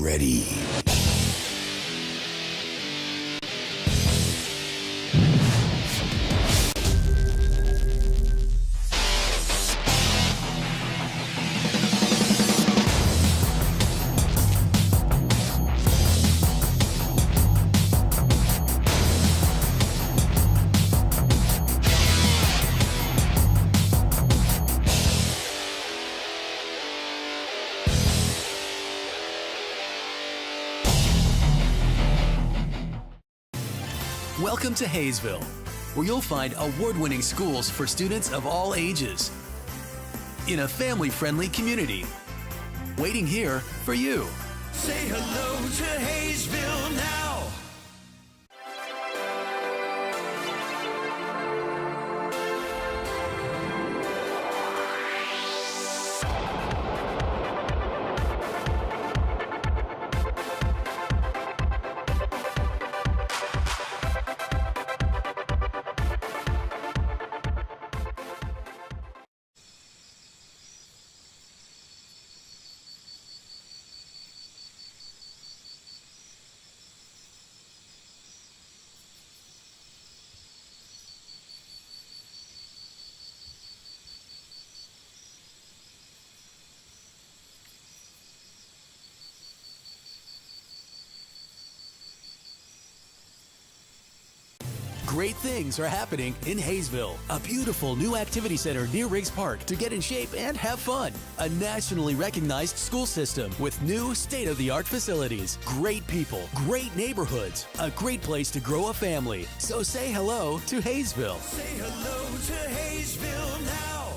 ready. Welcome to Haysville, where you'll find award-winning schools for students of all ages in a family-friendly community. Waiting here for you. Say hello to Haysville now. Great things are happening in Haysville, a beautiful new activity center near Riggs Park to get in shape and have fun. A nationally recognized school system with new state-of-the-art facilities, great people, great neighborhoods, a great place to grow a family. So say hello to Haysville. Say hello to Haysville now.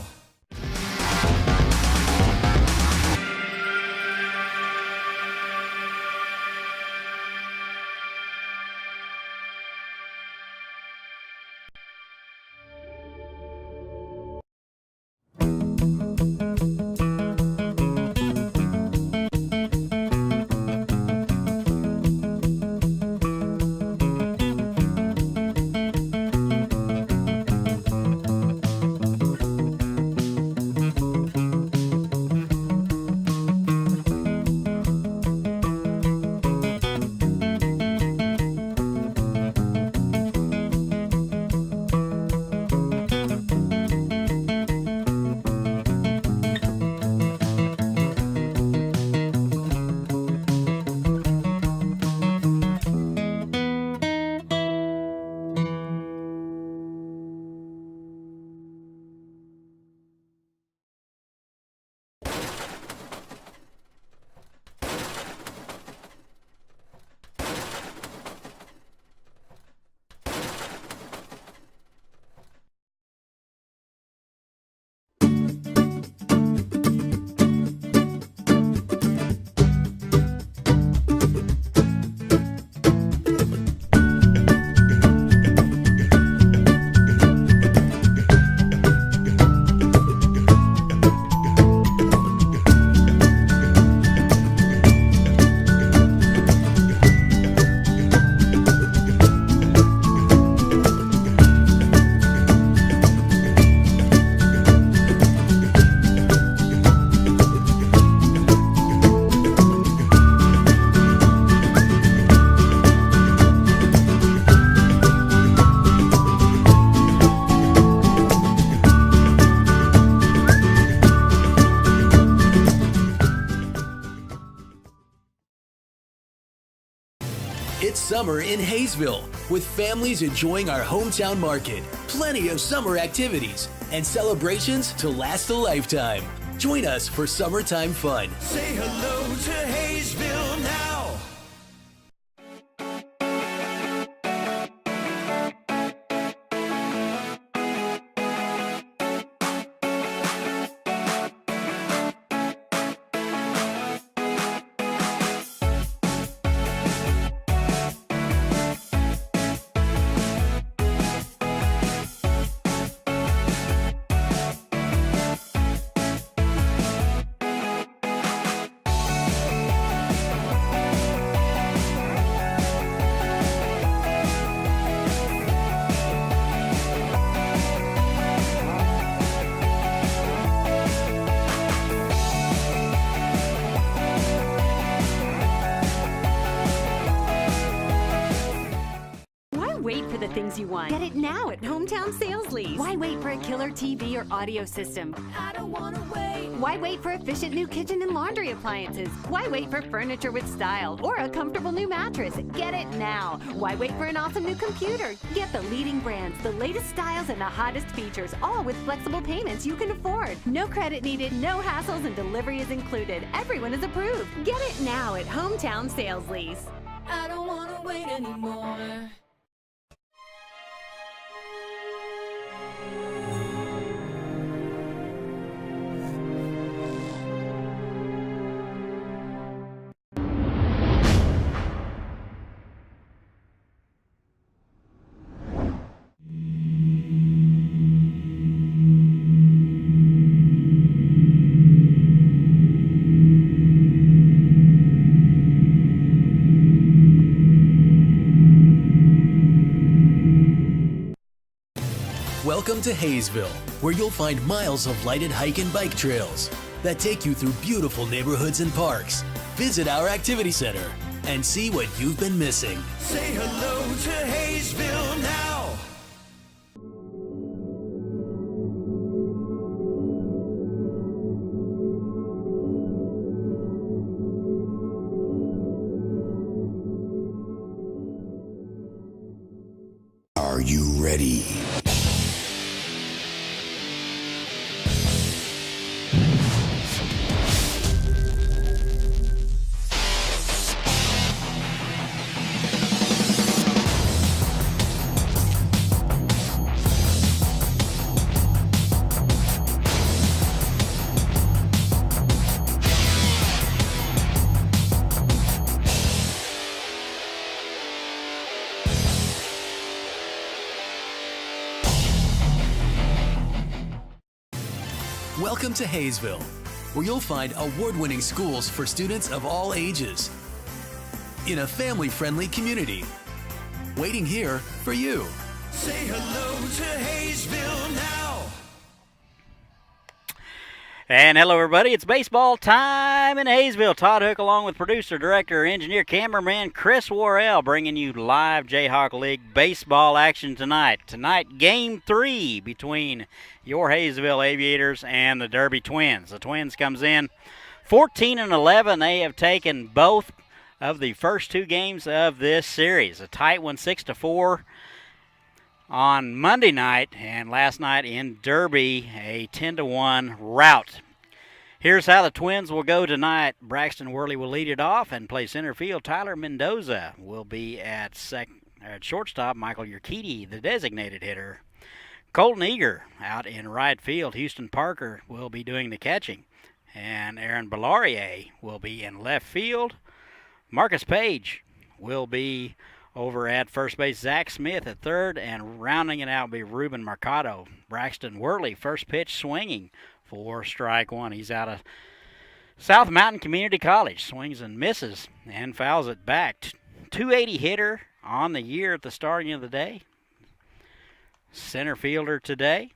It's summer in Haysville, with families enjoying our hometown market, plenty of summer activities, and celebrations to last a lifetime. Join us for summertime fun. Say hello to Haysville now. the things you want. Get it now at Hometown Sales Lease. Why wait for a killer TV or audio system? I don't want to wait. Why wait for efficient new kitchen and laundry appliances? Why wait for furniture with style or a comfortable new mattress? Get it now. Why wait for an awesome new computer? Get the leading brands, the latest styles, and the hottest features, all with flexible payments you can afford. No credit needed, no hassles, and delivery is included. Everyone is approved. Get it now at Hometown Sales Lease. I don't want to wait anymore. Welcome to Haysville, where you'll find miles of lighted hike and bike trails that take you through beautiful neighborhoods and parks. Visit our activity center and see what you've been missing. Say hello to Haysville now. Are you ready? Welcome to Haysville, where you'll find award-winning schools for students of all ages in a family-friendly community. Waiting here for you. Say hello to Haysville now. And hello, everybody. It's baseball time in Haysville. Todd Hook, along with producer, director, engineer, cameraman Chris Worrell, bringing you live Jayhawk League baseball action tonight. Tonight, Game 3 between your Haysville Aviators and the Derby Twins. The Twins comes in 14-11. They have taken both of the first two games of this series. A tight one, 6-4. On Monday night, and last night in Derby, a 10-1 rout. Here's how the Twins will go tonight. Braxton Worley will lead it off and play center field. Tyler Mendoza will be at shortstop. Michael Urquidy, the designated hitter. Colton Eager out in right field. Houston Parker will be doing the catching. And Aaron Bellaria will be in left field. Marcus Page will be over at first base. Zach Smith at third, and rounding it out will be Ruben Mercado. Braxton Worley, first pitch swinging for strike one. He's out of South Mountain Community College. Swings and misses and fouls it back. 280 hitter on the year at the starting of the day. Center fielder today.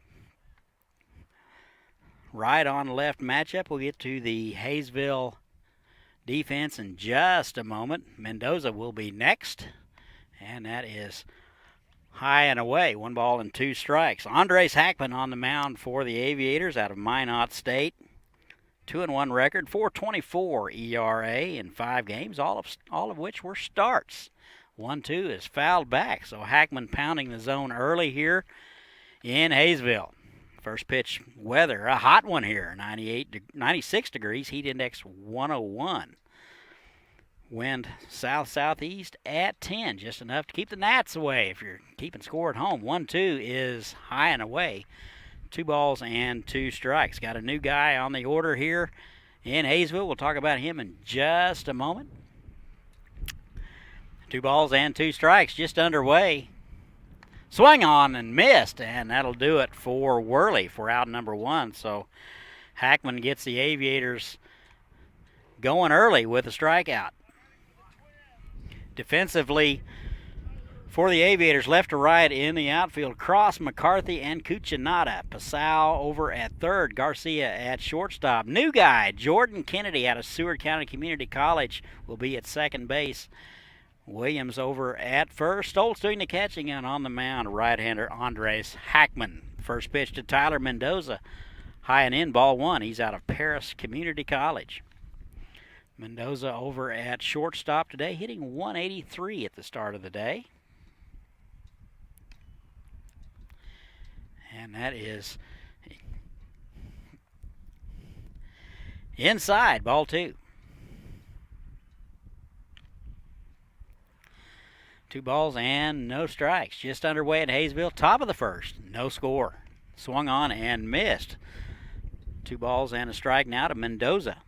Right on left matchup. We'll get to the Haysville defense in just a moment. Mendoza will be next. And that is high and away. 1 ball and 2 strikes. Andres Hackman on the mound for the Aviators out of Minot State. 2-1 record, 4.24 ERA in 5 games, all of which were starts. 1-2 is fouled back. So Hackman pounding the zone early here in Haysville. First pitch weather, a hot one here, 96 degrees, heat index 101. Wind south-southeast at 10, just enough to keep the gnats away if you're keeping score at home. 1-2 is high and away. 2 balls and 2 strikes. Got a new guy on the order here in Haysville. We'll talk about him in just a moment. 2 balls and 2 strikes just underway. Swung on and missed, and that'll do it for Worley for out number 1. So Hackman gets the Aviators going early with a strikeout. Defensively for the Aviators, left to right in the outfield, Cross, McCarthy, and Cuccinata. Pasau over at third, Garcia at shortstop. New guy, Jordan Kennedy out of Seward County Community College, will be at second base Williams over at first. Stoltz doing the catching, and on the mound, right-hander Andres Hackman. First pitch to Tyler Mendoza. High and in, ball one. He's out of Paris Community College. Mendoza over at shortstop today, hitting 183 at the start of the day. And that is inside, ball two. 2 balls and no strikes. Just underway at Haysville. Top of the first. No score. Swung on and missed. 2 balls and a strike now to Mendoza.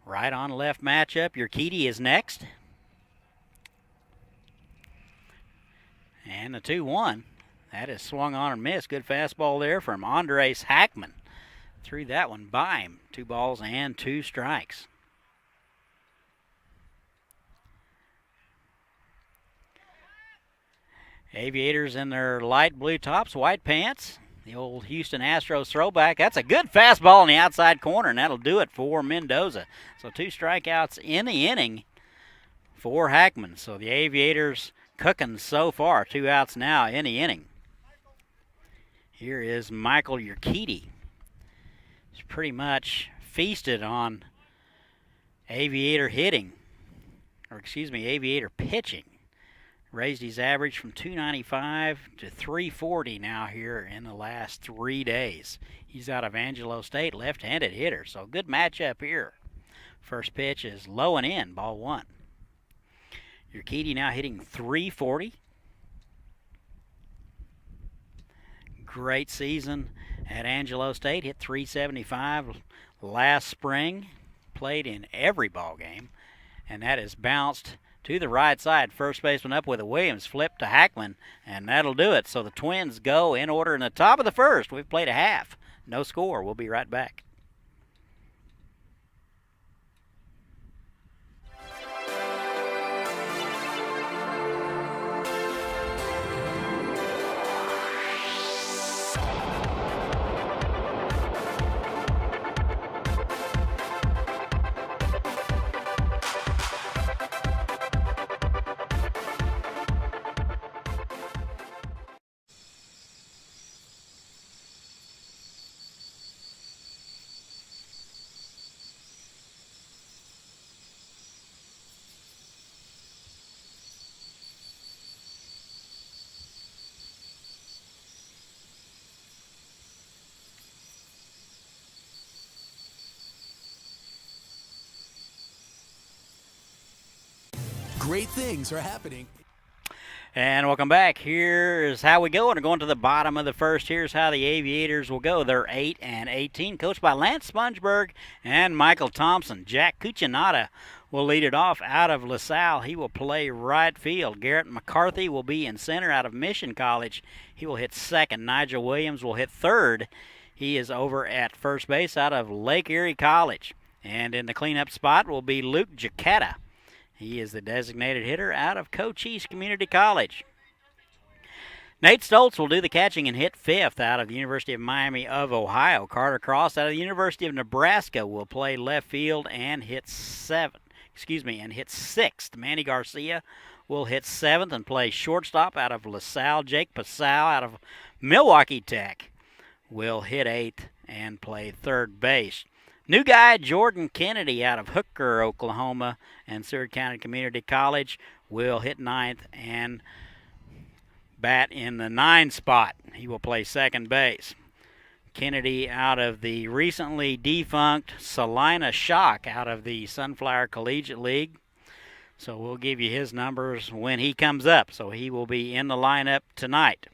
Right on left matchup. Urquidy is next. And the 2-1. That is swung on and missed. Good fastball there from Andres Hackman. Threw that one by him. 2 balls and 2 strikes. Aviators in their light blue tops, white pants. The old Houston Astros throwback. That's a good fastball in the outside corner, and that'll do it for Mendoza. So 2 strikeouts in the inning for Hackman. So the Aviators cooking so far. 2 outs now in the inning. Here is Michael Urquidy. He's pretty much feasted on Aviator hitting, or excuse me, Aviator pitching. Raised his average from 295 to 340 now here in the last 3 days. He's out of Angelo State, left-handed hitter, so good matchup here. First pitch is low and in, ball one. Urquidy now hitting 340. Great season at Angelo State, hit 375 last spring, played in every ball game, and that is bounced to the right side. First baseman up with a Williams, flip to Hackman, and that'll do it. So the Twins go in order in the top of the first. We've played a half. No score. We'll be right back. Great things are happening. And welcome back. Here's how we go. And we're going to the bottom of the first. Here's how the Aviators will go. They're 8-18, coached by Lance Spongeberg and Michael Thompson. Jack Cuccinata will lead it off out of LaSalle. He will play right field. Garrett McCarthy will be in center out of Mission College. He will hit second. Nigel Williams will hit third. He is over at first base out of Lake Erie College. And in the cleanup spot will be Luke Giacchetta. He is the designated hitter out of Cochise Community College. Nate Stoltz will do the catching and hit fifth out of the University of Miami of Ohio. Carter Cross out of the University of Nebraska will play left field and hit sixth. Manny Garcia will hit seventh and play shortstop out of LaSalle. Jake Pasau out of Milwaukee Tech will hit eighth and play third base. New guy Jordan Kennedy out of Hooker, Oklahoma, and Seward County Community College will hit ninth and bat in the 9 spot. He will play second base. Kennedy out of the recently defunct Salina Shock out of the Sunflower Collegiate League. So we'll give you his numbers when he comes up. So he will be in the lineup tonight.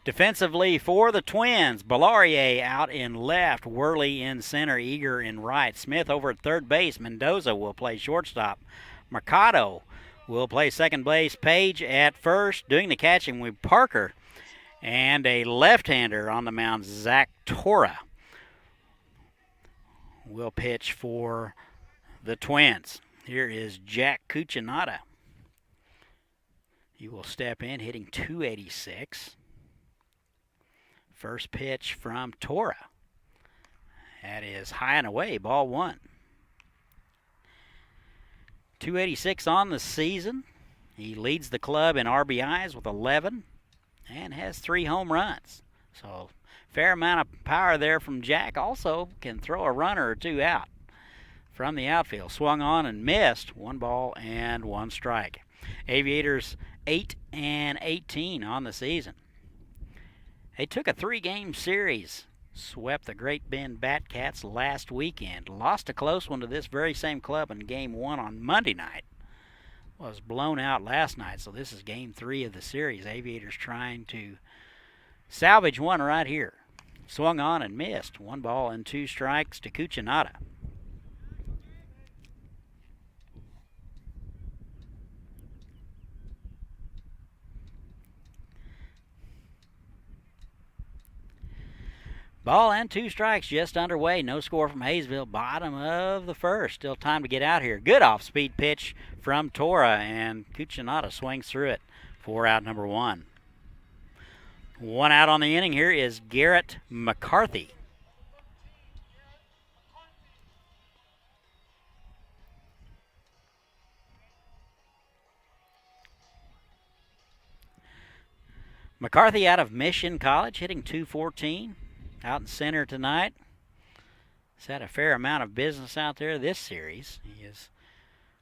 Defensively for the Twins, Bellarier out in left, Worley in center, Eager in right. Smith over at third base. Mendoza will play shortstop. Mercado will play second base. Page at first, doing the catching with Parker. And a left-hander on the mound, Zach Tora, will pitch for the Twins. Here is Jack Cuccinata. He will step in, hitting 286. First pitch from Tora. That is high and away, ball one. 286 on the season. He leads the club in RBIs with 11 and has 3 home runs. So fair amount of power there from Jack. Also can throw a runner or two out from the outfield. Swung on and missed. 1 ball and 1 strike. Aviators 8-18 on the season. They took a 3-game series. Swept the Great Bend Batcats last weekend. Lost a close one to this very same club in game 1 on Monday night. Was blown out last night, so this is game 3 of the series. Aviators trying to salvage one right here. Swung on and missed. 1 ball and 2 strikes to Cuccinata. Ball and 2 strikes just underway. No score from Haysville. Bottom of the first. Still time to get out here. Good off-speed pitch from Tora, and Cuccinata swings through it for out number 1. 1 out on the inning here is Garrett McCarthy. McCarthy out of Mission College, hitting .214. Out in center tonight. He's had a fair amount of business out there this series.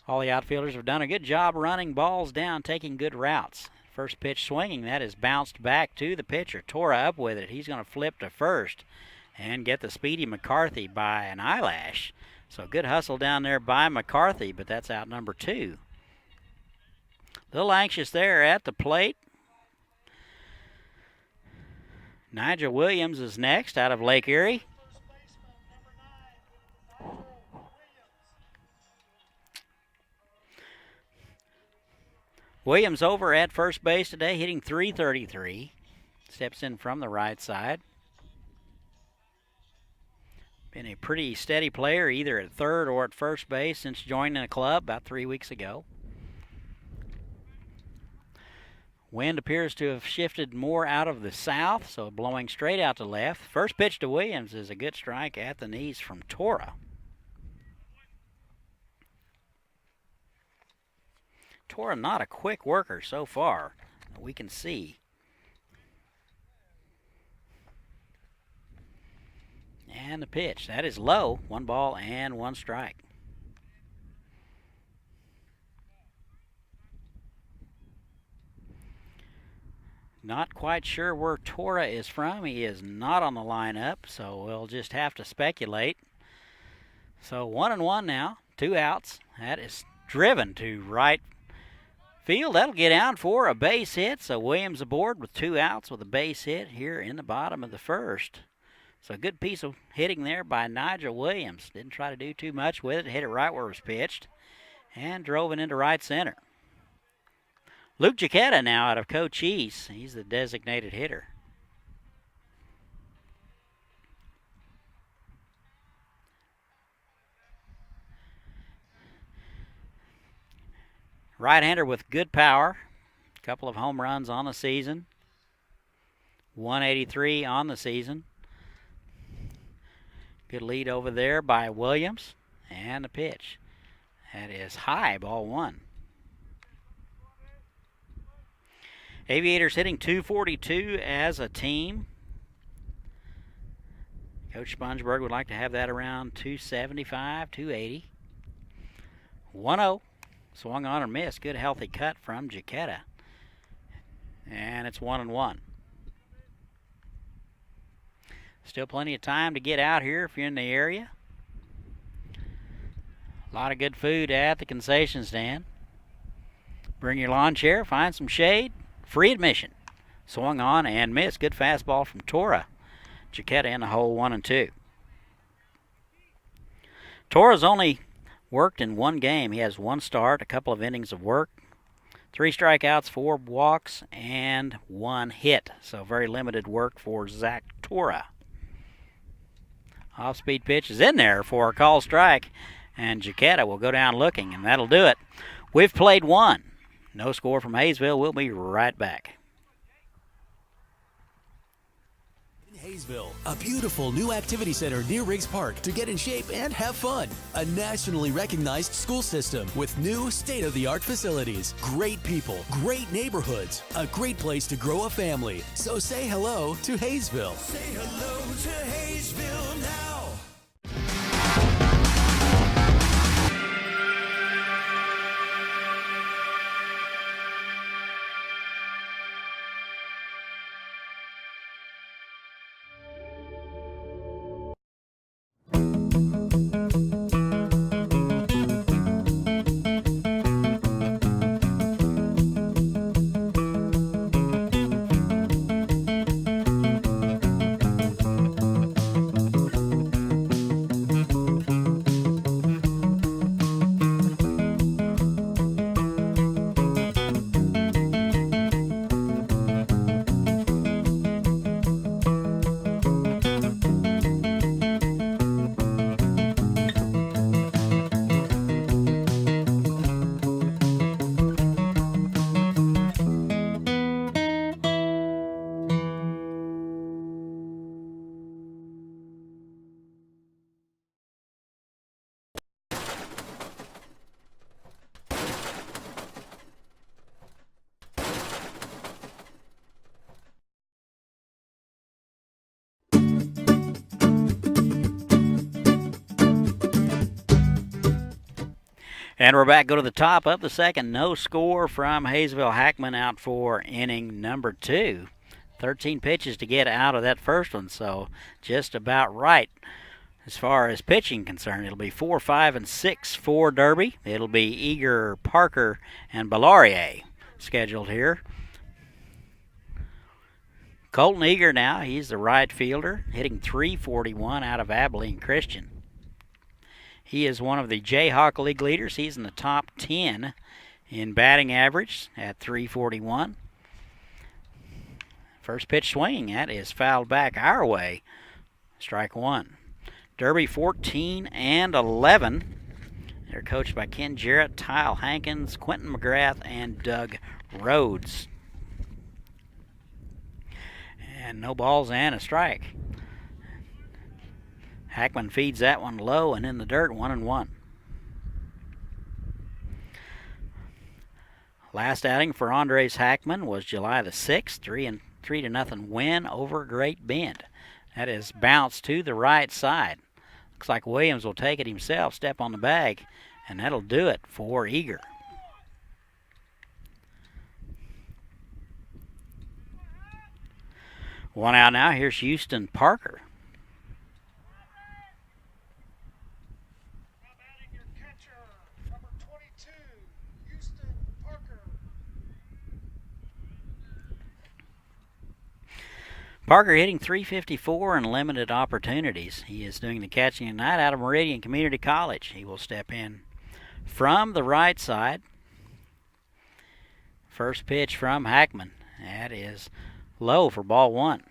All the outfielders have done a good job running balls down, taking good routes. First pitch swinging, that is bounced back to the pitcher. Tora up with it. He's going to flip to first and get the speedy McCarthy by an eyelash. So good hustle down there by McCarthy, but that's out number 2. A little anxious there at the plate. Nigel Williams is next out of Lake Erie. Williams over at first base today, hitting .333. Steps in from the right side. Been a pretty steady player either at third or at first base since joining the club about 3 weeks ago. Wind appears to have shifted more out of the south, so blowing straight out to left. First pitch to Williams is a good strike at the knees from Tora. Tora not a quick worker so far, we can see. And the pitch, that is low. 1 ball and 1 strike. Not quite sure where Tora is from. He is not on the lineup, so we'll just have to speculate. So 1-1 now, 2 outs. That is driven to right field. That'll get out for a base hit. So Williams aboard with 2 outs with a base hit here in the bottom of the first. So a good piece of hitting there by Nigel Williams. Didn't try to do too much with it. Hit it right where it was pitched and drove it into right center. Luke Giacchetta now out of Cochise. He's the designated hitter. Right-hander with good power. A couple of home runs on the season. 183 on the season. Good lead over there by Williams. And the pitch. That is high, ball 1. Aviators hitting .242 as a team. Coach Spongeberg would like to have that around .275, .280. 1-0. Swung on and missed. Good healthy cut from Giacchetta. And it's 1-1. Still plenty of time to get out here if you're in the area. A lot of good food at the concession stand. Bring your lawn chair, find some shade. Free admission. Swung on and missed. Good fastball from Tora. Giacchetta in the hole, 1-2. Tora's only worked in 1 game. He has 1 start, a couple of innings of work, 3 strikeouts, 4 walks, and 1 hit. So very limited work for Zach Tora. Off-speed pitch is in there for a call strike, and Giacchetta will go down looking, and that'll do it. We've played 1. No score from Haysville. We'll be right back. Haysville, a beautiful new activity center near Riggs Park to get in shape and have fun. A nationally recognized school system with new state-of-the-art facilities, great people, great neighborhoods, a great place to grow a family. So say hello to Haysville. Say hello to Haysville now. And we're back. Go to the top of the second. No score from Haysville. Hackman out for inning number 2. 13 pitches to get out of that first one, so just about right as far as pitching concerned. It'll be 4, 5, and 6 for Derby. It'll be Eager, Parker, and Belaurier scheduled here. Colton Eager now, he's the right fielder, hitting .341 out of Abilene Christian. He is one of the Jayhawk League leaders. He's in the top 10 in batting average at .341. First pitch swing, that is fouled back our way. Strike one. Derby 14 and 11. They're coached by Ken Jarrett, Tyle Hankins, Quentin McGrath, and Doug Rhodes. And no balls and a strike. Hackman feeds that one low and in the dirt, 1-1. Last outing for Andres Hackman was July the 6th, 3-0 win over Great Bend. That is bounced to the right side. Looks like Williams will take it himself, step on the bag, and that'll do it for Eager. One out now. Here's Houston Parker. Parker hitting .354 in limited opportunities. He is doing the catching tonight out of Meridian Community College. He will step in from the right side. First pitch from Hackman. That is low for ball one.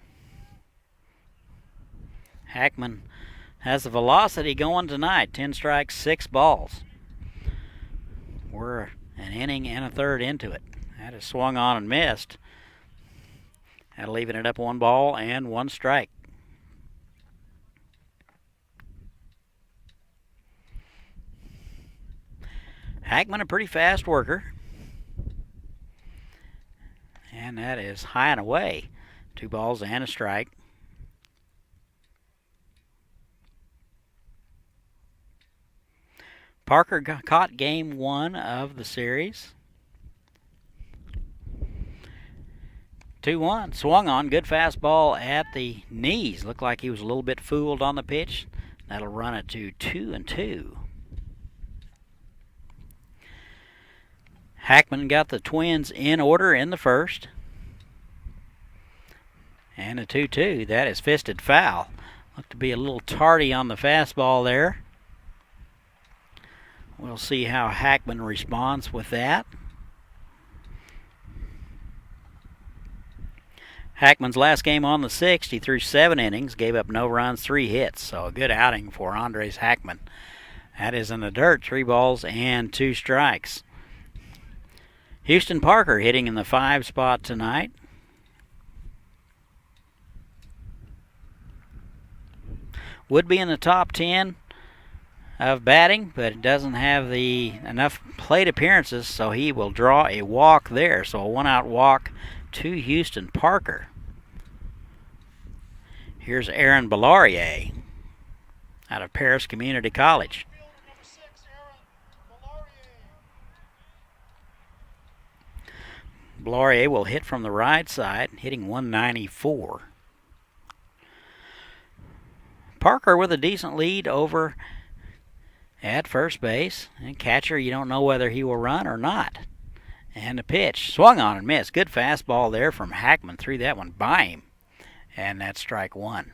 Hackman has the velocity going tonight. 10 strikes, 6 balls. We're an inning and a third into it. That is swung on and missed. That'll leaving it up 1 ball and 1 strike. Hackman, a pretty fast worker. And that is high and away. 2 balls and a strike. Parker caught game 1 of the series. 2-1, swung on, good fastball at the knees. Looked like he was a little bit fooled on the pitch. That'll run it to 2-2. Hackman got the Twins in order in the first. And a 2-2, that is fisted foul. Looked to be a little tardy on the fastball there. We'll see how Hackman responds with that. Hackman's last game on the 6th, he threw 7 innings, gave up no runs, 3 hits. So a good outing for Andres Hackman. That is in the dirt, 3 balls and 2 strikes. Houston Parker hitting in the 5 spot tonight. would be in the top 10 of batting, but it doesn't have enough plate appearances, so he will draw a walk there. So a one-out walk to Houston Parker. Here's Aaron Belaurier out of Paris Community College. Belaurier will hit from the right side, hitting 194. Parker with a decent lead over at first base. And catcher, you don't know whether he will run or not. And the pitch, swung on and missed. Good fastball there from Hackman. Threw that one by him. And that's strike one.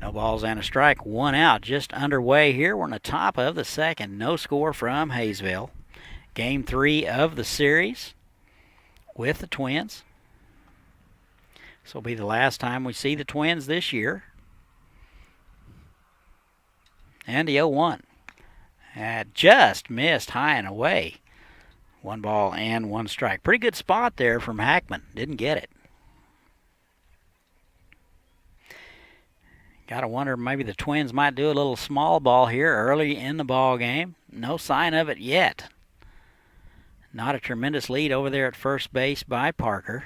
No balls and a strike, one out. Just underway here. We're on the top of the second. No score from Haysville. Game 3 of the series with the Twins. This will be the last time we see the Twins this year. And the 0-1. Just missed high and away. One ball and one strike. Pretty good spot there from Hackman. Didn't get it. Got to wonder, maybe the Twins might do a little small ball here early in the ball game. No sign of it yet. Not a tremendous lead over there at first base by Parker.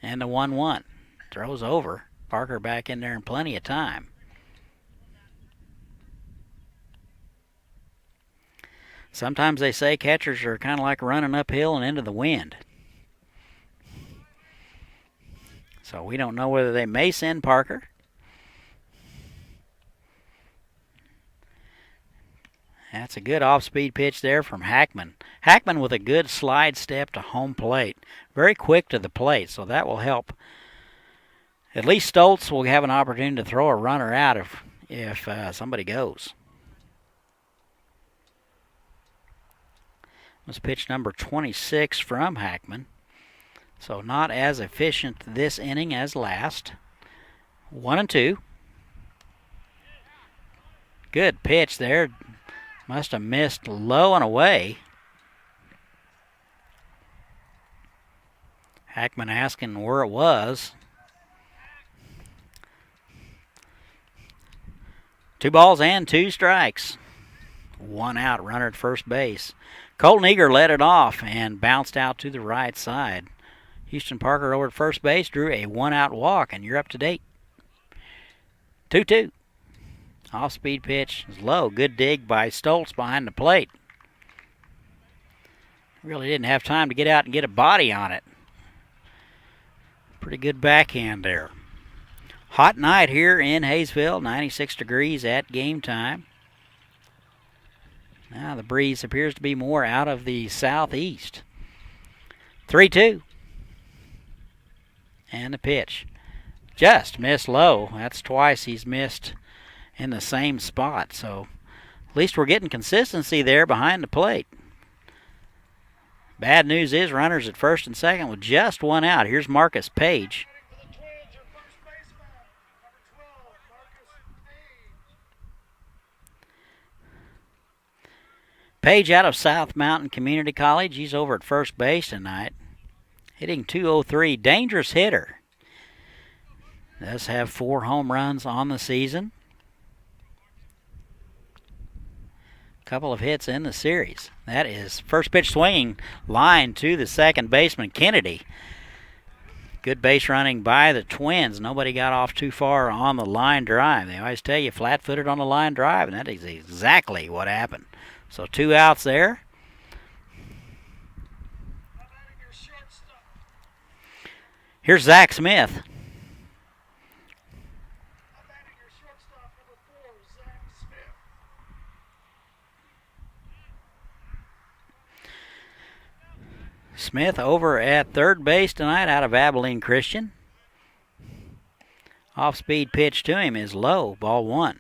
And the 1-1. Throws over. Parker back in there in plenty of time. Sometimes they say catchers are kind of like running uphill and into the wind. So we don't know whether they may send Parker. That's a good off-speed pitch there from Hackman. Hackman with a good slide step to home plate. Very quick to the plate, so that will help. At least Stoltz will have an opportunity to throw a runner out if somebody goes. Was pitch number 26 from Hackman. So not as efficient this inning as last. 1-2. Good pitch there. Must have missed low and away. Hackman asking where it was. 2 balls and 2 strikes. 1 out, runner at first base. Colton Eager led it off and bounced out to the right side. Houston Parker over at first base drew a 1-out walk, and you're up to date. 2-2. Off-speed pitch is low. Good dig by Stoltz behind the plate. Really didn't have time to get out and get a body on it. Pretty good backhand there. Hot night here in Haysville, 96 degrees at game time. Now the breeze appears to be more out of the southeast. 3-2. And the pitch. Just missed low. That's twice he's missed in the same spot. So at least we're getting consistency there behind the plate. Bad news is runners at first and second with just 1 out. Here's Marcus Page. Page out of South Mountain Community College. He's over at first base tonight. Hitting .203. Dangerous hitter. Does have 4 home runs on the season. Couple of hits in the series. That is first pitch swinging line to the second baseman, Kennedy. Good base running by the Twins. Nobody got off too far on the line drive. They always tell you flat-footed on the line drive, and that is exactly what happened. So 2 outs there. Here's Zach Smith. Smith over at third base tonight out of Abilene Christian. Off-speed pitch to him is low, ball 1.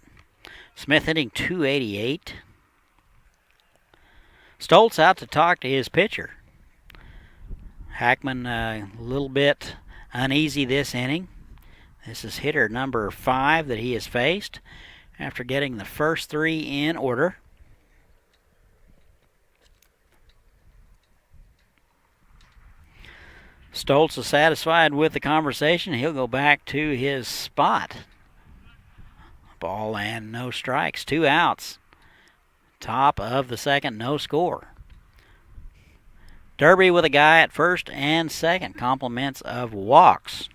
Smith hitting .288. Stoltz out to talk to his pitcher. Hackman a little bit uneasy this inning. This is hitter number 5 that he has faced after getting the first 3 in order. Stoltz is satisfied with the conversation. He'll go back to his spot Ball and no strikes. 2 outs. Top of the second, no score. Derby with a guy at first and second. Compliments of walks.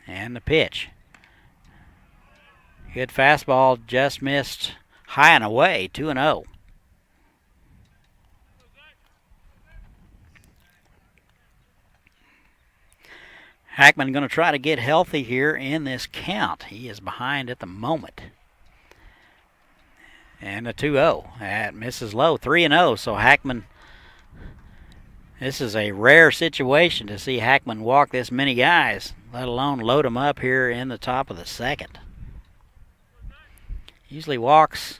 And the pitch. Good fastball, just missed high and away, 2-0. Hackman going to try to get healthy here in this count. He is behind at the moment. And a 2-0. That misses low, 3-0. So Hackman, this is a rare situation to see Hackman walk this many guys, let alone load them up here in the top of the second. Usually walks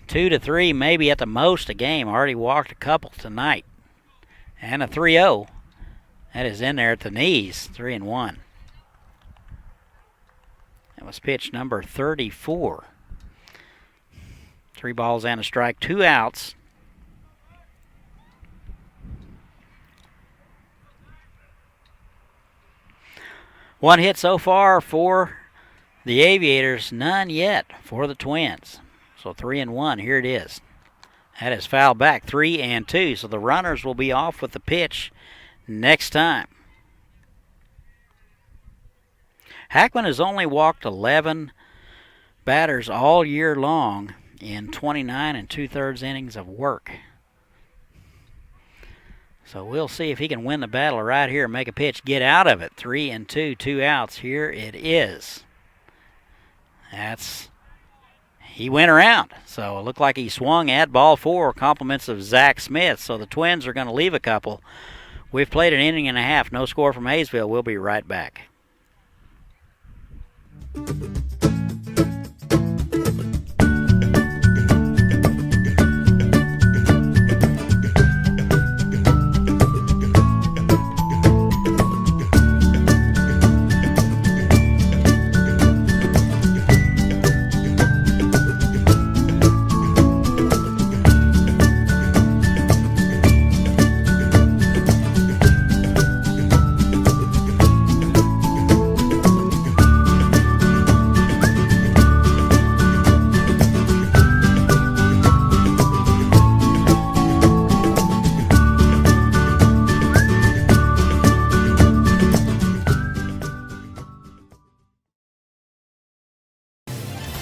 2 to 3, maybe at the most a game. Already walked a couple tonight. And a 3-0. That is in there at the knees, 3-1. That was pitch number 34. 3 balls and a strike, 2 outs. One hit so far for the Aviators, none yet for the Twins. So 3-1, here it is. That is fouled back, 3-2. So the runners will be off with the pitch next time. Hackman has only walked 11 batters all year long in 29 2/3 innings of work. So we'll see if he can win the battle right here and make a pitch, get out of it. 3-2, 2 outs. Here it is. He went around. So it looked like he swung at ball 4, compliments of Zach Smith. So the Twins are going to leave a couple. We've played an inning and a half. No score from Haysville. We'll be right back.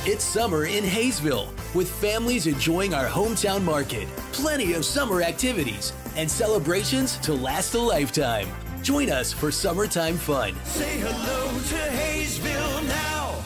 It's summer in Haysville, with families enjoying our hometown market. Plenty of summer activities and celebrations to last a lifetime. Join us for summertime fun. Say hello to Haysville now.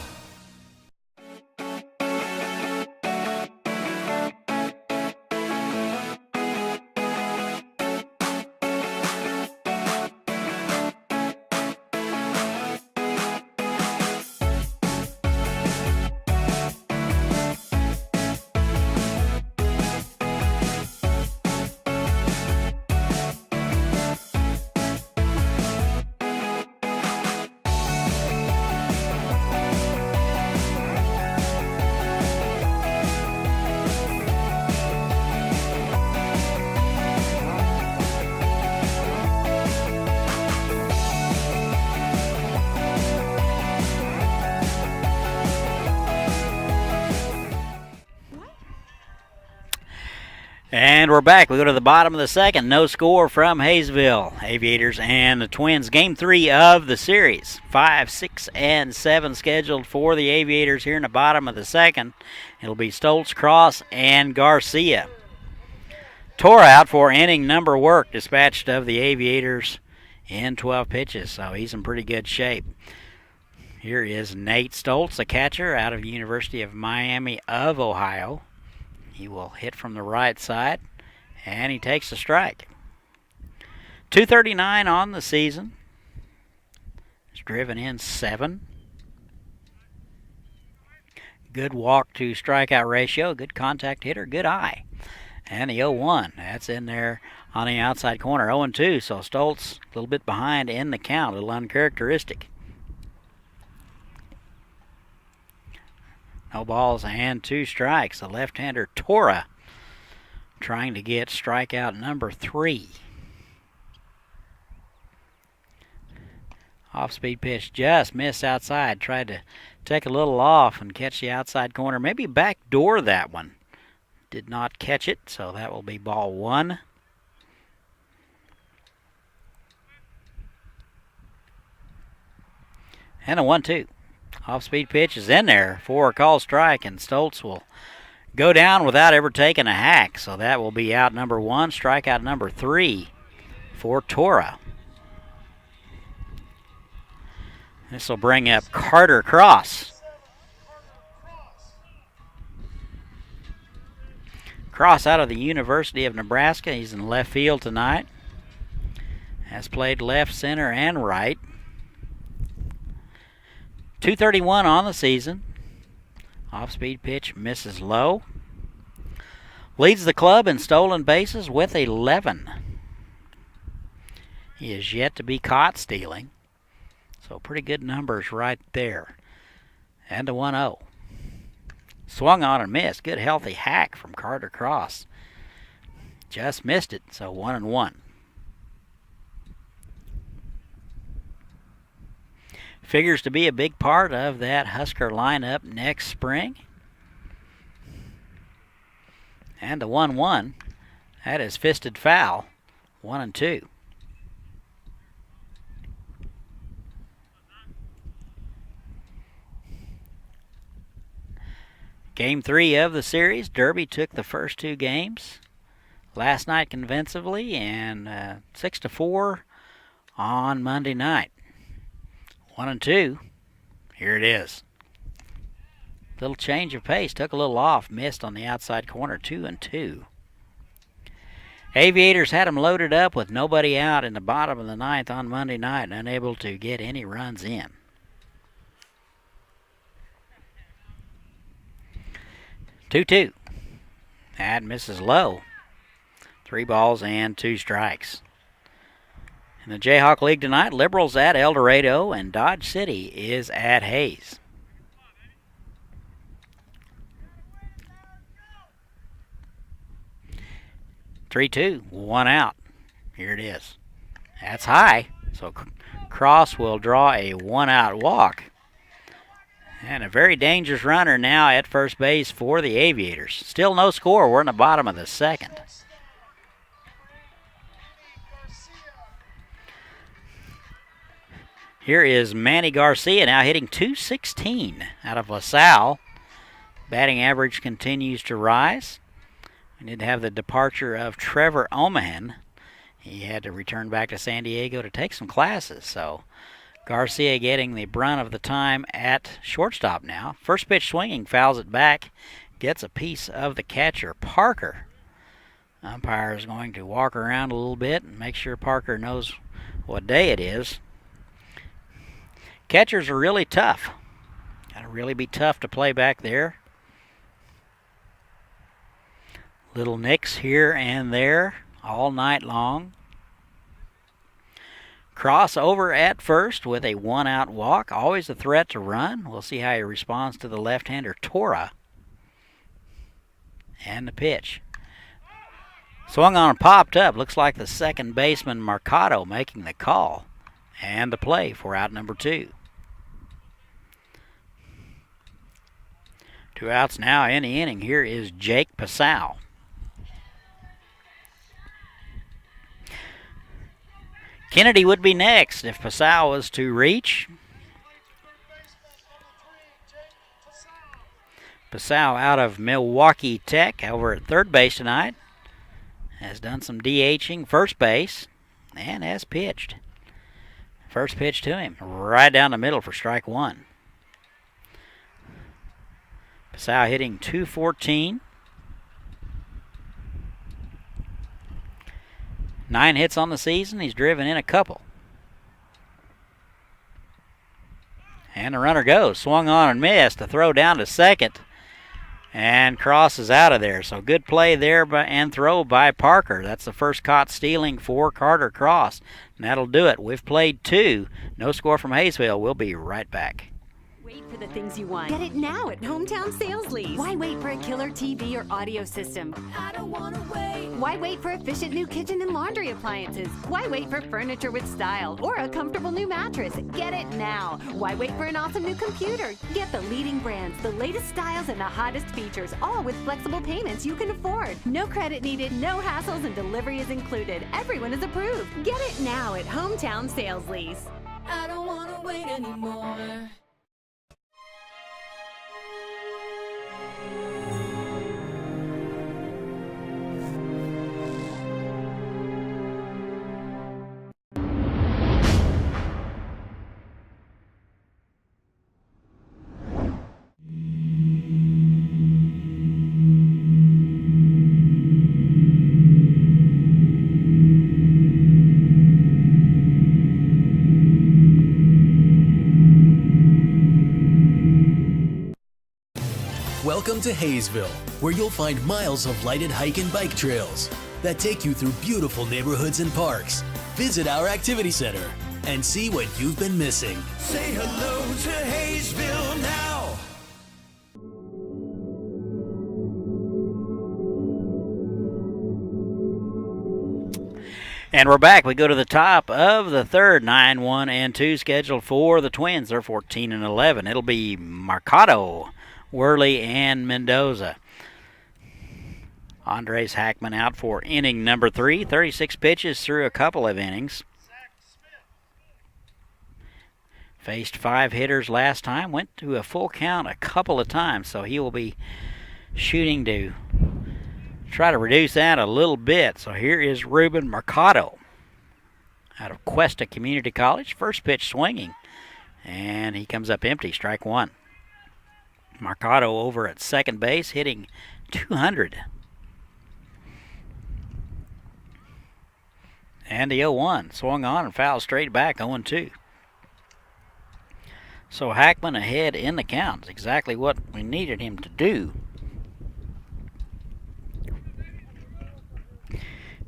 And we're back. We go to the bottom of the second. No score from Haysville. Aviators and the Twins. Game 3 of the series. 5, 6, and 7 scheduled for the Aviators here in the bottom of the second. It'll be Stoltz, Cross, and Garcia. Tore out for inning number work, dispatched of the Aviators in 12 pitches. So he's in pretty good shape. Here is Nate Stoltz, a catcher out of the University of Miami of Ohio. He will hit from the right side, and he takes a strike. 239 on the season. He's driven in 7. Good walk to strikeout ratio, good contact hitter, good eye. And the 0-1, that's in there on the outside corner. 0-2, so Stoltz a little bit behind in the count, a little uncharacteristic. No balls and 2 strikes. The left-hander Tora trying to get strikeout number 3. Off-speed pitch just missed outside. Tried to take a little off and catch the outside corner. Maybe backdoor that one. Did not catch it, so that will be ball 1. And a 1-2. Off-speed pitch is in there for a call strike, and Stoltz will go down without ever taking a hack. So that will be out number 1, strikeout number 3 for Tora. This will bring up Carter Cross. Cross out of the University of Nebraska. He's in left field tonight. Has played left, center, and right. .231 on the season. Off-speed pitch misses low. Leads the club in stolen bases with 11. He is yet to be caught stealing. So pretty good numbers right there. And a 1-0. Swung on and missed. Good healthy hack from Carter Cross. Just missed it, so 1-1. Figures to be a big part of that Husker lineup next spring. And a 1-1. That is fisted foul. 1-2. Game 3 of the series. Derby took the first 2 games last night convincingly, and 6-4 on Monday night. 1-2. Here it is. Little change of pace. Took a little off. Missed on the outside corner. 2-2. Aviators had them loaded up with nobody out in the bottom of the 9th on Monday night and unable to get any runs in. 2-2. That misses low. 3 balls and 2 strikes. In the Jayhawk League tonight, Liberals at El Dorado and Dodge City is at Hayes. (3-2), 1 out. Here it is. That's high, so Cross will draw a 1-out walk. And a very dangerous runner now at first base for the Aviators. Still no score. We're in the bottom of the 2nd. Here is Manny Garcia now hitting .216 out of LaSalle. Batting average continues to rise. We did have the departure of Trevor Omahan. He had to return back to San Diego to take some classes, so Garcia getting the brunt of the time at shortstop now. First pitch swinging, fouls it back, gets a piece of the catcher, Parker. Umpire is going to walk around a little bit and make sure Parker knows what day it is. Catchers are really tough. Got to really be tough to play back there. Little nicks here and there all night long. Cross over at first with a 1-out walk. Always a threat to run. We'll see how he responds to the left-hander, Tora. And the pitch. Swung on and popped up. Looks like the second baseman, Mercado, making the call. And the play for out number 2. 2 outs now in the inning. Here is Jake Pasau. Kennedy would be next if Pasau was to reach. Pasau out of Milwaukee Tech over at third base tonight. Has done some DHing first base and has pitched. First pitch to him, right down the middle for strike 1. Pasau hitting .214. 9 hits on the season. He's driven in a couple. And the runner goes. Swung on and missed. A throw down to second. And Cross is out of there. So good play there and throw by Parker. That's the first caught stealing for Carter Cross. And that'll do it. We've played 2. No score from Haysville. We'll be right back. Wait for the things you want. Get it now at Hometown Sales Lease. Why wait for a killer TV or audio system? I don't wanna wait. Why wait for efficient new kitchen and laundry appliances? Why wait for furniture with style or a comfortable new mattress? Get it now. Why wait for an awesome new computer? Get the leading brands, the latest styles, and the hottest features, all with flexible payments you can afford. No credit needed, no hassles, and delivery is included. Everyone is approved. Get it now at Hometown Sales Lease. I don't wanna wait anymore. Welcome to Haysville, where you'll find miles of lighted hike and bike trails that take you through beautiful neighborhoods and parks. Visit our activity center and see what you've been missing. Say hello to Haysville now. And we're back. We go to the top of the third, 9-1 and 2 scheduled for the Twins. They're 14 and 11. It'll be Mercado, Worley, and Mendoza. Andres Hackman out for inning number 3. 36 pitches through a couple of innings. Faced 5 hitters last time. Went to a full count a couple of times, so he will be shooting to try to reduce that a little bit. So here is Ruben Mercado out of Cuesta Community College. First pitch swinging, and he comes up empty, strike one. Mercado over at second base, hitting 200. And the 0-1 swung on and fouled straight back, 0-2. So Hackman ahead in the count. Exactly what we needed him to do.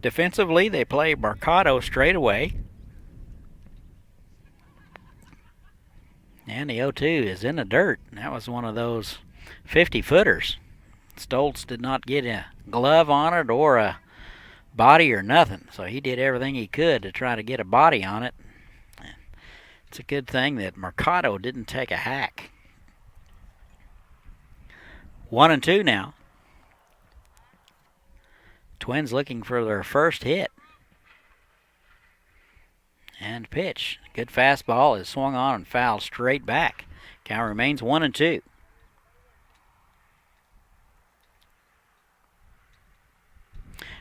Defensively, they play Mercado straight away. And the 0-2 is in the dirt. That was one of those 50-footers. Stoltz did not get a glove on it or a body or nothing, so he did everything he could to try to get a body on it. It's a good thing that Mercado didn't take a hack. 1-2 now. Twins looking for their first hit. And pitch. Good fastball is swung on and fouled straight back. Count remains 1-2.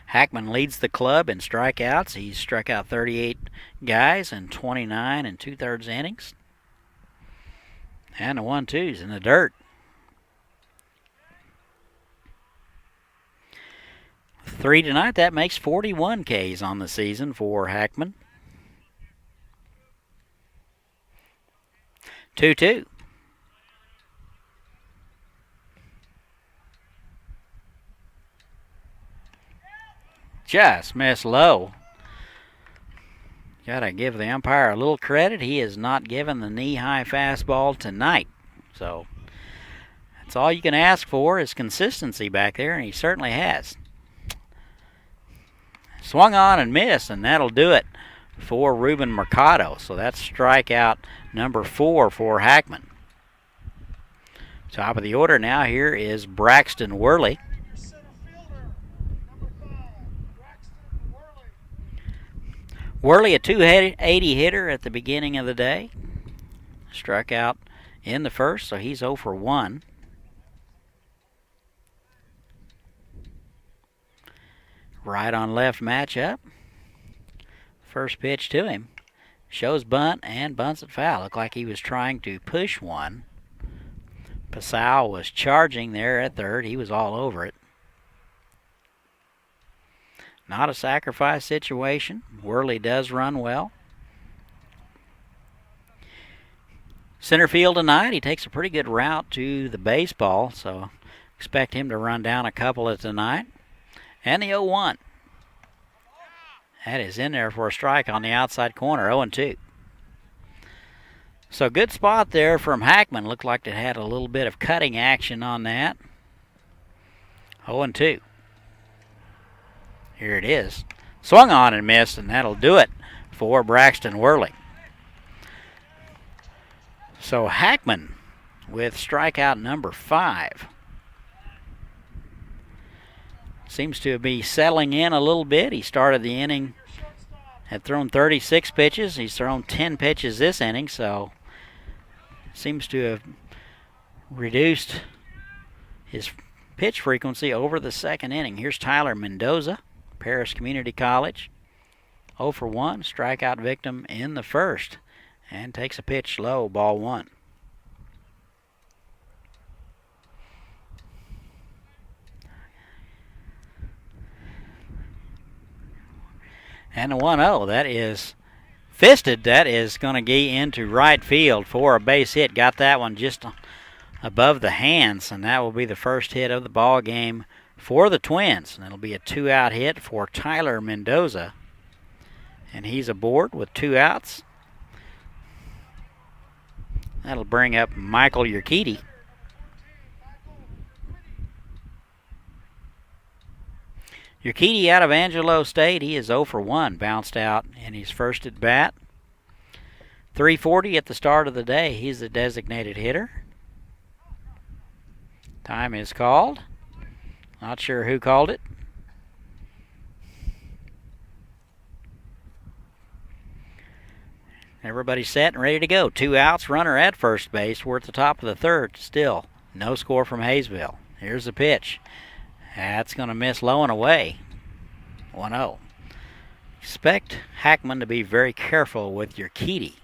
Hackman leads the club in strikeouts. He's struck out 38 guys in 29 2/3 innings. And the 1-2's in the dirt. 3 tonight. That makes 41 Ks on the season for Hackman. 2-2. Just missed low. Got to give the umpire a little credit. He has not given the knee-high fastball tonight. So that's all you can ask for is consistency back there, and he certainly has. Swung on and missed, and that'll do it for Ruben Mercado. So that's strikeout number 4 for Hackman. Top of the order now here is Braxton Worley. Worley, a 280 hitter at the beginning of the day. Struck out in the first, so he's 0 for 1. Right on left matchup. First pitch to him. Shows bunt and bunts it foul. Looked like he was trying to push one. Pasau was charging there at third. He was all over it. Not a sacrifice situation. Worley does run well. Center field tonight, he takes a pretty good route to the baseball, so expect him to run down a couple of tonight. And the 0-1. That is in there for a strike on the outside corner, 0-2. So good spot there from Hackman. Looked like it had a little bit of cutting action on that. 0-2. Here it is. Swung on and missed, and that'll do it for Braxton Worley. So Hackman with strikeout number 5. Seems to be settling in a little bit. He started the inning, had thrown 36 pitches. He's thrown 10 pitches this inning, so seems to have reduced his pitch frequency over the second inning. Here's Tyler Mendoza, Paris Community College. 0 for 1, strikeout victim in the first, and takes a pitch low, ball 1. And the 1-0, that is fisted. That is going to get into right field for a base hit. Got that one just above the hands, and that will be the first hit of the ball game for the Twins. And it'll be a 2-out hit for Tyler Mendoza. And he's aboard with 2 outs. That'll bring up Michael Urquidy. Urquidy out of Angelo State. He is 0 for 1. Bounced out in his first at bat. 340 at the start of the day. He's the designated hitter. Time is called. Not sure who called it. Everybody's set and ready to go. 2 outs, runner at first base. We're at the top of the third. Still no score from Haysville. Here's the pitch. That's going to miss low and away. 1-0. Expect Hackman to be very careful with Urquidy.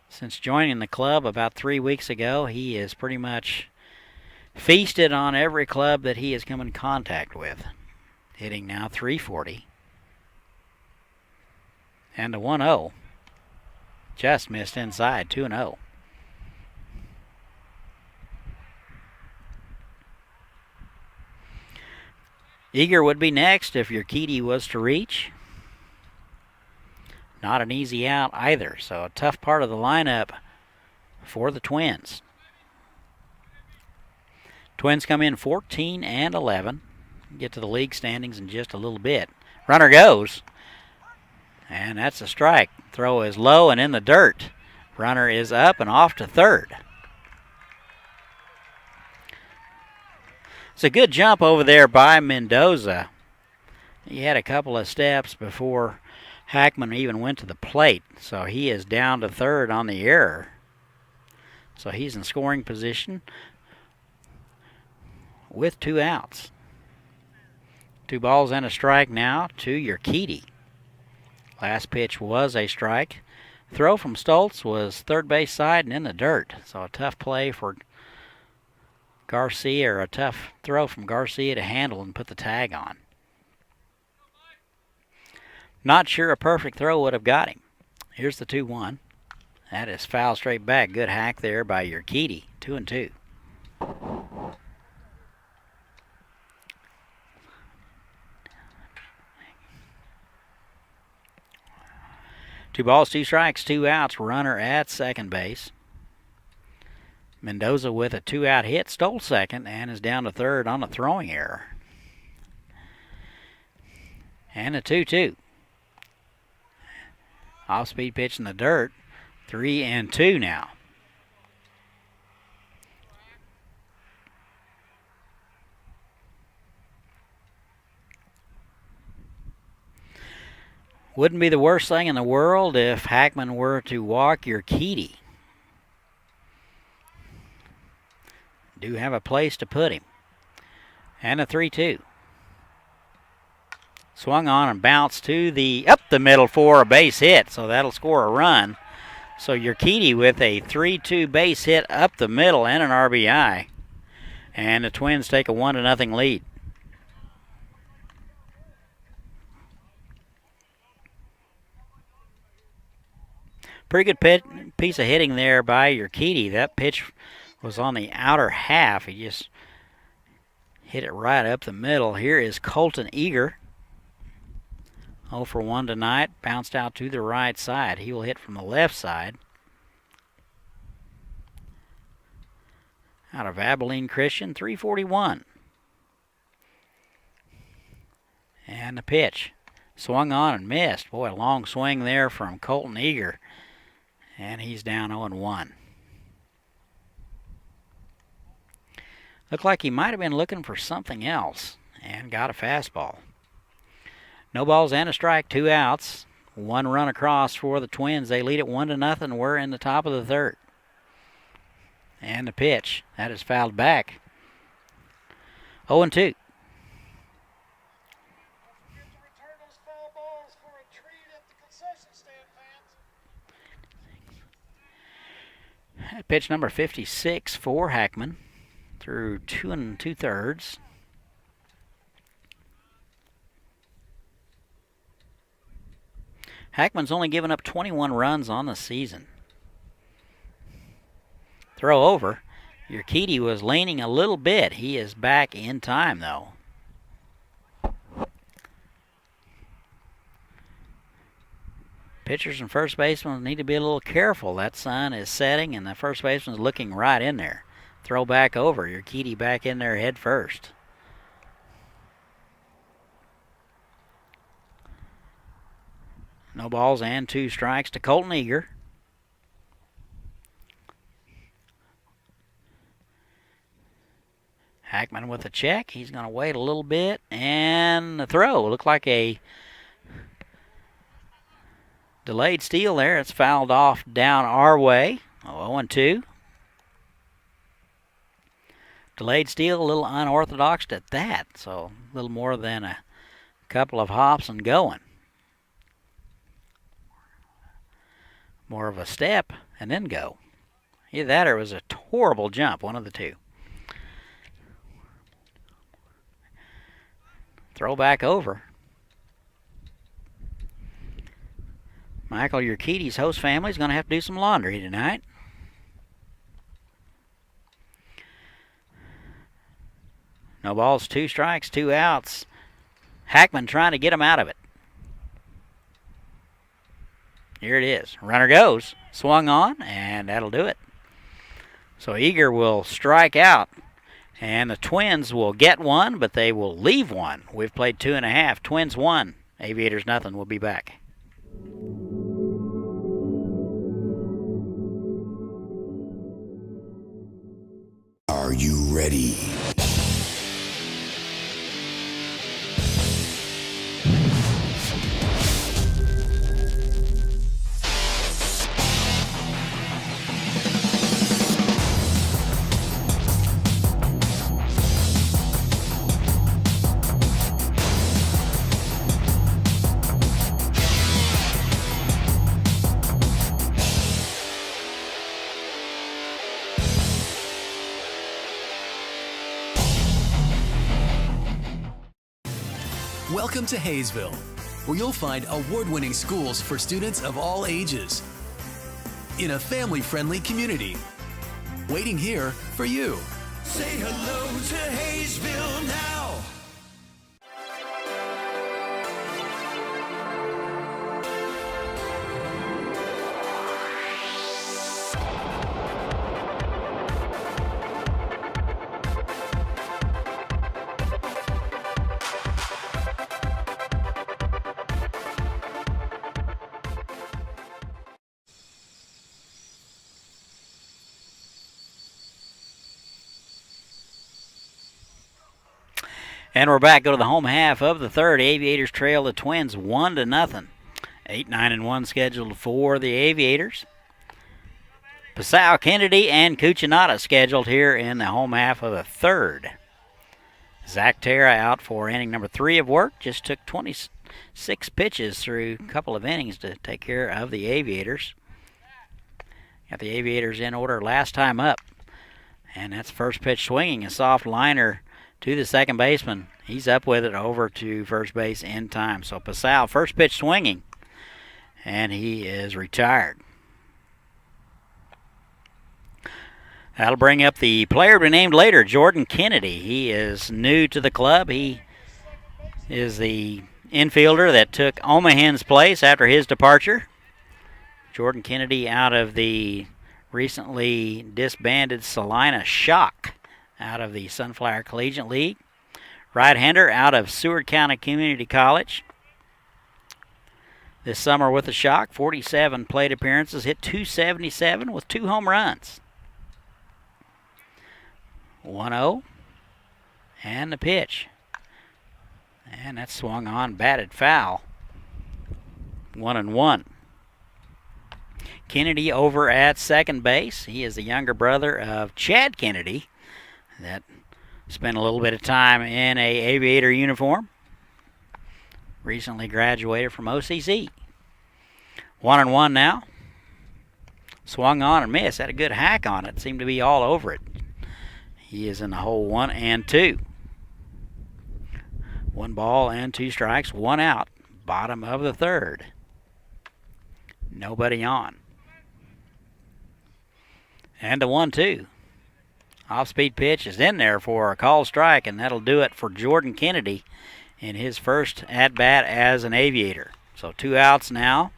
Since joining the club about 3 weeks ago, he is pretty much feasted on every club that he has come in contact with. Hitting now 340. And a 1-0. Just missed inside, 2-0. Eager would be next if Urquidy was to reach. Not an easy out either, so a tough part of the lineup for the Twins. Twins come in 14 and 11. Get to the league standings in just a little bit. Runner goes. And that's a strike. Throw is low and in the dirt. Runner is up and off to third. It's a good jump over there by Mendoza. He had a couple of steps before Hackman even went to the plate. So he is down to third on the error. So he's in scoring position with 2 outs. 2 balls and a strike now to Urquidy. Last pitch was a strike. Throw from Stoltz was third base side and in the dirt. So a tough play for Garcia, or a tough throw from Garcia to handle and put the tag on. Not sure a perfect throw would have got him. Here's the 2-1. That is foul straight back. Good hack there by Urquidy. 2-2. 2 balls, 2 strikes, 2 outs. Runner at second base. Mendoza with a 2-out hit, stole second, and is down to third on a throwing error. And a 2-2. Off-speed pitch in the dirt. 3-2 now. Wouldn't be the worst thing in the world if Hackman were to walk Urquidy. Do have a place to put him. And a 3-2. Swung on and bounced to up the middle for a base hit, so that'll score a run. So Urquidy with a 3-2 base hit up the middle and an RBI. And the Twins take a 1-0 lead. Pretty good piece of hitting there by Urquidy. That pitch was on the outer half. He just hit it right up the middle. Here is Colton Eager 0 for 1 tonight. Bounced out to the right side. He will hit from the left side. Out of Abilene Christian, 341. And the pitch. Swung on and missed. Boy, a long swing there from Colton Eager. And he's down 0-1. Looked like he might have been looking for something else and got a fastball. No balls and a strike, 2 outs. 1 run across for the Twins. They lead it 1-0. We're in the top of the third. And the pitch. That is fouled back. 0-2. Pitch number 56 for Hackman through 2 2/3. Hackman's only given up 21 runs on the season. Throw over. Urquidy was leaning a little bit. He is back in time, though. Pitchers and first basemen need to be a little careful. That sun is setting, and the first baseman's looking right in there. Throw back over. Urquidy back in there head first. No balls and 2 strikes to Colton Eager. Hackman with a check. He's going to wait a little bit, and the throw. Looked like a delayed steal there. It's fouled off down our way. 0-2. Delayed steal, a little unorthodox at that. So a little more than a couple of hops and going. More of a step and then go. Either that or it was a horrible jump, one of the two. Throw back over. Michael Urquidy's host family is going to have to do some laundry tonight. No balls, 2 strikes, 2 outs. Hackman trying to get him out of it. Here it is. Runner goes. Swung on, and that'll do it. So Eager will strike out, and the Twins will get one, but they will leave one. We've played 2.5. Twins 1. Aviators nothing. We'll be back. Are you ready? Welcome to Haysville, where you'll find award-winning schools for students of all ages in a family-friendly community. Waiting here for you. Say hello to Haysville now. And we're back. Go to the home half of the third. Aviators trail the Twins 1-0. 8-9-1 scheduled for the Aviators. Passau, Kennedy, and Cucinotta scheduled here in the home half of the third. Zach Terra out for inning number 3 of work. Just took 26 pitches through a couple of innings to take care of the Aviators. Got the Aviators in order last time up. And that's first pitch swinging. A soft liner to the second baseman. He's up with it over to first base in time. So Passau, first pitch swinging, and he is retired. That'll bring up the player to be named later, Jordan Kennedy. He is new to the club. He is the infielder that took Omahan's place after his departure. Jordan Kennedy out of the recently disbanded Salina Shock out of the Sunflower Collegiate League. Right-hander out of Seward County Community College. This summer with the Shock, 47 plate appearances, hit .277 with 2 home runs. 1-0, and the pitch. And that's swung on, batted foul. 1-1. Kennedy over at second base. He is the younger brother of Chad Kennedy that spent a little bit of time in a Aviator uniform. Recently graduated from OCC. 1-1 now. Swung on and missed. Had a good hack on it. Seemed to be all over it. He is in the hole 1-2. 1 ball and 2 strikes, 1 out. Bottom of the third. Nobody on. And a 1-2. Off-speed pitch is in there for a called strike, and that'll do it for Jordan Kennedy in his first at-bat as an Aviator. So 2 outs now.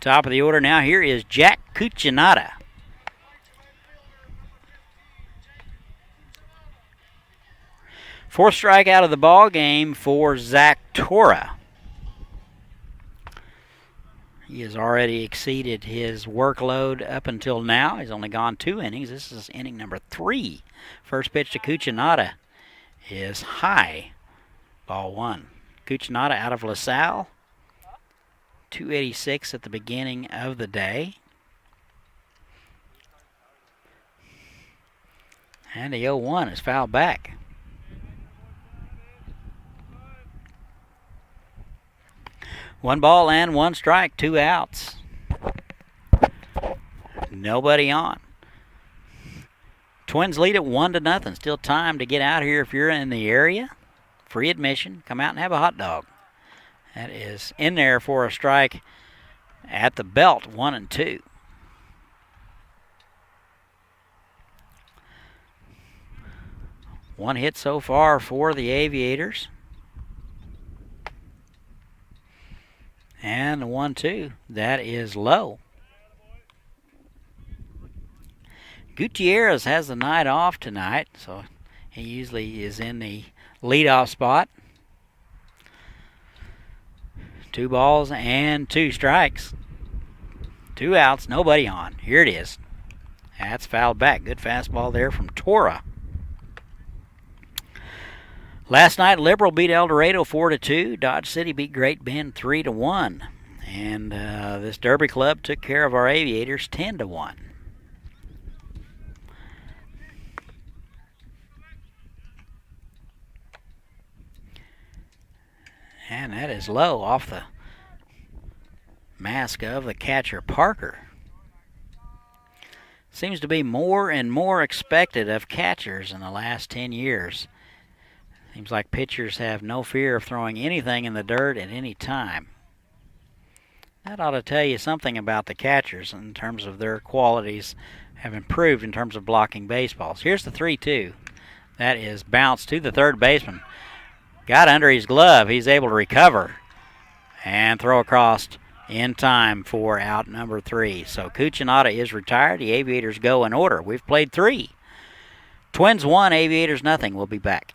Top of the order now, here is Jack Cuccinata. Fourth strikeout of the ball game for Zach Tora. He has already exceeded his workload up until now. He's only gone 2 innings. This is inning number 3. First pitch to Cuccinata is high. Ball 1. Cuccinata out of LaSalle. 286 at the beginning of the day. And the 0-1 is fouled back. One ball and 1 strike, 2 outs. Nobody on. Twins lead at 1-0. Still time to get out here if you're in the area. Free admission. Come out and have a hot dog. That is in there for a strike at the belt, 1-2. One hit so far for the Aviators. And the 1-2, that is low. Gutierrez has the night off tonight, so he usually is in the leadoff spot. 2 balls and 2 strikes. 2 outs, nobody on. Here it is. That's fouled back. Good fastball there from Tora. Last night, Liberal beat El Dorado 4-2. Dodge City beat Great Bend 3-1. And this Derby Club took care of our Aviators 10-1. And that is low off the mask of the catcher, Parker. Seems to be more and more expected of catchers in the last 10 years. Seems like pitchers have no fear of throwing anything in the dirt at any time. That ought to tell you something about the catchers in terms of their qualities have improved in terms of blocking baseballs. Here's the 3-2. That is bounced to the third baseman. Got under his glove. He's able to recover and throw across in time for out number 3. So Cuccinata is retired. The Aviators go in order. We've played 3. Twins 1, Aviators nothing. We'll be back.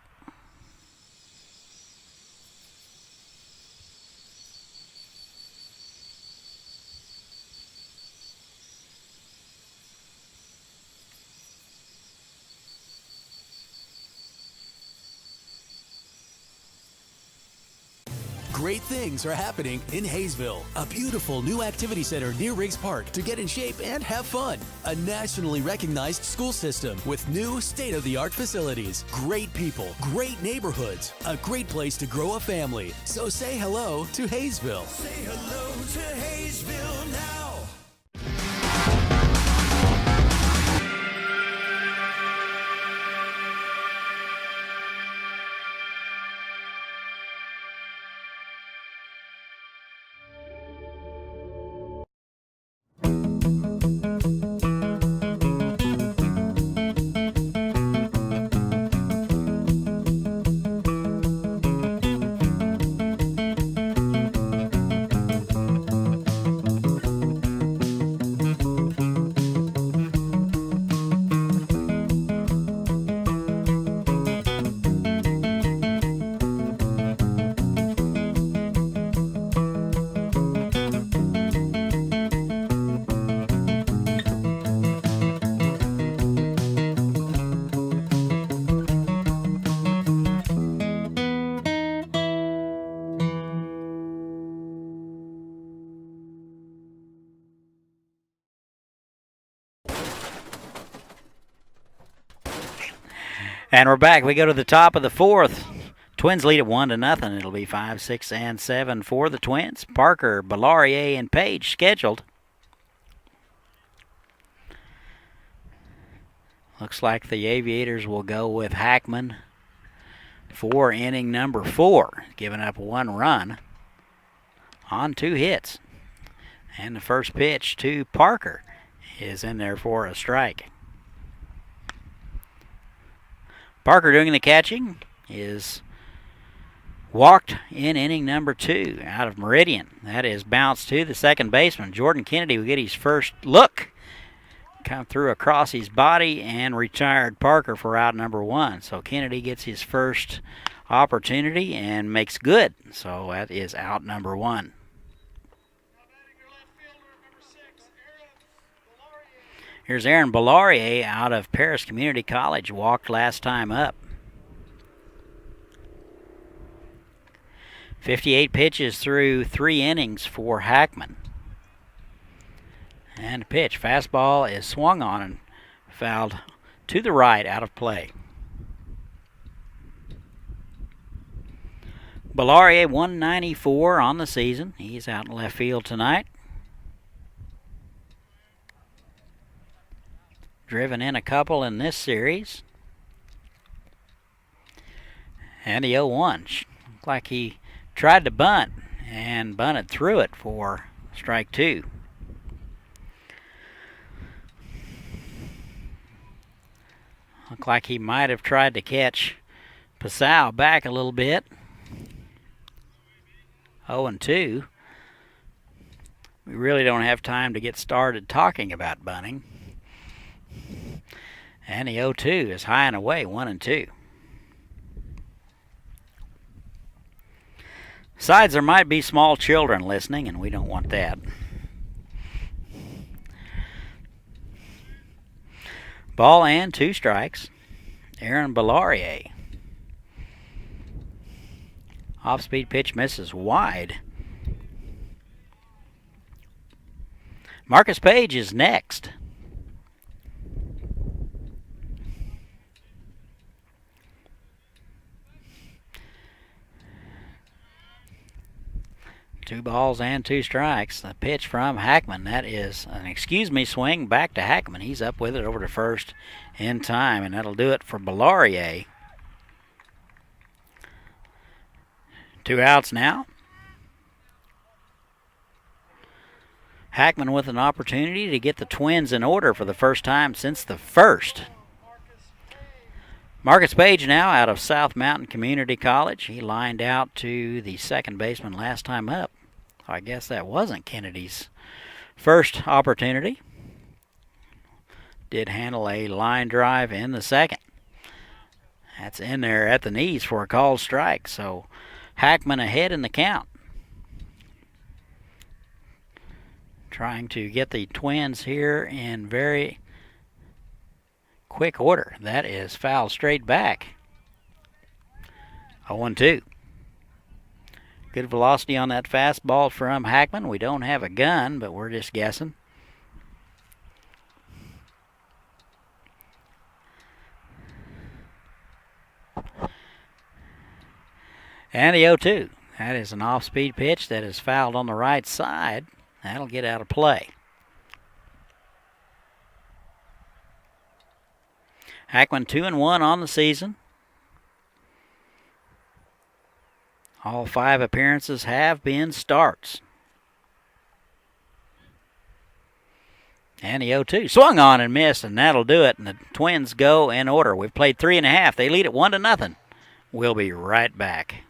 Great things are happening in Haysville. A beautiful new activity center near Riggs Park to get in shape and have fun. A nationally recognized school system with new state-of-the-art facilities. Great people, great neighborhoods, a great place to grow a family. So say hello to Haysville. Say hello to Haysville now. And we're back. We go to the top of the fourth. Twins lead at 1-0. It'll be 5, 6, and 7 for the Twins. Parker, Bellarier, and Page scheduled. Looks like the Aviators will go with Hackman for inning number 4, giving up 1 run on 2 hits. And the first pitch to Parker is in there for a strike. Parker doing the catching is walked in inning number 2 out of Meridian. That is bounced to the second baseman. Jordan Kennedy will get his first look. Come through across his body and retired Parker for out number 1. So Kennedy gets his first opportunity and makes good. So that is out number 1. Here's Aaron Bellarier out of Paris Community College, walked last time up. 58 pitches through 3 innings for Hackman. And a pitch. Fastball is swung on and fouled to the right, out of play. Bellarier 194 on the season. He's out in left field tonight. Driven in a couple in this series. And the 0-1. Looked like he tried to bunt and bunted through it for strike 2. Looked like he might have tried to catch Pasau back a little bit. 0-2. We really don't have time to get started talking about bunting. And the 0-2 is high and away, 1-2. Besides, there might be small children listening, and we don't want that. Ball and 2 strikes. Aaron Bellarier. Off-speed pitch misses wide. Marcus Page is next. Two balls and 2 strikes. The pitch from Hackman. That is an excuse me swing back to Hackman. He's up with it over to first in time, and that'll do it for Bellarier. 2 outs now. Hackman with an opportunity to get the Twins in order for the first time since the first. Marcus Page now out of South Mountain Community College. He lined out to the second baseman last time up. I guess that wasn't Kennedy's first opportunity. Did handle a line drive in the second. That's in there at the knees for a called strike. So Hackman ahead in the count. Trying to get the Twins here in very quick order. That is foul straight back. 0-2. Good velocity on that fastball from Hackman. We don't have a gun, but we're just guessing. And the 0-2. That is an off-speed pitch that is fouled on the right side. That'll get out of play. Hackman 2-1 on the season. All 5 appearances have been starts. And the 0-2 swung on and missed, and that'll do it. And the Twins go in order. We've played 3.5. They lead at 1-0. We'll be right back.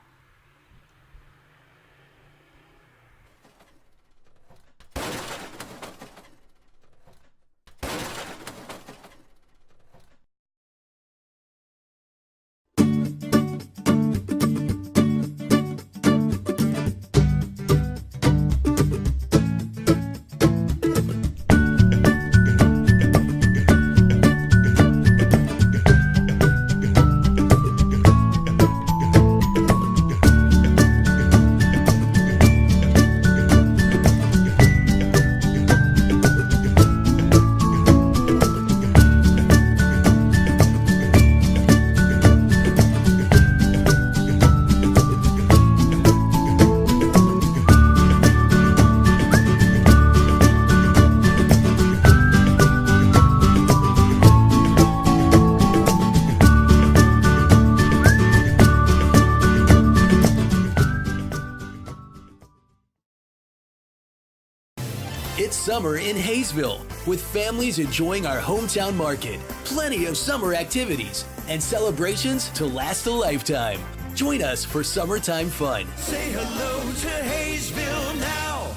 It's summer in Haysville, with families enjoying our hometown market, plenty of summer activities, and celebrations to last a lifetime. Join us for summertime fun. Say hello to Haysville now.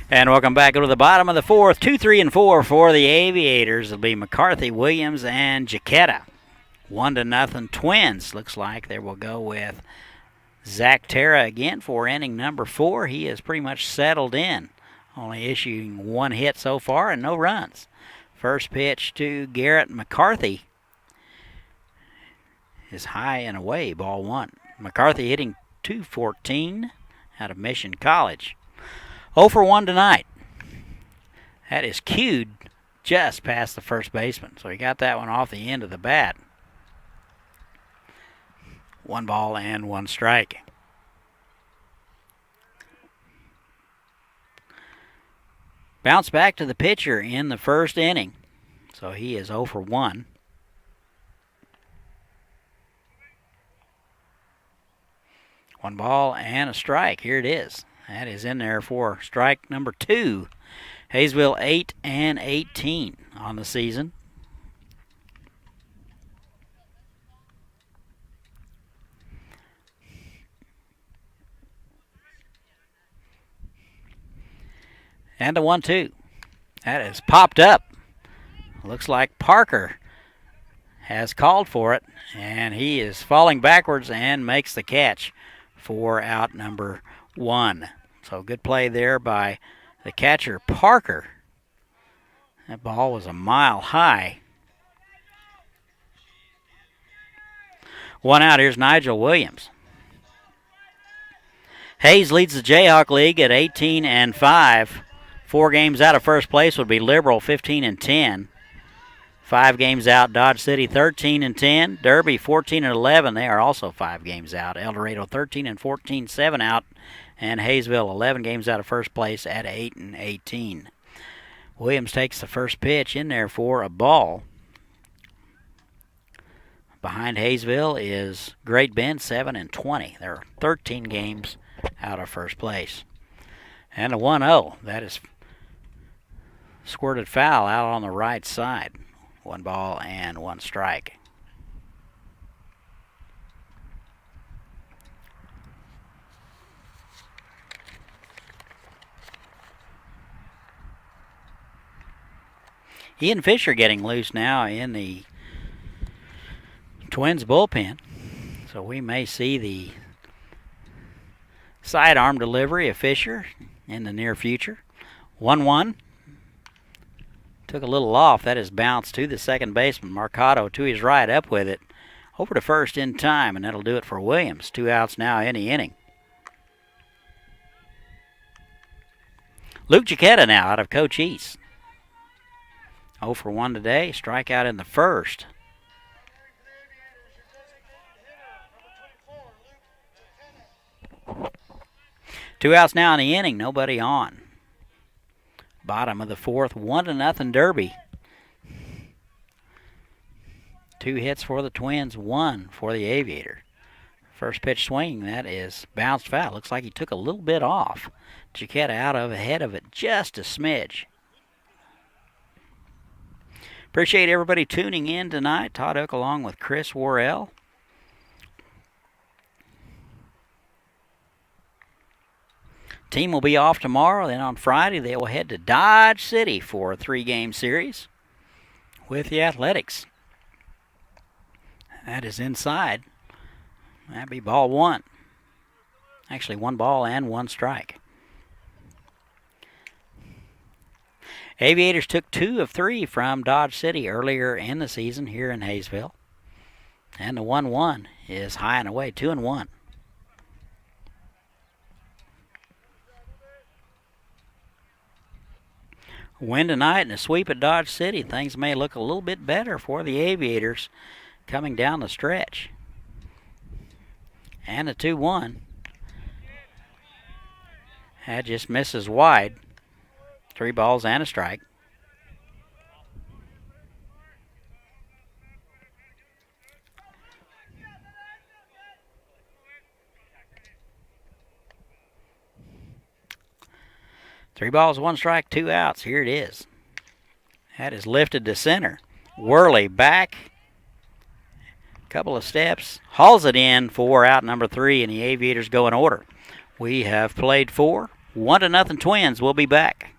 And welcome back to the bottom of the fourth. 2, 3, and 4 for the Aviators. It'll be McCarthy, Williams, and Jaquetta. 1-0 Twins. Looks like they will go with Zach Terra again for inning number 4. He is pretty much settled in, only issuing 1 hit so far and no runs. First pitch to Garrett McCarthy is high and away, ball 1. McCarthy hitting .214 out of Mission College. 0 for 1 tonight. That is cued just past the first baseman, so he got that one off the end of the bat. 1 ball and 1 strike. Bounce back to the pitcher in the first inning, so he is 0 for 1. One ball and a strike. Here it is. That is in there for strike number 2. Haysville 8 and 18 on the season. And a 1-2. That is popped up. Looks like Parker has called for it, and he is falling backwards and makes the catch for out number 1. So good play there by the catcher, Parker. That ball was a mile high. 1 out. Here's Nigel Williams. Hayes leads the Jayhawk League at 18 and 5. 4 games out of first place would be Liberal, 15 and 10. 5 games out, Dodge City 13 and 10. Derby 14 and 11. They are also 5 games out. El Dorado 13 and 14, 7 out. And Haysville 11 games out of first place at 8 and 18. Williams takes the first pitch in there for a ball. Behind Haysville is Great Bend 7 and 20. There are 13 games out of first place. And a 1-0. That is squirted foul out on the right side. 1 ball and 1 strike. Ian Fisher getting loose now in the Twins bullpen. So we may see the sidearm delivery of Fisher in the near future. 1-1. Took a little off. That is bounced to the second baseman. Marcato to his right, up with it. Over to first in time, and that'll do it for Williams. 2 outs now in the inning. Luke Jaquetta now out of Cochise. 0 for 1 today. Strikeout in the first. Two outs now in the inning. Nobody on. Bottom of the fourth. 1-0 Derby. 2 hits for the Twins. 1 for the Aviator. First pitch swing. That is bounced foul. Looks like he took a little bit off. Jaquetta out of ahead of it just a smidge. Appreciate everybody tuning in tonight. Todd Hook along with Chris Worrell. Team will be off tomorrow. Then on Friday they will head to Dodge City for a 3-game series with the Athletics. That is inside. That'd be ball 1. Actually 1 ball and 1 strike. Aviators took 2 of 3 from Dodge City earlier in the season here in Haysville. And the 1-1 is high and away, 2-1. Win tonight and a sweep at Dodge City. Things may look a little bit better for the Aviators coming down the stretch. And a 2-1. That just misses wide. 3 balls and a strike. Three balls, 1 strike, 2 outs. Here it is. That is lifted to center. Worley back. Couple of steps. Hauls it in for out number 3, and the Aviators go in order. We have played 4. 1-0 Twins. We'll be back.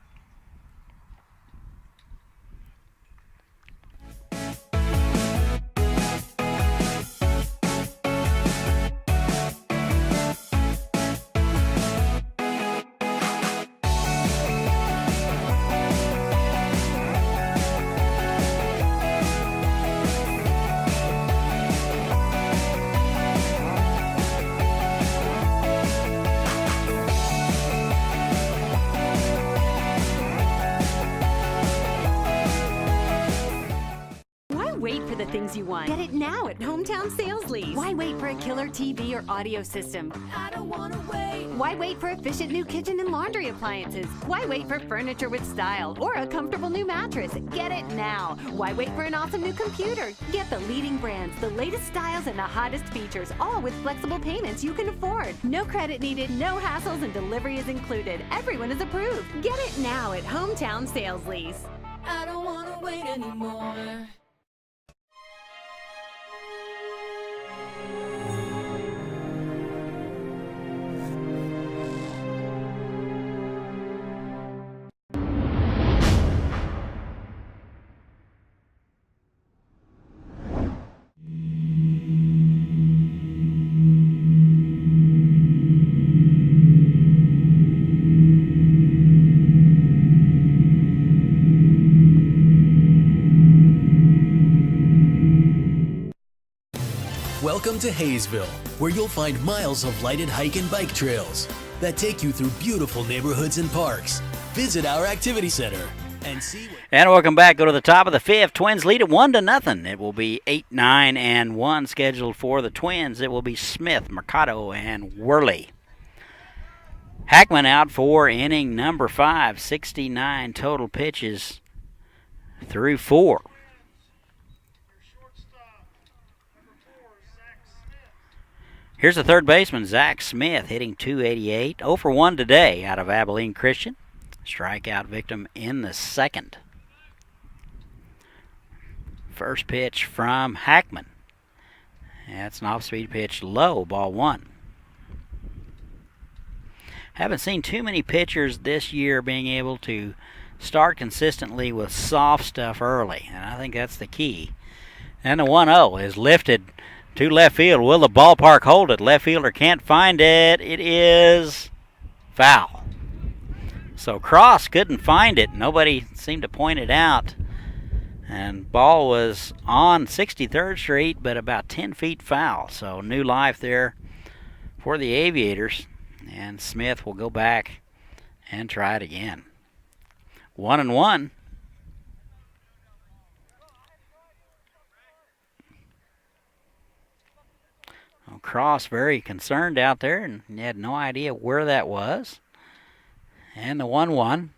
Wait for the things you want. Get it now at Hometown Sales Lease. Why wait for a killer TV or audio system? I don't wanna wait. Why wait for efficient new kitchen and laundry appliances? Why wait for furniture with style or a comfortable new mattress? Get it now. Why wait for an awesome new computer? Get the leading brands, the latest styles, and the hottest features, all with flexible payments you can afford. No credit needed, no hassles, and delivery is included. Everyone is approved. Get it now at Hometown Sales Lease. I don't wanna wait anymore. Welcome to Haysville, where you'll find miles of lighted hike and bike trails that take you through beautiful neighborhoods and parks. Visit our activity center and see what... And welcome back. Go to the top of the 5th. Twins lead at 1-0. It will be 8, 9, and 1 scheduled for the Twins. It will be Smith, Mercado, and Worley. Hackman out for inning number 5. 69 total pitches through 4. Here's the third baseman, Zach Smith, hitting .288. 0 for 1 today out of Abilene Christian. Strikeout victim in the 2nd. First pitch from Hackman. That's an off-speed pitch low, ball 1. Haven't seen too many pitchers this year being able to start consistently with soft stuff early, and I think that's the key. And the 1-0 is lifted to left field. Will the ballpark hold it? Left fielder can't find it. It is foul. So Cross couldn't find it. Nobody seemed to point it out. And ball was on 63rd Street, but about 10 feet foul. So new life there for the Aviators. And Smith will go back and try it again. 1-1. Cross very concerned out there and he had no idea where that was. And the 1-1.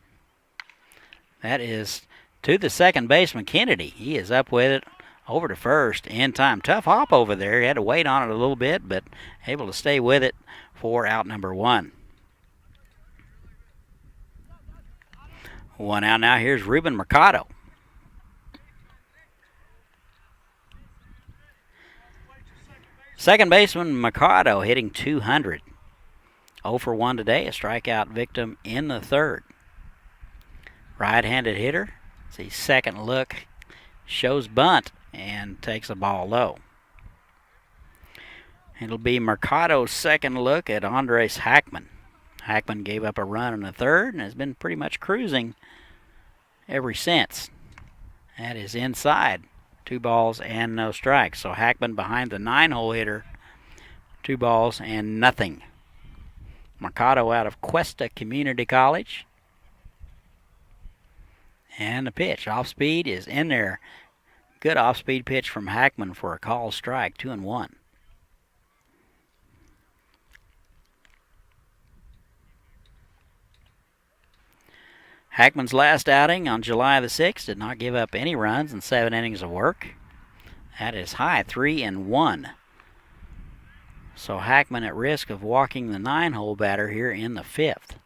That is to the second baseman, Kennedy. He is up with it over to first in time. Tough hop over there. He had to wait on it a little bit, but able to stay with it for out number 1. 1 out now. Here's Ruben Mercado. Second baseman Mercado hitting .200. 0 for 1 today, a strikeout victim in the 3rd. Right-handed hitter. See, second look, shows bunt and takes a ball low. It'll be Mercado's second look at Andres Hackman. Hackman gave up a run in the 3rd and has been pretty much cruising ever since. That is inside. 2 balls and no strikes. So Hackman behind the 9-hole hitter. 2 balls and nothing. Mercado out of Cuesta Community College. And the pitch. Off speed is in there. Good off speed pitch from Hackman for a call strike. 2-1. Hackman's last outing on July the 6th did not give up any runs in 7 innings of work. That is high, 3-1. So Hackman at risk of walking the 9-hole batter here in the 5th.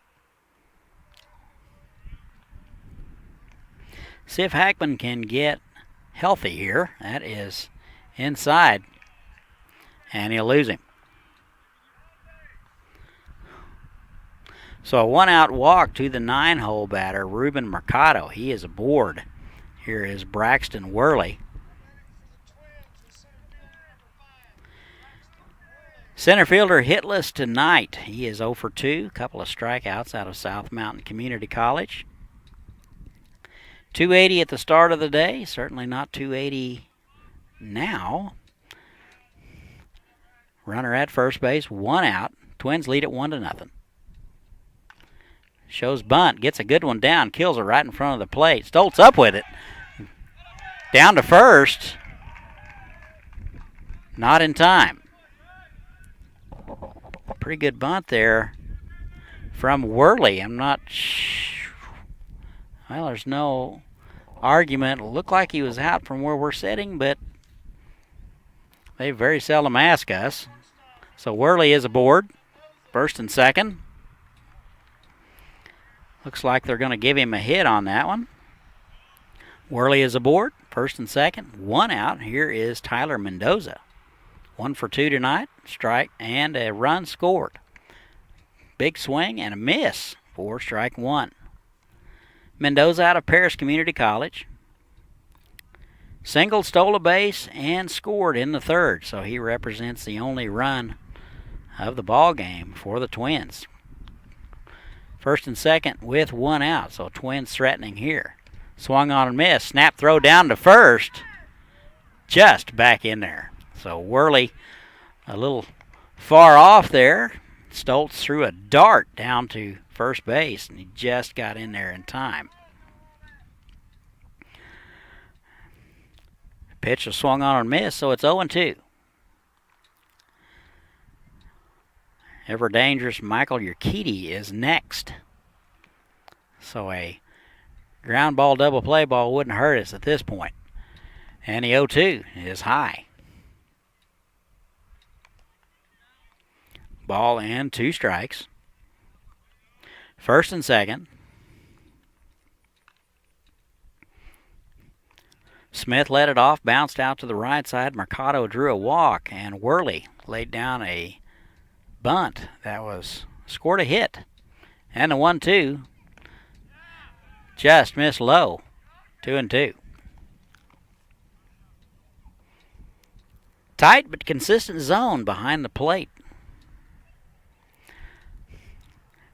See if Hackman can get healthy here. That is inside. And he'll lose him. So a 1-out walk to the 9-hole batter, Ruben Mercado. He is aboard. Here is Braxton Worley. Center fielder hitless tonight. He is 0 for 2. Couple of strikeouts out of South Mountain Community College. 280 at the start of the day. Certainly not 280 now. Runner at first base. 1 out. Twins lead it 1-0. Shows bunt. Gets a good one down. Kills it right in front of the plate. Stoltz up with it. Down to first. Not in time. Pretty good bunt there from Worley. I'm not well, there's no argument. It looked like he was out from where we're sitting, but they very seldom ask us. So Worley is aboard, first and second. Looks like they're going to give him a hit on that one. Worley is aboard, first and second. 1 out. Here is Tyler Mendoza. 1 for 2 tonight. Strike and a run scored. Big swing and a miss for strike 1. Mendoza out of Paris Community College. Singled, stole a base, and scored in the 3rd. So he represents the only run of the ball game for the Twins. First and second with 1 out. So Twins threatening here. Swung on and missed. Snap throw down to first. Just back in there. So Worley a little far off there. Stoltz threw a dart down to first base, and he just got in there in time. Pitch was swung on and missed, so it's 0-2. Ever dangerous Michael Urquidy is next. So a ground ball double play ball wouldn't hurt us at this point. And the 0-2 is high. Ball and 2 strikes. First and second. Smith led it off, bounced out to the right side. Mercado drew a walk, and Worley laid down a bunt that scored a hit. And the 1-2 just missed low. 2-2. Tight but consistent zone behind the plate.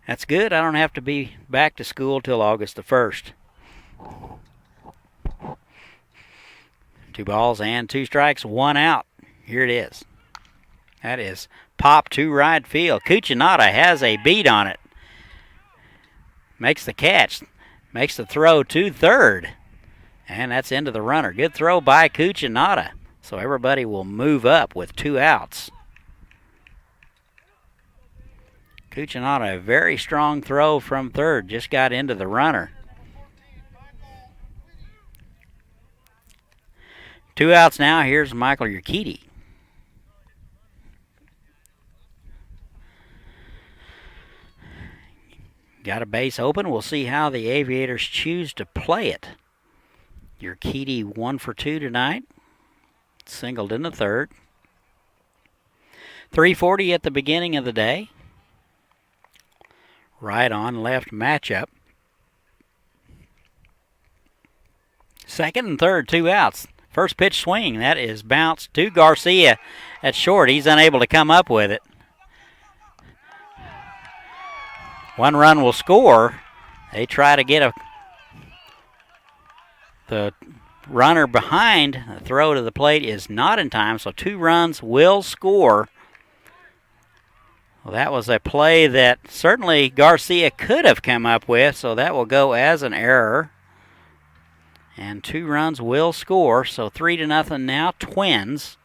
That's good. I don't have to be back to school till August the 1st. 2 balls and 2 strikes, 1 out. Here it is. That is pop to right field. Cucinotta has a beat on it. Makes the catch. Makes the throw to third. And that's into the runner. Good throw by Cucinotta. So everybody will move up with 2 outs. Cucinotta, a very strong throw from third. Just got into the runner. 2 outs now. Here's Michael Urquidy. Got a base open. We'll see how the Aviators choose to play it. Urquidy 1 for 2 tonight. Singled in the 3rd. 3:40 at the beginning of the day. Right on left matchup. Second and third, 2 outs. First pitch swing, that is bounced to Garcia at short. He's unable to come up with it. 1 run will score. They try to get the runner behind. The throw to the plate is not in time, so 2 runs will score. Well, that was a play that certainly Garcia could have come up with, so that will go as an error. And 2 runs will score, so 3-0 now, Twins.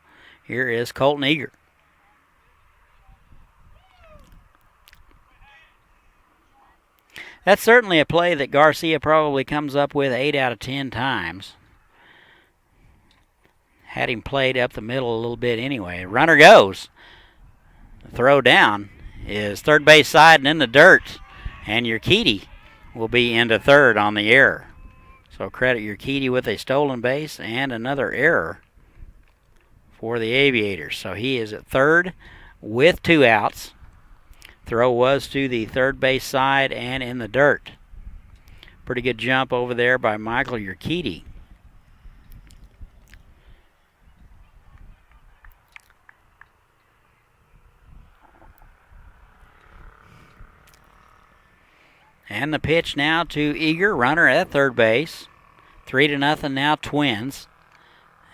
Here is Colton Eager. That's certainly a play that Garcia probably comes up with 8 out of 10 times. Had him played up the middle a little bit anyway. Runner goes. The throw down is third base side and in the dirt. And Urquidy will be into third on the error. So credit Urquidy with a stolen base and another error for the Aviators. So he is at third with 2 outs. Throw was to the third base side and in the dirt. Pretty good jump over there by Michael Urquidy. And the pitch now to Eager, runner at third base. 3-0 now Twins.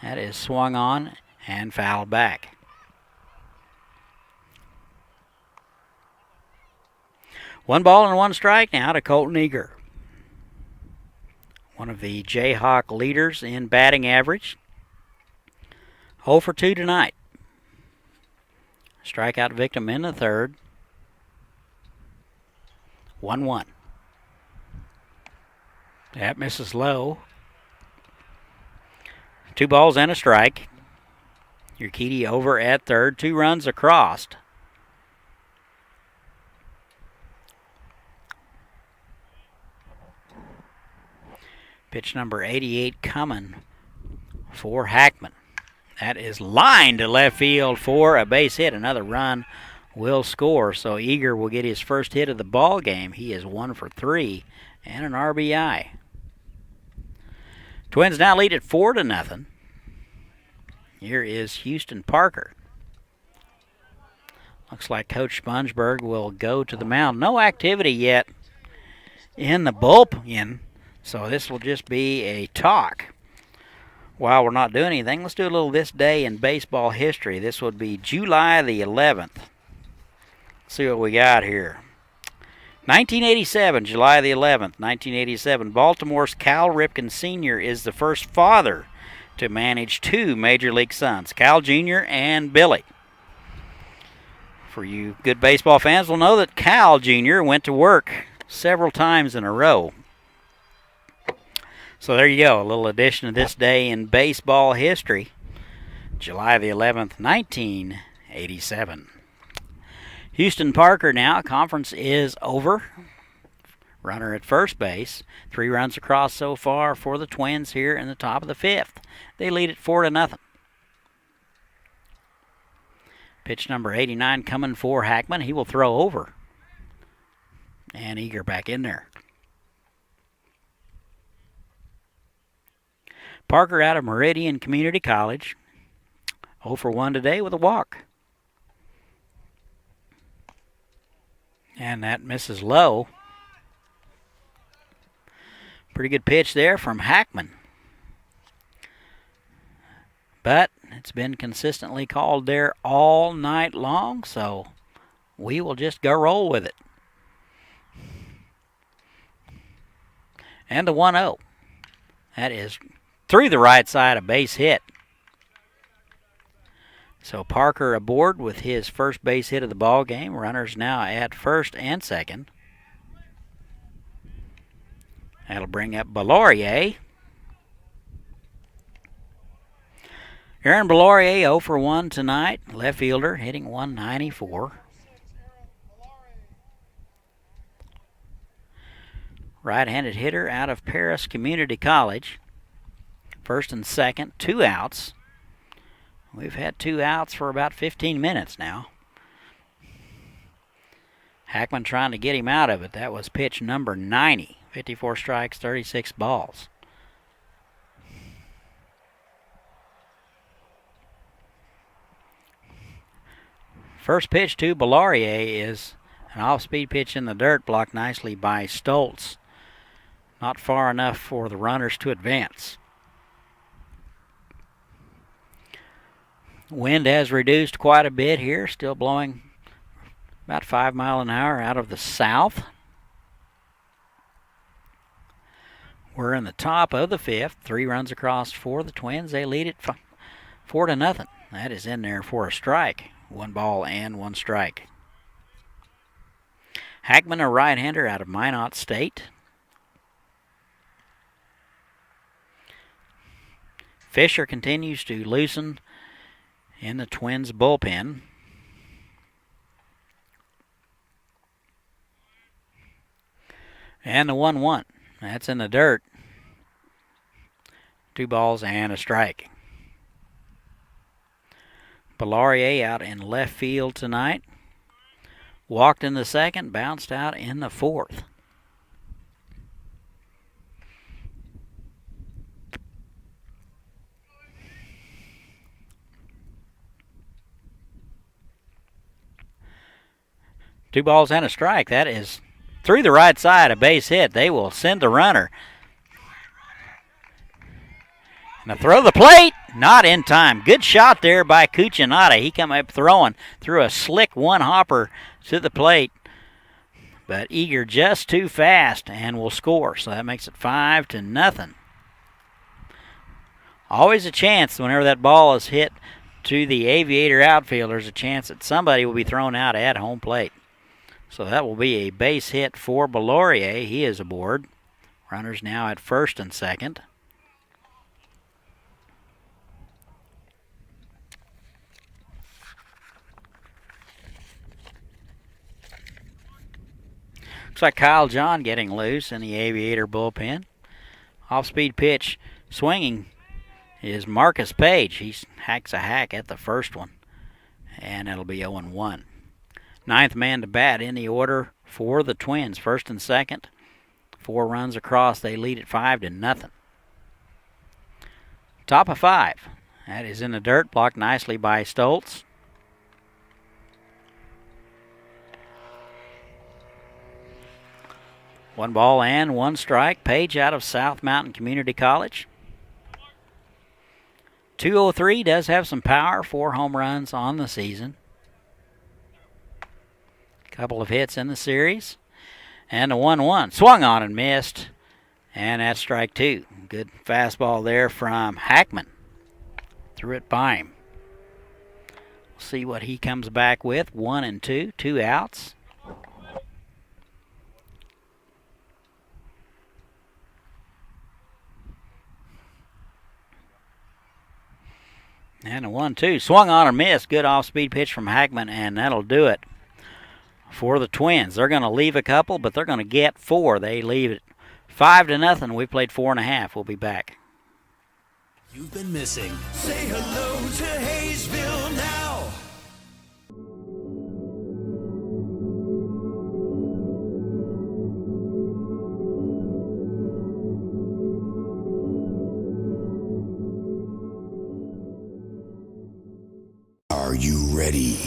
That is swung on and fouled back. One ball and one strike now to Colton Eager. One of the Jayhawk leaders in batting average. 0 for 2 tonight. Strikeout victim in the third. 1-1. That misses low. 2 balls and a strike. Urquidy over at third. 2 runs across. Pitch number 88 coming for Hackman. That is lined to left field for a base hit. Another run will score. So Eager will get his first hit of the ball game. He is 1 for 3 and an RBI. Twins now lead at 4-0. Here is Houston Parker. Looks like Coach Spongeberg will go to the mound. No activity yet in the bullpen, so this will just be a talk. While we're not doing anything, let's do a little this day in baseball history. This would be July the 11th. Let's see what we got here. 1987, July the 11th, 1987. Baltimore's Cal Ripken Sr. is the first father to manage 2 Major League sons, Cal Jr. and Billy. For you good baseball fans will know that Cal Jr. went to work several times in a row. So there you go, a little addition to this day in baseball history. July the 11th, 1987. Houston Parker now, conference is over. Runner at first base. 3 runs across so far for the Twins here in the top of the 5th. They lead at 4-0. Pitch number 89 coming for Hackman. He will throw over. And Eager back in there. Parker out of Meridian Community College. 0 for 1 today with a walk. And that misses low. Pretty good pitch there from Hackman. But it's been consistently called there all night long, so we will just go roll with it. And the 1-0. That is through the right side, a base hit. So Parker aboard with his first base hit of the ball game. Runners now at first and second. That'll bring up Belaurier. Aaron Belaurier 0 for 1 tonight. Left fielder hitting 194. Right-handed hitter out of Paris Community College. First and second, 2 outs. We've had 2 outs for about 15 minutes now. Hackman trying to get him out of it. That was pitch number 90. 54 strikes, 36 balls. First pitch to Belaurier is an off-speed pitch in the dirt, blocked nicely by Stoltz. Not far enough for the runners to advance. Wind has reduced quite a bit here, still blowing about 5 miles an hour out of the south. We're in the top of the 5th. 3 runs across for the Twins. They lead it 4-0. That is in there for a strike. 1 ball and 1 strike. Hackman, a right-hander out of Minot State. Fisher continues to loosen in the Twins bullpen. And the 1-1. That's in the dirt. 2 balls and a strike. Belaurier out in left field tonight. Walked in the second, bounced out in the fourth. Two balls and a strike. That is through the right side, a base hit. They will send the runner. And a throw to the plate, not in time. Good shot there by Cuccinata. He come up throwing through a slick one-hopper to the plate. But Eager just too fast and will score. So that makes it 5-0. Always a chance whenever that ball is hit to the Aviator outfielder. There's a chance that somebody will be thrown out at home plate. So that will be a base hit for Belaurier. He is aboard. Runners now at first and second. Looks like Kyle John getting loose in the Aviator bullpen. Off-speed pitch swinging is Marcus Page. He hacks a hack at the first one, and it'll be 0-1. Ninth man to bat in the order for the Twins. First and second. 4 runs across. They lead at 5-0. Top of 5. That is in the dirt, blocked nicely by Stoltz. One ball and one strike. Page out of South Mountain Community College. 203 does have some power. 4 home runs on the season. Couple of hits in the series. And the 1-1. Swung on and missed. And that's strike 2. Good fastball there from Hackman. Threw it by him. We'll see what he comes back with. 1-2. 2 outs. And a 1-2. Swung on and missed. Good off-speed pitch from Hackman, and that'll do it for the Twins. They're going to leave a couple, but they're going to get 4. They leave it 5-0. We've played 4.5. We'll be back. You've been missing. Say hello to Haysville now. Are you ready?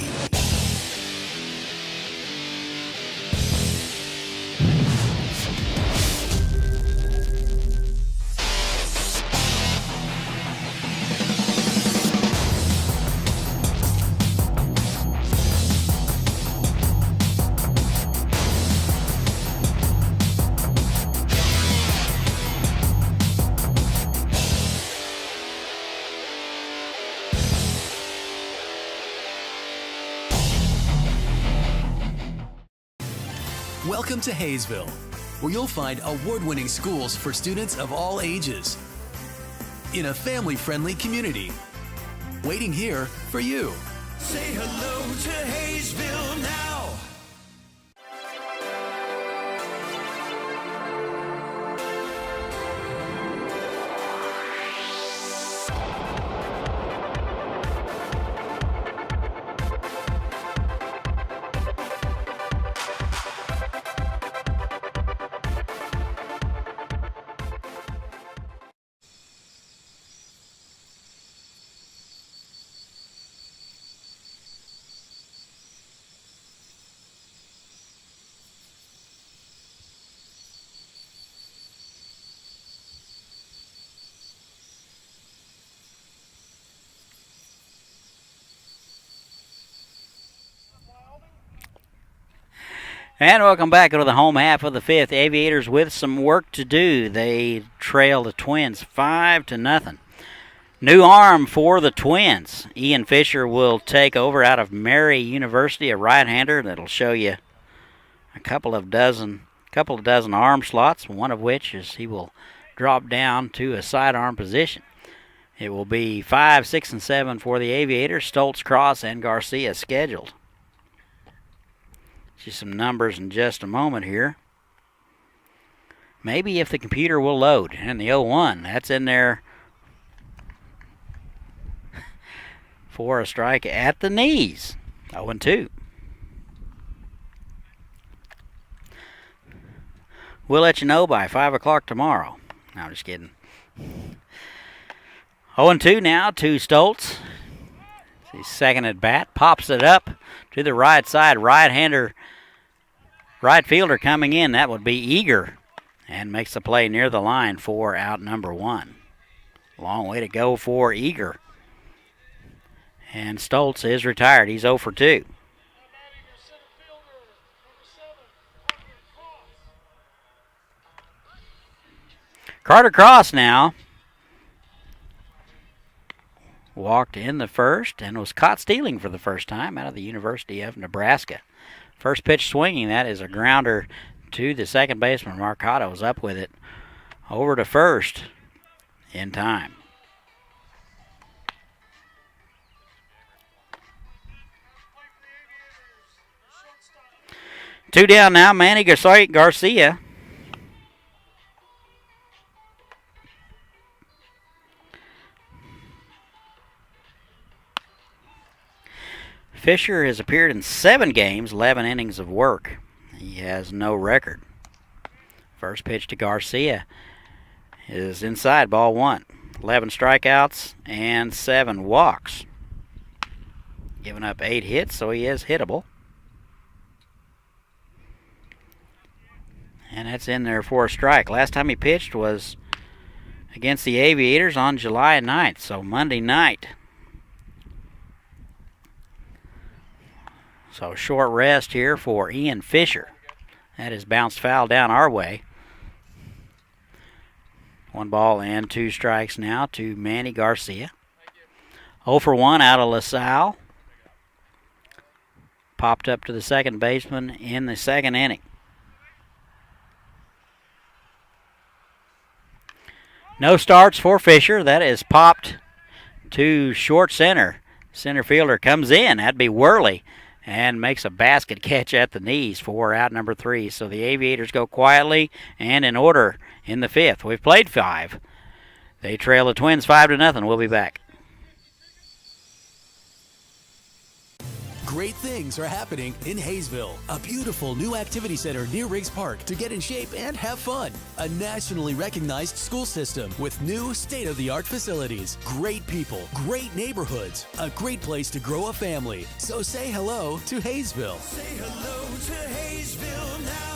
Welcome to Haysville, where you'll find award-winning schools for students of all ages in a family-friendly community. Waiting here for you. Say hello to Haysville now. And welcome back to the home half of the 5th. Aviators with some work to do. They trail the Twins 5-0. New arm for the Twins. Ian Fisher will take over out of Mary University, a right-hander. That'll show you a couple of dozen arm slots, one of which is he will drop down to a sidearm position. It will be 5, 6, and 7 for the Aviators. Stoltz, Cross, and Garcia scheduled. See some numbers in just a moment here. Maybe if the computer will load. And the 0-1, that's in there for a strike at the knees. 0-2. We'll let you know by 5 o'clock tomorrow. No, I'm just kidding. 0-2 now to Stoltz. He's second at bat. Pops it up to the right side. Right fielder coming in. That would be Eager. And makes the play near the line for out number 1. Long way to go for Eager. And Stoltz is retired. He's 0 for 2. Carter Cross now walked in the first and was caught stealing for the first time out of the University of Nebraska. First pitch swinging, that is a grounder to the second baseman. Marcato was up with it over to first in time. Two down now, Manny Garcia. Fisher has appeared in 7 games, 11 innings of work. He has no record. First pitch to Garcia is inside, ball 1. 11 strikeouts and 7 walks. Giving up 8 hits, so he is hittable. And that's in there for a strike. Last time he pitched was against the Aviators on July 9th, so Monday night. So short rest here for Ian Fisher. That is bounced foul down our way. 1 ball and 2 strikes now to Manny Garcia. 0 for 1 out of LaSalle. Popped up to the second baseman in the second inning. No starts for Fisher. That is popped to short center. Center fielder comes in. That'd be Worley. And makes a basket catch at the knees for out number 3. So the Aviators go quietly and in order in the 5th. We've played 5. They trail the Twins 5-0. We'll be back. Great things are happening in Haysville. A beautiful new activity center near Riggs Park to get in shape and have fun. A nationally recognized school system with new state-of-the-art facilities. Great people, great neighborhoods, a great place to grow a family. So say hello to Haysville. Say hello to Haysville now.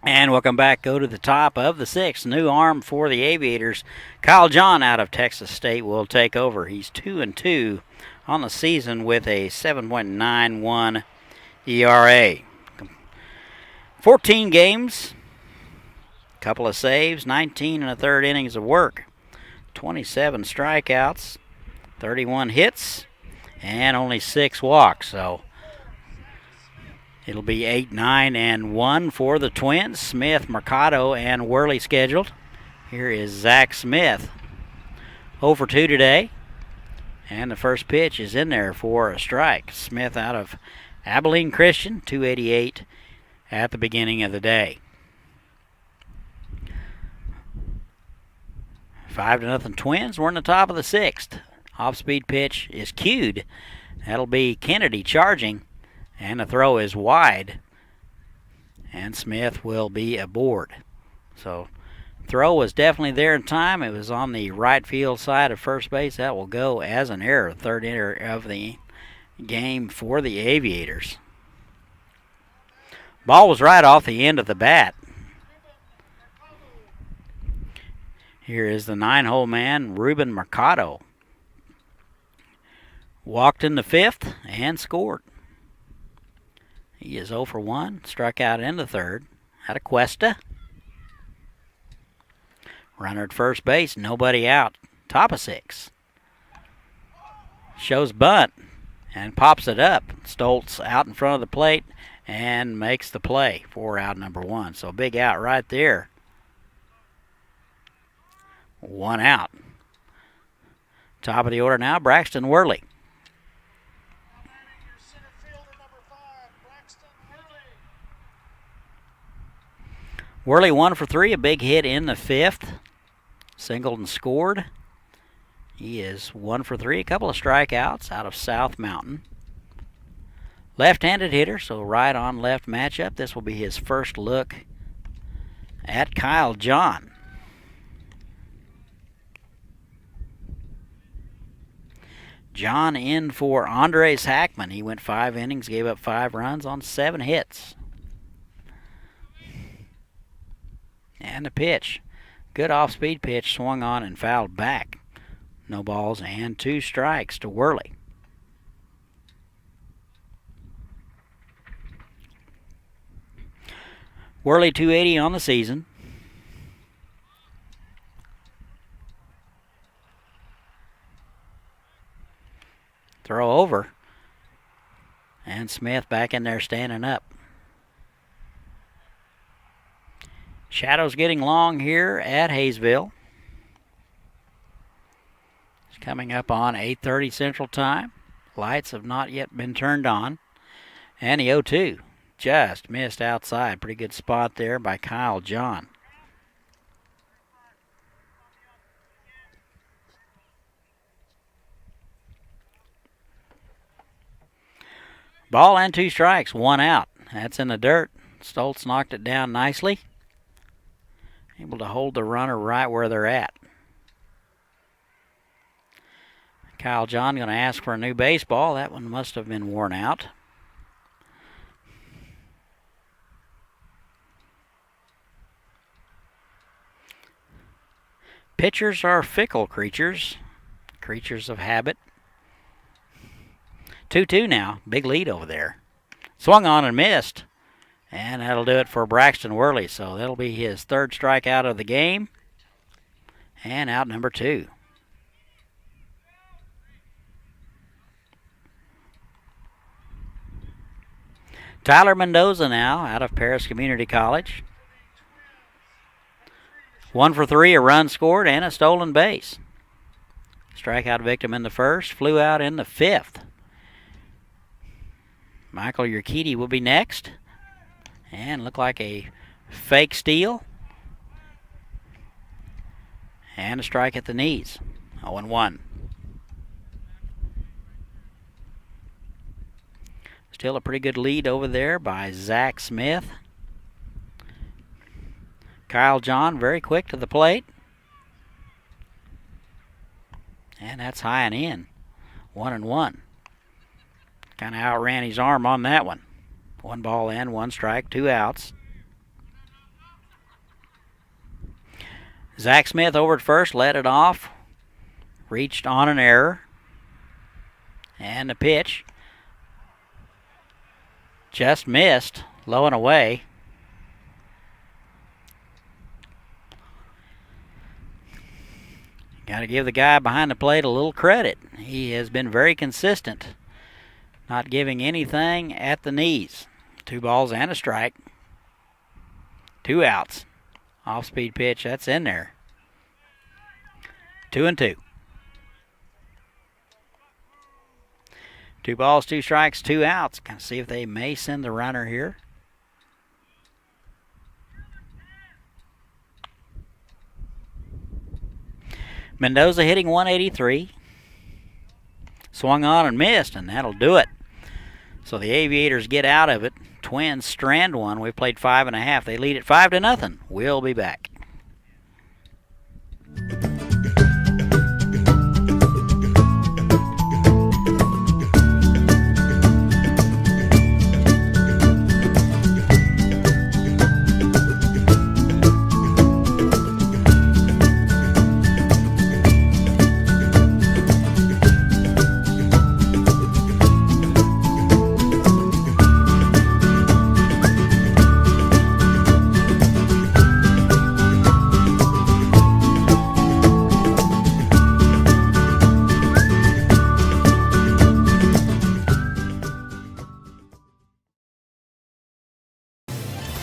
And welcome back. Go to the top of the 6th. New arm for the Aviators. Kyle John out of Texas State will take over. He's 2-2 on the season with a 7.91 ERA. 14 games. couple of saves, 19 and a third innings of work, 27 strikeouts, 31 hits, and only 6 walks. So it'll be 8, 9, and 1 for the Twins. Smith, Mercado, and Worley scheduled. Here is Zach Smith. 0 for 2 today. And the first pitch is in there for a strike. Smith out of Abilene Christian, 288 at the beginning of the day. 5-0 Twins. We're in the top of the 6th. Off-speed pitch is cued. That'll be Kennedy charging, and the throw is wide, and Smith will be aboard. So throw was definitely there in time. It was on the right field side of first base. That will go as an error, third error of the game for the Aviators. Ball was right off the end of the bat. Here is the 9-hole man, Ruben Mercado. Walked in the 5th and scored. He is 0 for 1, struck out in the 3rd. Had a Cuesta. Runner at first base, nobody out. Top of 6. Shows bunt and pops it up. Stoltz out in front of the plate and makes the play for out number 1. So big out right there. 1 out. Top of the order now, Braxton Worley. Worley 1 for 3, a big hit in the 5th. Singled and scored. He is 1 for 3, a couple of strikeouts out of South Mountain. Left-handed hitter, so right on left matchup. This will be his first look at Kyle John. John in for Andres Hackman. He went 5 innings, gave up 5 runs on 7 hits. And the pitch. Good off-speed pitch, swung on and fouled back. No balls and 2 strikes to Worley. Worley 280 on the season. Throw over. And Smith back in there standing up. Shadows getting long here at Haysville. It's coming up on 8:30 Central Time. Lights have not yet been turned on. And the 0-2 just missed outside. Pretty good spot there by Kyle John. Ball and 2 strikes, 1 out. That's in the dirt. Stoltz knocked it down nicely. Able to hold the runner right where they're at. Kyle John going to ask for a new baseball. That one must have been worn out. Pitchers are fickle creatures, creatures of habit. 2-2 now, big lead over there. Swung on and missed. And that'll do it for Braxton Worley. So that'll be his 3rd strikeout of the game. And out number 2. Tyler Mendoza now out of Paris Community College. 1 for 3, a run scored and a stolen base. Strikeout victim in the 1st, flew out in the 5th. Michael Urquidy will be next. And look like a fake steal. And a strike at the knees. 0-1. Still a pretty good lead over there by Zach Smith. Kyle John very quick to the plate. And that's high and in. 1-1. Kind of outran his arm on that one. 1 ball in, 1 strike, 2 outs. Zach Smith over at first, led it off. Reached on an error. And the pitch just missed, low and away. Got to give the guy behind the plate a little credit. He has been very consistent, not giving anything at the knees. 2 balls and a strike. 2 outs. Off-speed pitch, that's in there. 2-2. 2 balls, 2 strikes, 2 outs. Kind of see if they may send the runner here. Mendoza hitting 183. Swung on and missed, and that'll do it. So the Aviators get out of it. Twins strand one. We've played 5.5. They lead it 5-0. We'll be back.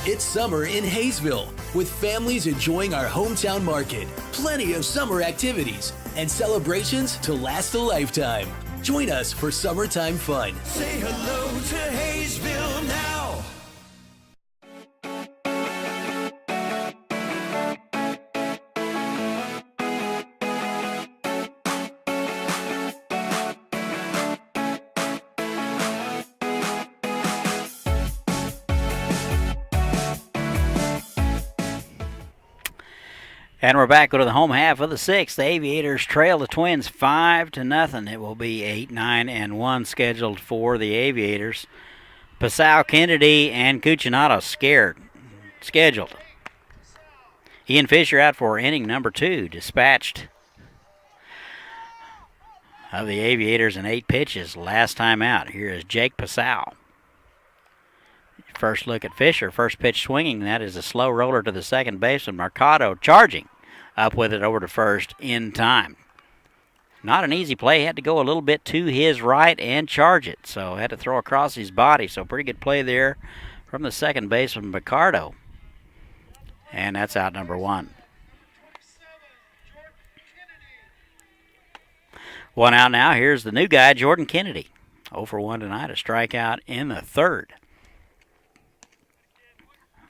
It's summer in Haysville, with families enjoying our hometown market. Plenty of summer activities and celebrations to last a lifetime. Join us for summertime fun. Say hello to Haysville now. And we're back to the home half of the 6th. The Aviators trail the Twins 5-0. It will be 8, 9, and 1 scheduled for the Aviators. Pasau, Kennedy, and Cucinato scheduled. Ian Fisher out for inning number 2, dispatched of the Aviators in 8 pitches last time out. Here is Jake Pasau. First look at Fisher. First pitch swinging. That is a slow roller to the second baseman. Mercado charging up with it over to first in time. Not an easy play. He had to go a little bit to his right and charge it. So had to throw across his body. So pretty good play there from the second baseman, Mercado. And that's out number 1. 1 out now. Here's the new guy, Jordan Kennedy. 0 for 1 tonight. A strikeout in the 3rd.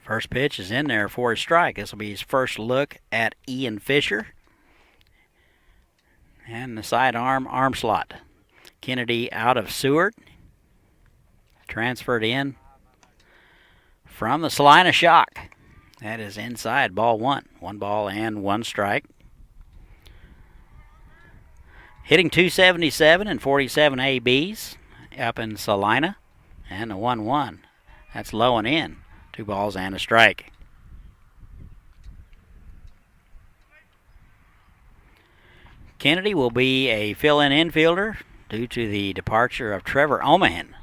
First pitch is in there for a strike. This will be his first look at Ian Fisher. And the sidearm arm slot. Kennedy out of Seward. Transferred in from the Salina Shock. That is inside, ball 1. 1 ball and 1 strike. Hitting .277 and 47 ABs up in Salina. And the 1-1. That's low and in. 2 balls and a strike. Kennedy will be a fill-in infielder due to the departure of Trevor Omahan.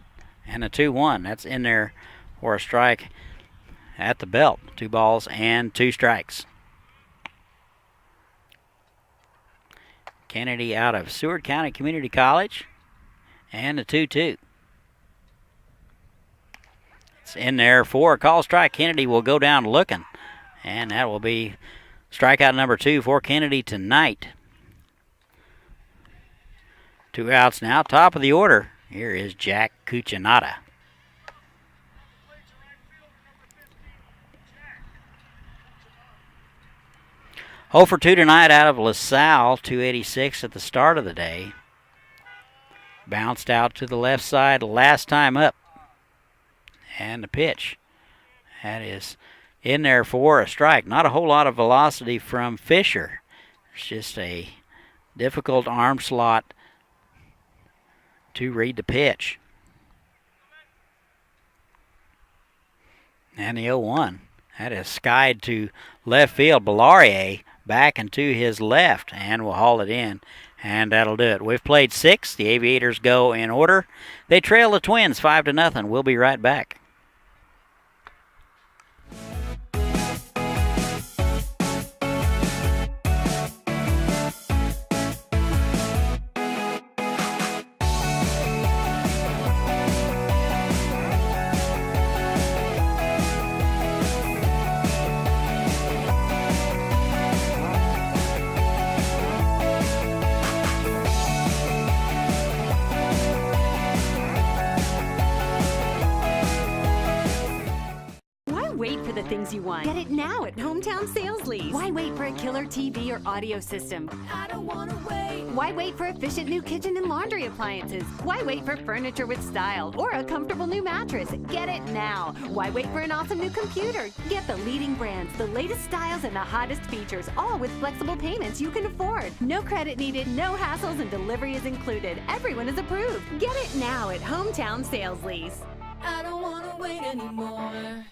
And a 2-1. That's in there for a strike at the belt. 2 balls and 2 strikes. Kennedy out of Seward County Community College. And a 2-2. In there for a call strike. Kennedy will go down looking, and that will be strikeout number 2 for Kennedy tonight. 2 outs now. Top of the order. Here is Jack Cucinato. Oh for 2 tonight out of LaSalle. 286 at the start of the day. Bounced out to the left side last time up. And the pitch. That is in there for a strike. Not a whole lot of velocity from Fisher. It's just a difficult arm slot to read the pitch. And the 0-1. That is skied to left field. Bellaria back and to his left and will haul it in. And that'll do it. We've played 6. The Aviators go in order. They trail the Twins 5-0. We'll be right back. wait for the things you want? Get it now at Hometown Sales Lease. Why wait for a killer TV or audio system? I don't wanna wait. Why wait for efficient new kitchen and laundry appliances? Why wait for furniture with style or a comfortable new mattress? Get it now. Why wait for an awesome new computer? Get the leading brands, the latest styles, and the hottest features, all with flexible payments you can afford. No credit needed, no hassles, and delivery is included. Everyone is approved. Get it now at Hometown Sales Lease. I don't wanna wait anymore.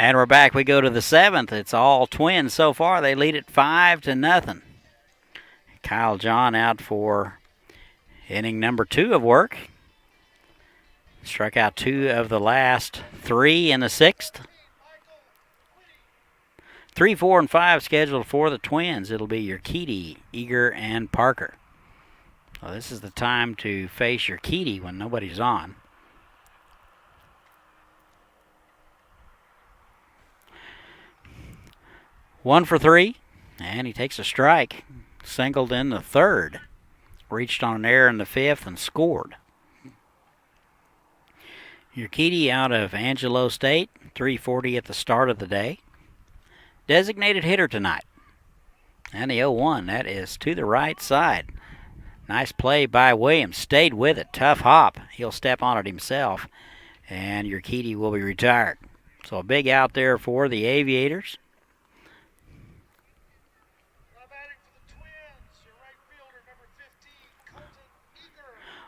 And we're back. We go to the 7th. It's all Twins so far. They lead it 5-0. Kyle John out for inning number 2 of work. Struck out 2 of the last 3 in the 6th. 3, 4, and 5 scheduled for the Twins. It'll be Urquidy, Eager, and Parker. Well, this is the time to face Urquidy when nobody's on. One for 3, and he takes a strike. Singled in the 3rd. Reached on an error in the 5th and scored. Urquidy out of Angelo State, 340 at the start of the day. Designated hitter tonight. And the 0-1, that is to the right side. Nice play by Williams. Stayed with it. Tough hop. He'll step on it himself. And Urquidy will be retired. So a big out there for the Aviators.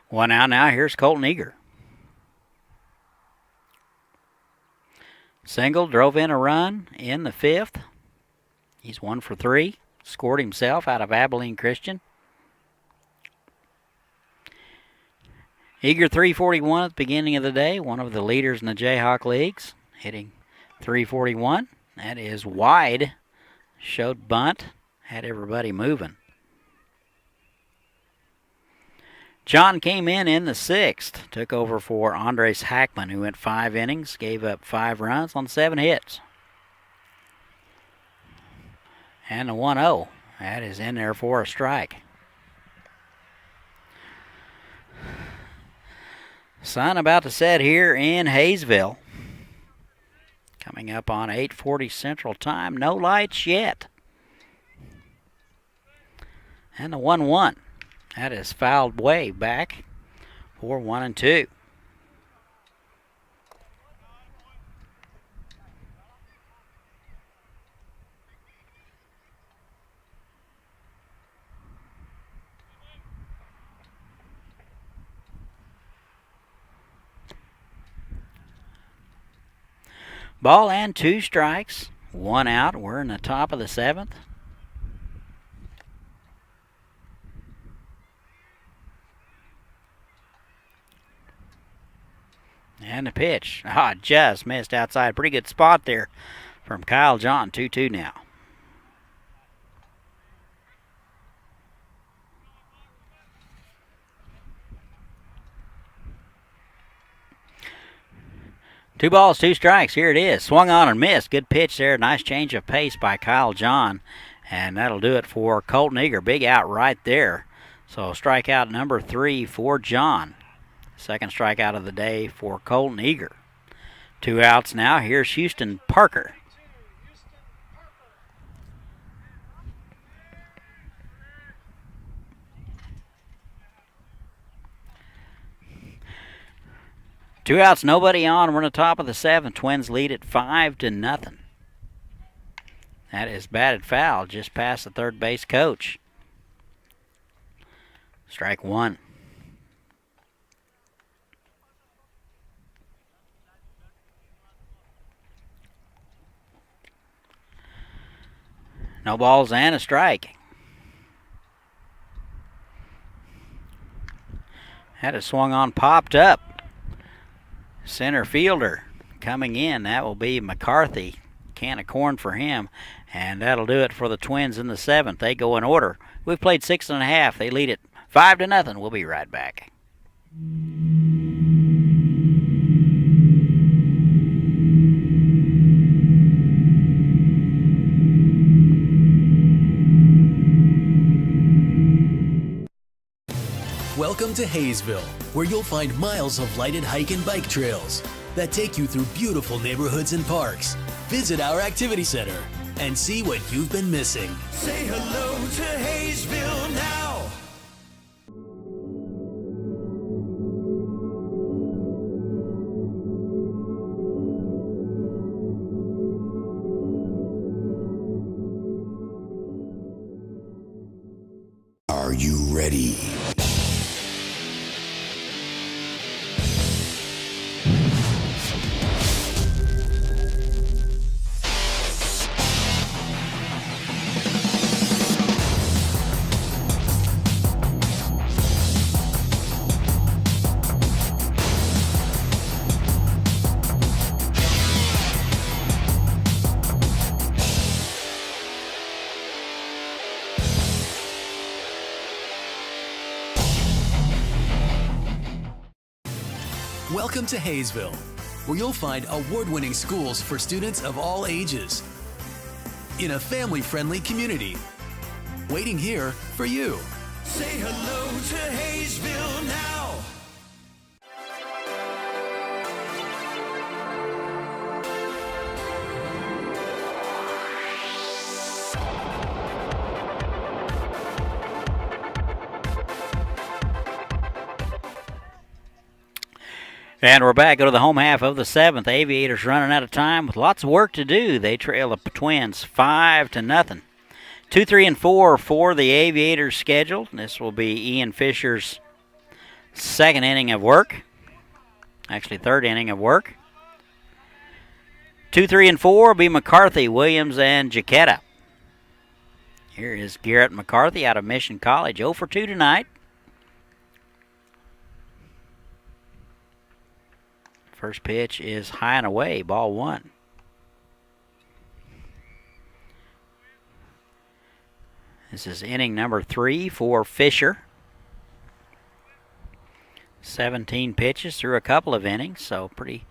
One out now. Here's Colton Eager. Single, drove in a run in the 5th. He's 1 for 3. Scored himself out of Abilene Christian. Eager 341 at the beginning of the day. One of the leaders in the Jayhawk Leagues. Hitting 341. That is wide. Showed bunt. Had everybody moving. John came in the 6th, took over for Andres Hackman, who went 5 innings, gave up 5 runs on 7 hits. And the 1-0, that is in there for a strike. Sun about to set here in Haysville. Coming up on 8:40 Central Time, no lights yet. And the 1-1. That is fouled way back for 1-2. Ball and 2 strikes. 1 out. We're in the top of the 7th. And the pitch. Just missed outside. Pretty good spot there from Kyle John. 2-2 now. Two balls, 2 strikes. Here it is. Swung on and missed. Good pitch there. Nice change of pace by Kyle John. And that'll do it for Colton Eager. Big out right there. So strikeout number 3 for John. Second strikeout of the day for Colton Eager. 2 outs now. Here's Houston Parker. Two outs, nobody on. We're on the top of the 7th. Twins lead at 5-0. That is batted foul just past the third base coach. Strike 1. No balls and a strike. Had it swung on, popped up. Center fielder coming in. That will be McCarthy. Can of corn for him. And that'll do it for the Twins in the 7th. They go in order. We've played 6 1/2. They lead it 5-0. We'll be right back. Welcome to Haysville, where you'll find miles of lighted hike and bike trails that take you through beautiful neighborhoods and parks. Visit our activity center and see what you've been missing. Say hello to Haysville now. Are you ready? Welcome to Haysville, where you'll find award-winning schools for students of all ages in a family-friendly community. Waiting here for you. Say hello to Haysville now. And we're back. Go to the home half of the seventh. Aviators running out of time with lots of work to do. They trail the Twins 5-0. 2, 3, and 4 for the Aviators scheduled. This will be Ian Fisher's second inning of work. Actually, third inning of work. 2, 3, and 4 will be McCarthy, Williams, and Jaquetta. Here is Garrett McCarthy out of Mission College. 0 for 2 tonight. First pitch is high and away, ball 1. This is inning number 3 for Fisher. 17 pitches through a couple of innings, so pretty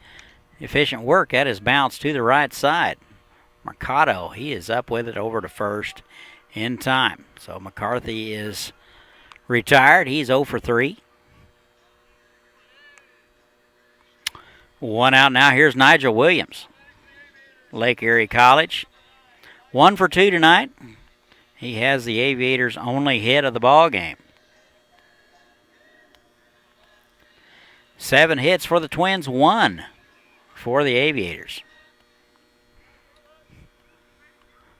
efficient work. That is bounced to the right side. Mercado, he is up with it over to first in time. So McCarthy is retired. He's 0 for 3. 1 out now. Here's Nigel Williams, Lake Erie College. 1 for 2 tonight. He has the Aviators' only hit of the ball game. 7 hits for the Twins, 1 for the Aviators.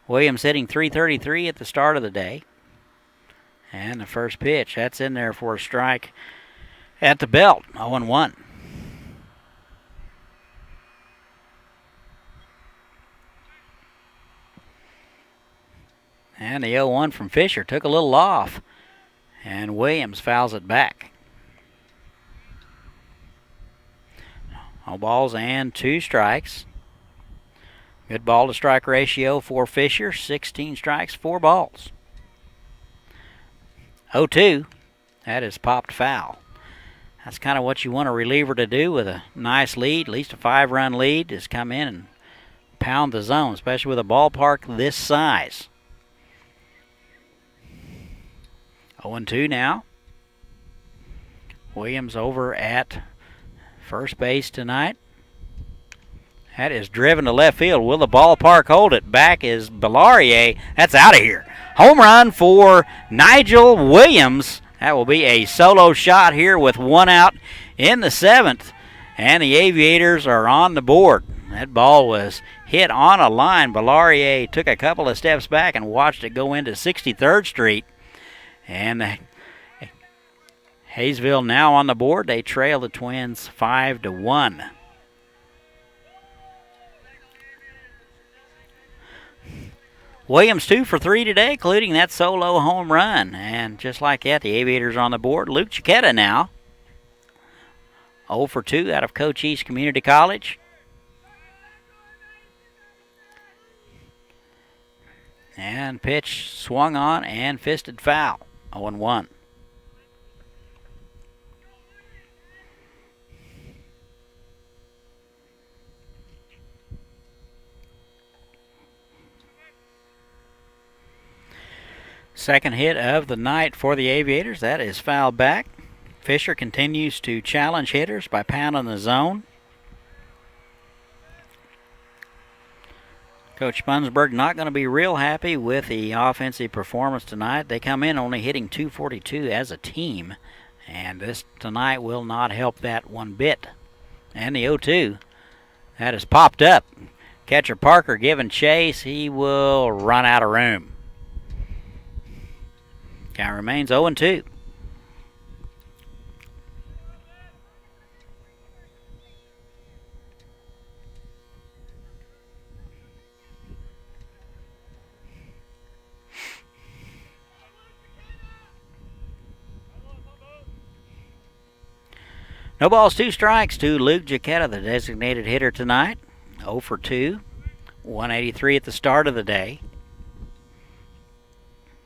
Williams hitting .333 at the start of the day. And the first pitch, that's in there for a strike at the belt, 0-1. And the 0-1 from Fisher took a little off, and Williams fouls it back. No balls and 2 strikes. Good ball to strike ratio for Fisher, 16 strikes, 4 balls. 0-2, that is popped foul. That's kind of what you want a reliever to do with a nice lead, at least a 5-run lead, is come in and pound the zone, especially with a ballpark this size. 0-2 now. Williams over at first base tonight. That is driven to left field. Will the ballpark hold it? Back is Bellarier. That's out of here. Home run for Nigel Williams. That will be a solo shot here with 1 out in the 7th. And the Aviators are on the board. That ball was hit on a line. Bellarier took a couple of steps back and watched it go into 63rd Street. And Haysville now on the board. They trail the Twins 5-1. Williams 2 for 3 today, including that solo home run. And just like that, the Aviators on the board. Luke Chiquetta now. 0 for 2 out of Cochise Community College. And pitch swung on and fisted foul. 0-1. Second hit of the night for the Aviators. That is fouled back. Fisher continues to challenge hitters by pounding the zone. Coach Spunsberg not going to be real happy with the offensive performance tonight. They come in only hitting .242 as a team, and this tonight will not help that one bit. And the 0-2, that has popped up. Catcher Parker giving chase. He will run out of room. Count remains 0-2. No balls, 2 strikes to Luke Giacchetta, the designated hitter tonight. 0 for 2, 183 at the start of the day.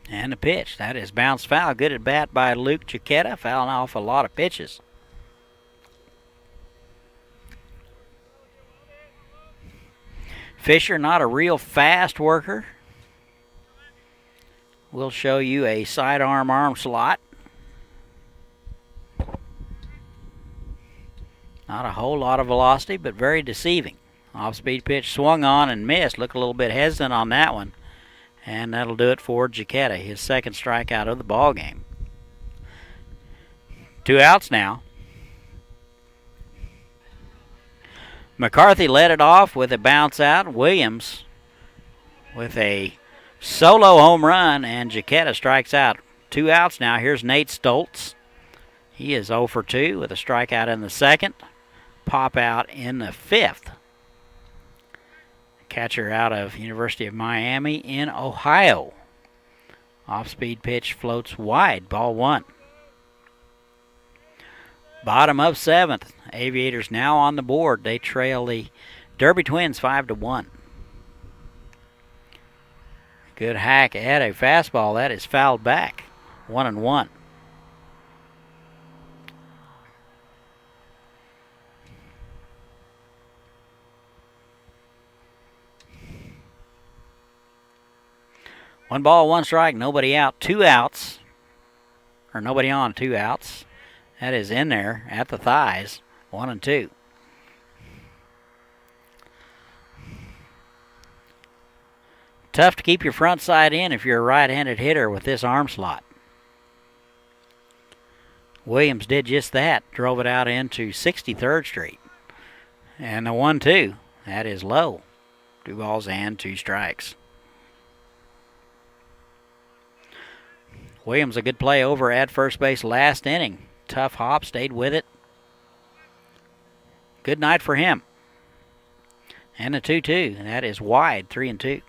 And the pitch, that is bounced foul. Good at bat by Luke Giacchetta, fouling off a lot of pitches. Fisher, not a real fast worker. We'll show you a sidearm arm slot. Not a whole lot of velocity, but very deceiving. Off-speed pitch swung on and missed. Looked a little bit hesitant on that one. And that'll do it for Giacchetta, his second strikeout of the ball game. 2 outs now. McCarthy led it off with a bounce out. Williams with a solo home run, and Giacchetta strikes out. 2 outs now. Here's Nate Stoltz. He is 0 for 2 with a strikeout in the second. Pop out in the fifth. Catcher out of University of Miami in Ohio. Off-speed pitch floats wide. Ball 1. Bottom of 7th. Aviators now on the board. They trail the Derby Twins 5-1. Good hack at a fastball. That is fouled back. 1-1. One ball, 1 strike, nobody out, 2 outs. Or nobody on, 2 outs. That is in there at the thighs, 1-2. Tough to keep your front side in if you're a right-handed hitter with this arm slot. Williams did just that, drove it out into 63rd Street. And the 1-2, that is low. 2 balls and 2 strikes. Williams, a good play over at first base last inning. Tough hop, stayed with it. Good night for him. And a 2-2, and that is wide, 3-2.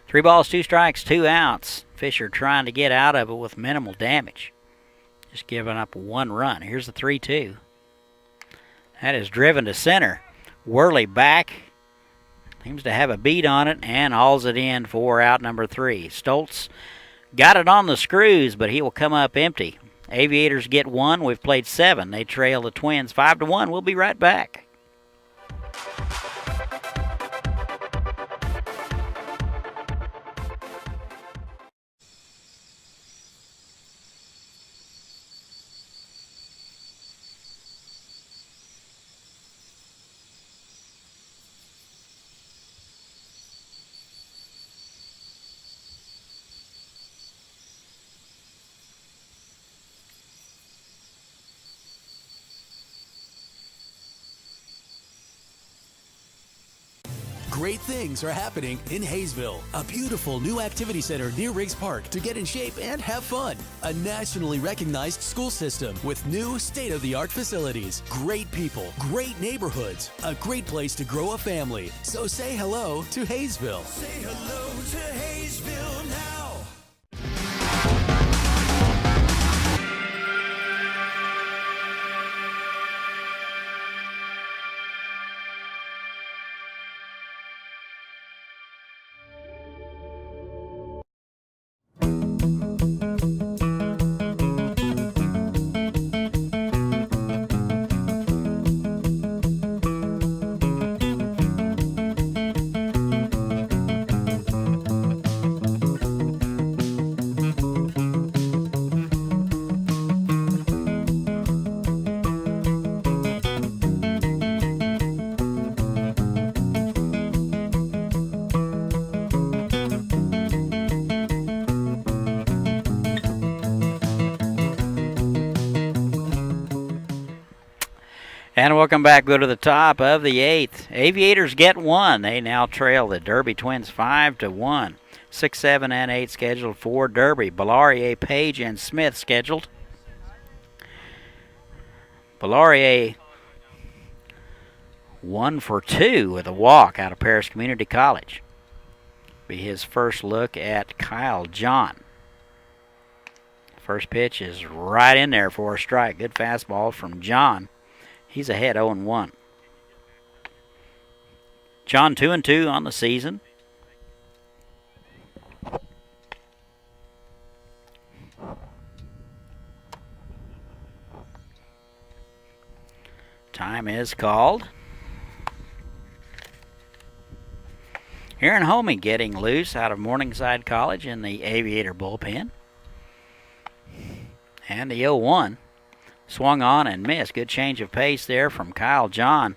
Three balls, 2 strikes, 2 outs. Fisher trying to get out of it with minimal damage. Just giving up 1 run. Here's the 3-2. That is driven to center. Worley back. Seems to have a beat on it and hauls it in for out number 3. Stoltz got it on the screws, but he will come up empty. Aviators get 1. We've played 7. They trail the Twins 5-1. We'll be right back. Great things are happening in Haysville, a beautiful new activity center near Riggs Park to get in shape and have fun. A nationally recognized school system with new state-of-the-art facilities, great people, great neighborhoods, a great place to grow a family. So say hello to Haysville. Say hello to Haysville now. And we'll come back, go to the top of the 8th. Aviators get 1. They now trail the Derby Twins 5-1. 6, 7, and 8 scheduled for Derby. Bellaria, Page, and Smith scheduled. Bellaria 1 for 2 with a walk out of Paris Community College. Be his first look at Kyle John. First pitch is right in there for a strike. Good fastball from John. He's ahead 0-1. John 2-2 on the season. Time is called. Aaron Homey getting loose out of Morningside College in the Aviator bullpen. And the 0-1. Swung on and missed. Good change of pace there from Kyle John.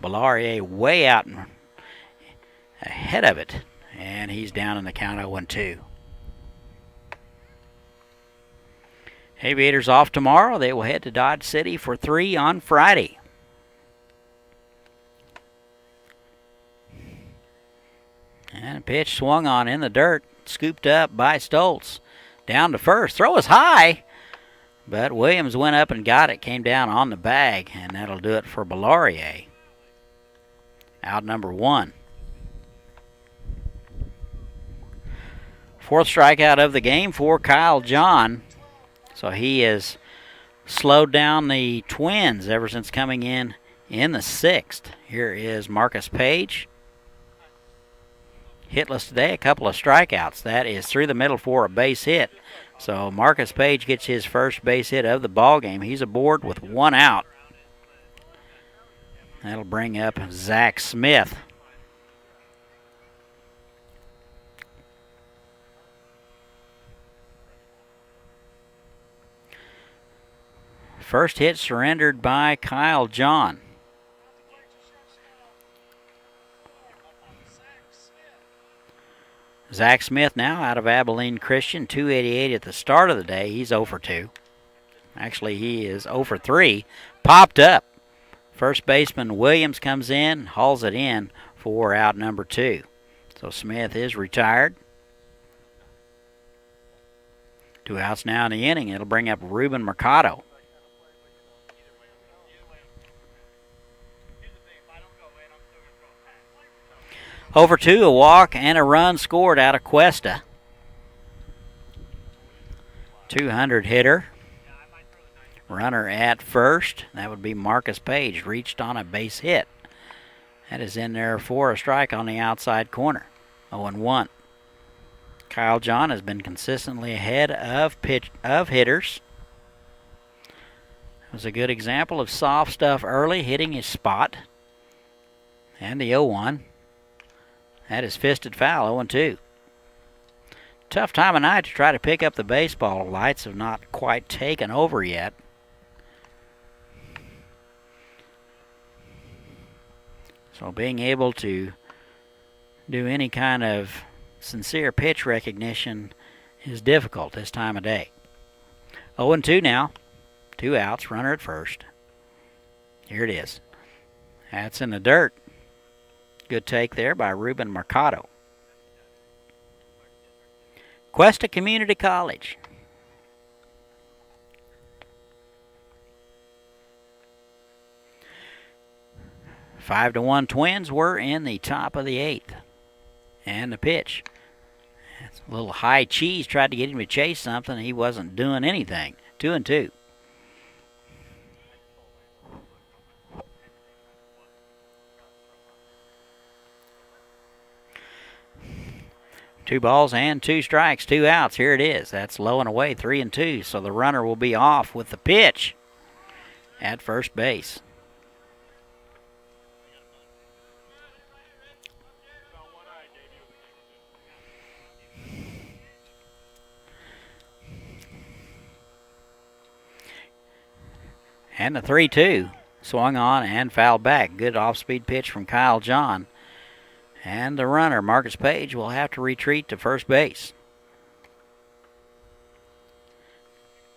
Bellaria way out and ahead of it. And he's down in the count 0-2. Aviators off tomorrow. They will head to Dodge City for 3 on Friday. And a pitch swung on in the dirt. Scooped up by Stoltz. Down to first. Throw is high. But Williams went up and got it. Came down on the bag. And that'll do it for Bellaria. Out number 1. Fourth strikeout of the game for Kyle John. So he has slowed down the Twins ever since coming in the 6th. Here is Marcus Page. Hitless today, a couple of strikeouts. That is through the middle for a base hit. So Marcus Page gets his first base hit of the ball game. He's aboard with 1 out. That'll bring up Zach Smith. First hit surrendered by Kyle John. Zach Smith now out of Abilene Christian, 288 at the start of the day. He's 0 for 2. Actually, he is 0 for 3. Popped up. First baseman Williams comes in, hauls it in for out number 2. So Smith is retired. 2 outs now in the inning. It'll bring up Ruben Mercado. Over 2, a walk and a run scored out of Cuesta. 200 hitter. Runner at first. That would be Marcus Page. Reached on a base hit. That is in there for a strike on the outside corner. 0-1. Kyle John has been consistently ahead of hitters. It was a good example of soft stuff early, hitting his spot. And the 0-1. That is fisted foul, 0-2. Tough time of night to try to pick up the baseball. Lights have not quite taken over yet. So being able to do any kind of sincere pitch recognition is difficult this time of day. 0-2 now. 2 outs, runner at first. Here it is. That's in the dirt. Good take there by Ruben Mercado. Cuesta Community College. Five to 1 Twins were in the top of the 8th. And the pitch. That's a little high cheese. Tried to get him to chase something. He wasn't doing anything. 2-2. 2 balls and 2 strikes, 2 outs. Here it is. That's low and away, 3-2. So the runner will be off with the pitch at first base. And the 3-2 swung on and fouled back. Good off-speed pitch from Kyle John. And the runner, Marcus Page, will have to retreat to first base.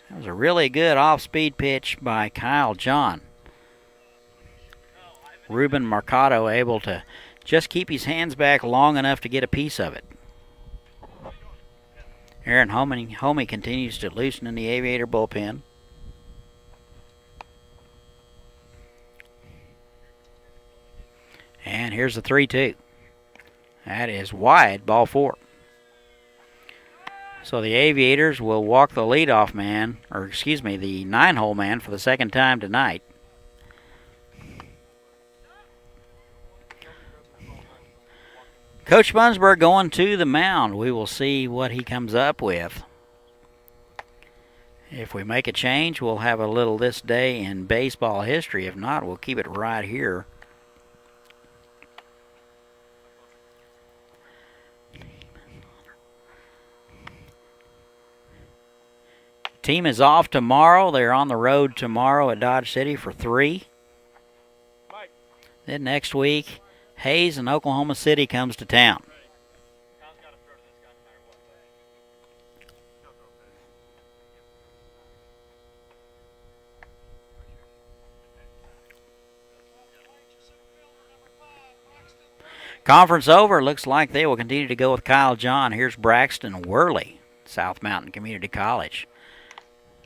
That was a really good off-speed pitch by Kyle John. Ruben Mercado able to just keep his hands back long enough to get a piece of it. Aaron Homey continues to loosen in the Aviator bullpen. And here's the 3-2. That is wide, ball 4. So the Aviators will walk the leadoff man, or excuse me, the 9-hole man for the second time tonight. Coach Bunsberg going to the mound. We will see what he comes up with. If we make a change, we'll have a little this day in baseball history. If not, we'll keep it right here. Team is off tomorrow. They're on the road tomorrow at Dodge City for 3. Then next week, Hayes and Oklahoma City comes to town. Conference over. Looks like they will continue to go with Kyle John. Here's Braxton Worley, South Mountain Community College.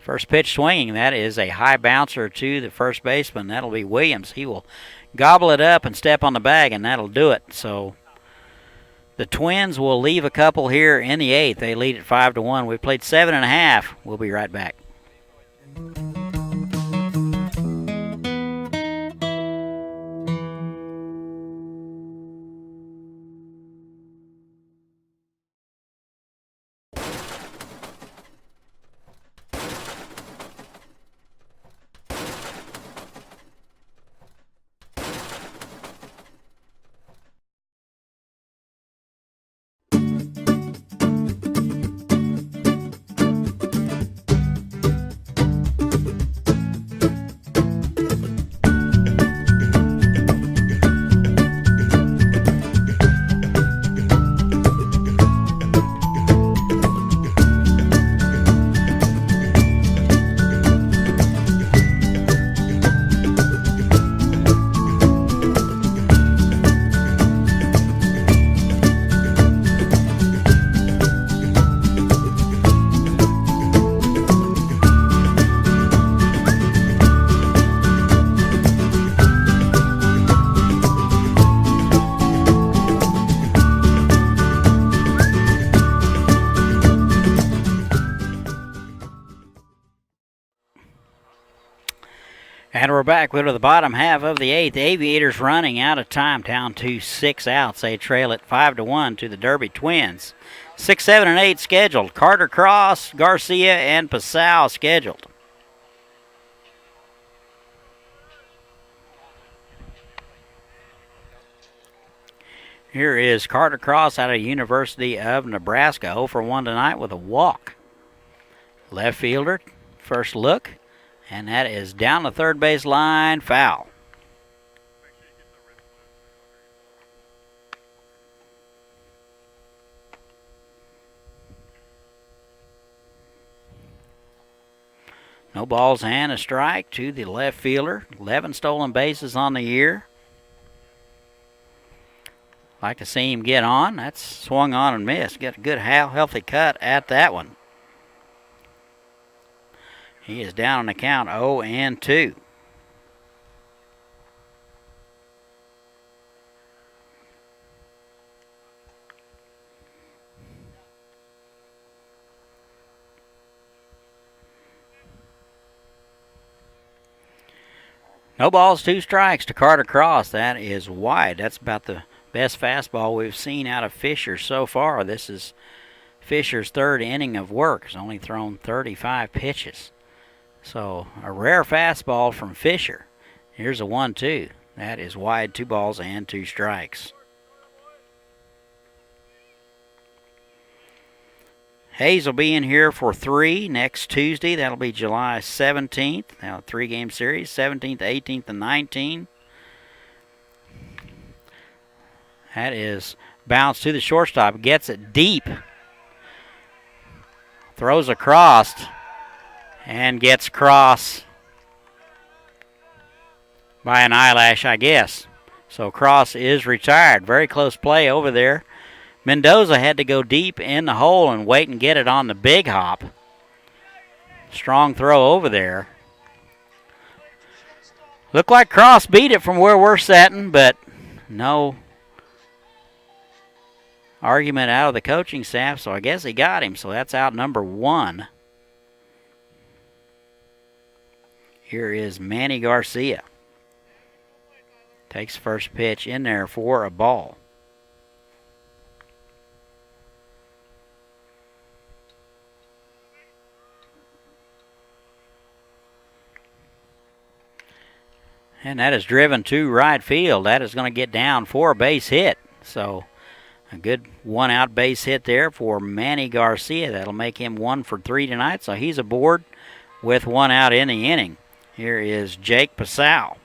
First pitch swinging. That is a high bouncer to the first baseman. That'll be Williams. He will gobble it up and step on the bag, and that'll do it. So the Twins will leave a couple here in the 8th. They lead at 5-1. We've played 7.5. We'll be right back. And we're back to the bottom half of the 8th. Aviators running out of time, down to 6 outs. They trail at 5-1 to the Derby Twins. 6, 7, and 8 scheduled. Carter Cross, Garcia, and Passau scheduled. Here is Carter Cross out of University of Nebraska, 0 for 1 tonight with a walk. Left fielder, first look. And that is down the third base line, foul. No balls and a strike to the left fielder. 11 stolen bases on the year. Like to see him get on. That's swung on and missed. Get a good, healthy cut at that one. He is down on the count 0-2. No balls, 2 strikes to Carter Cross. That is wide. That's about the best fastball we've seen out of Fisher so far. This is Fisher's 3rd inning of work. He's only thrown 35 pitches. So a rare fastball from Fisher. Here's a 1-2. That is wide, 2 balls and 2 strikes. Hayes will be in here for 3 next Tuesday. That'll be July 17th. Now 3-game series, 17th, 18th, and 19th. That is bounce to the shortstop. Gets it deep. Throws across. And gets cross by an eyelash, I guess. So Cross is retired. Very close play over there. Mendoza had to go deep in the hole and wait and get it on the big hop. Strong throw over there. Looked like Cross beat it from where we're sitting, but no argument out of the coaching staff, so I guess he got him. So that's out number 1. Here is Manny Garcia. Takes first pitch in there for a ball. And that is driven to right field. That is going to get down for a base hit. So a good one-out base hit there for Manny Garcia. That'll make him 1 for 3 tonight. So he's aboard with 1 out in the inning. Here is Jake Pasau.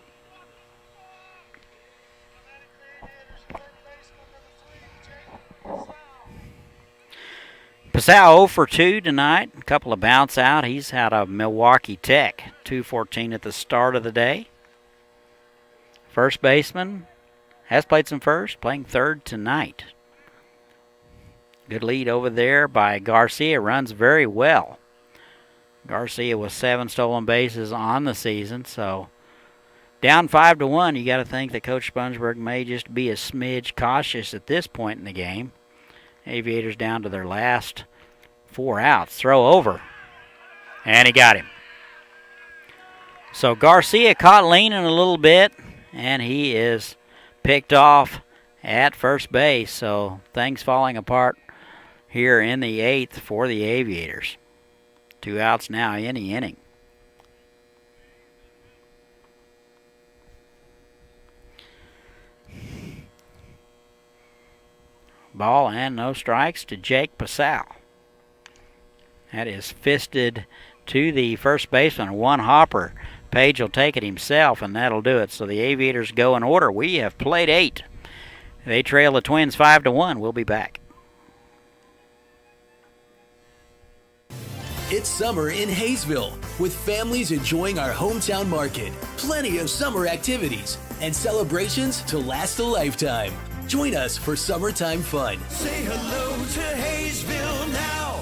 Pasau 0 for 2 tonight. A couple of bounce out. He's out of Milwaukee Tech. 2-14 at the start of the day. First baseman has played some first, playing third tonight. Good lead over there by Garcia. Runs very well. Garcia with 7 stolen bases on the season, so down 5-1. You got to think that Coach Spongeburg may just be a smidge cautious at this point in the game. Aviators down to their last 4 outs. Throw over, and he got him. So Garcia caught leaning a little bit, and he is picked off at first base. So things falling apart here in the 8th for the Aviators. 2 outs now in the inning. Ball and no strikes to Jake Pasau. That is fisted to the first baseman. 1 hopper. Page will take it himself, and that'll do it. So the Aviators go in order. We have played 8. They trail the Twins 5-1. We'll be back. It's summer in Haysville, with families enjoying our hometown market. Plenty of summer activities and celebrations to last a lifetime. Join us for summertime fun. Say hello to Haysville now.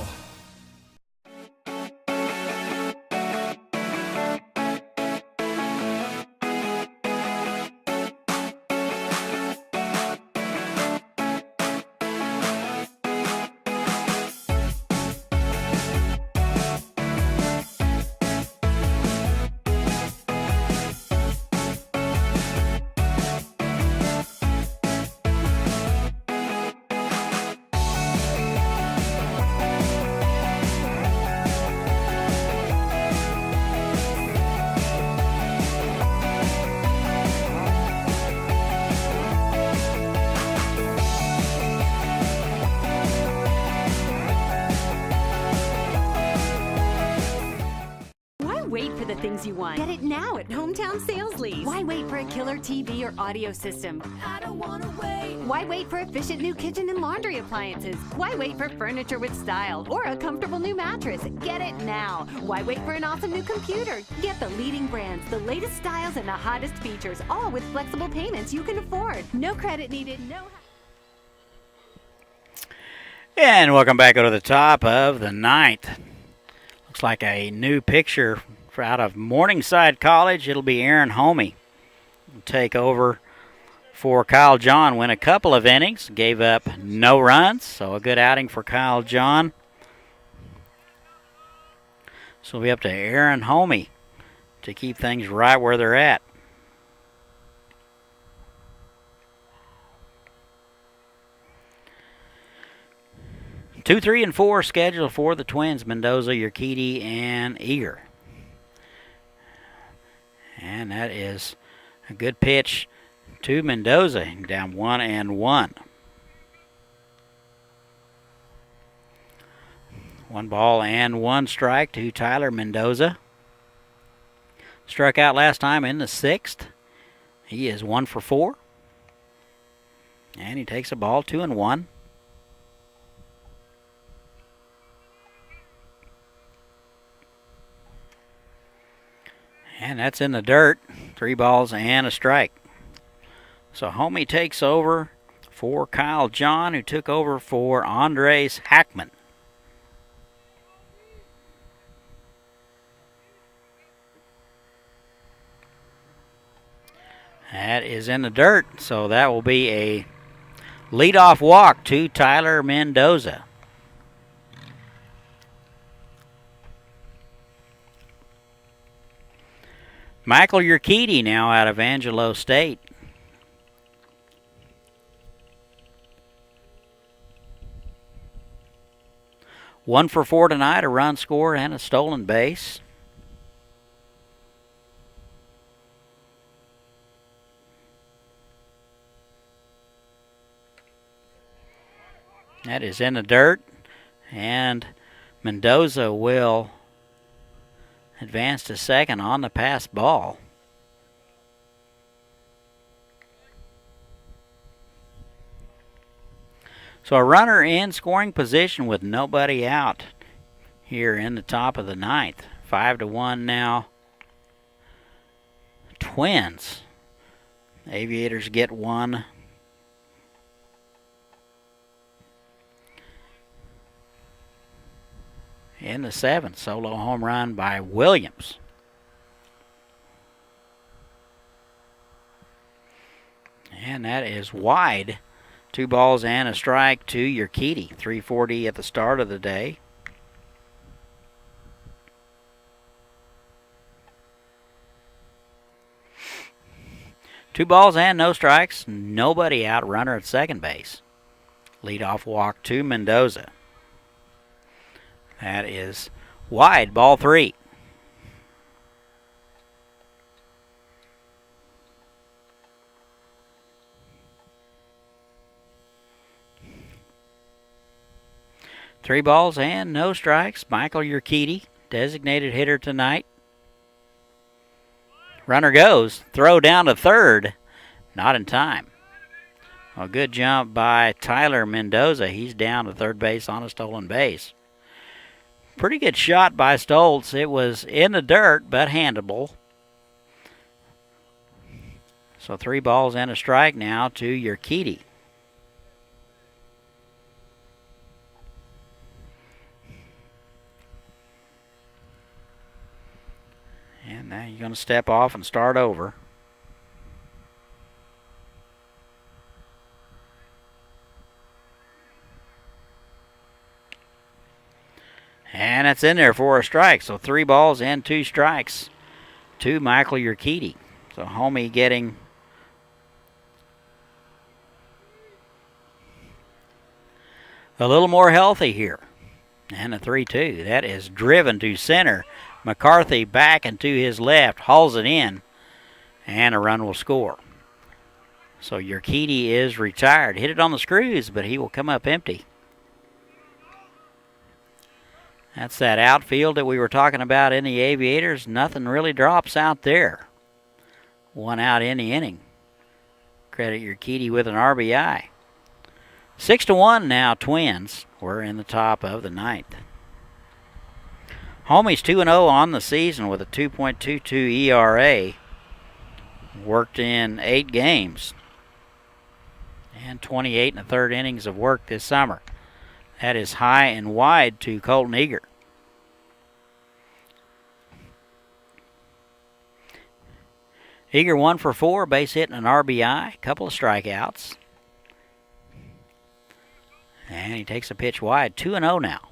Wait for the things you want. Get it now at Hometown Sales Lease. Why wait for a killer TV or audio system? I don't wanna wait. Why wait for efficient new kitchen and laundry appliances? Why wait for furniture with style or a comfortable new mattress? Get it now. Why wait for an awesome new computer? Get the leading brands, the latest styles, and the hottest features, all with flexible payments you can afford. No credit needed, no... And welcome back to the top of the 9th. Looks like a new picture out of Morningside College. It'll be Aaron Homey. Take over for Kyle John. Went a couple of innings. Gave up no runs. So a good outing for Kyle John. So we'll be up to Aaron Homey to keep things right where they're at. Two, 3, and 4 scheduled for the Twins: Mendoza, Urquidy, and Eager. And that is a good pitch to Mendoza, down 1-1. 1 ball and 1 strike to Tyler Mendoza. Struck out last time in the 6th. He is 1 for 4. And he takes a ball, 2-1. And that's in the dirt. 3 balls and a strike. So Homie takes over for Kyle John, who took over for Andres Hackman. That is in the dirt, so that will be a leadoff walk to Tyler Mendoza. Michael Urquidy now out of Angelo State. One for four tonight, a run scored and a stolen base. That is in the dirt, and Mendoza will advance to second on the pass ball. So a runner in scoring position with nobody out here in the top of the ninth. 5-1 now. Twins. Aviators get one. In the seventh, solo home run by Williams. And that is wide. 2 balls and a strike to Urquidy. 340 at the start of the day. Two balls and no strikes. Nobody out. Runner at second base. Leadoff walk to Mendoza. That is wide. Ball 3. Three balls and no strikes. Michael Urquidy, designated hitter tonight. Runner goes. Throw down to third. Not in time. A good jump by Tyler Mendoza. He's down to third base on a stolen base. Pretty good shot by Stoltz. It was in the dirt, but handable. So 3 balls and a strike now to Urquidy. And now you're going to step off and start over. And it's in there for a strike. So 3 balls and 2 strikes to Michael Urquidy. So Homie getting a little more healthy here. And a 3-2. That is driven to center. McCarthy back and to his left. Hauls it in. And a run will score. So Urquidy is retired. Hit it on the screws, but he will come up empty. That's that outfield that we were talking about in the Aviators. Nothing really drops out there. 1 out in the inning. Credit Urquidy with an RBI. 6-1 now, Twins. We're in the top of the ninth. Homie's 2-0 on the season with a 2.22 ERA. Worked in 8 games. And 28 1/3 innings of work this summer. That is high and wide to Colton Eager. Eager 1 for 4, base hit and an RBI, couple of strikeouts. And he takes a pitch wide, 2-0 now.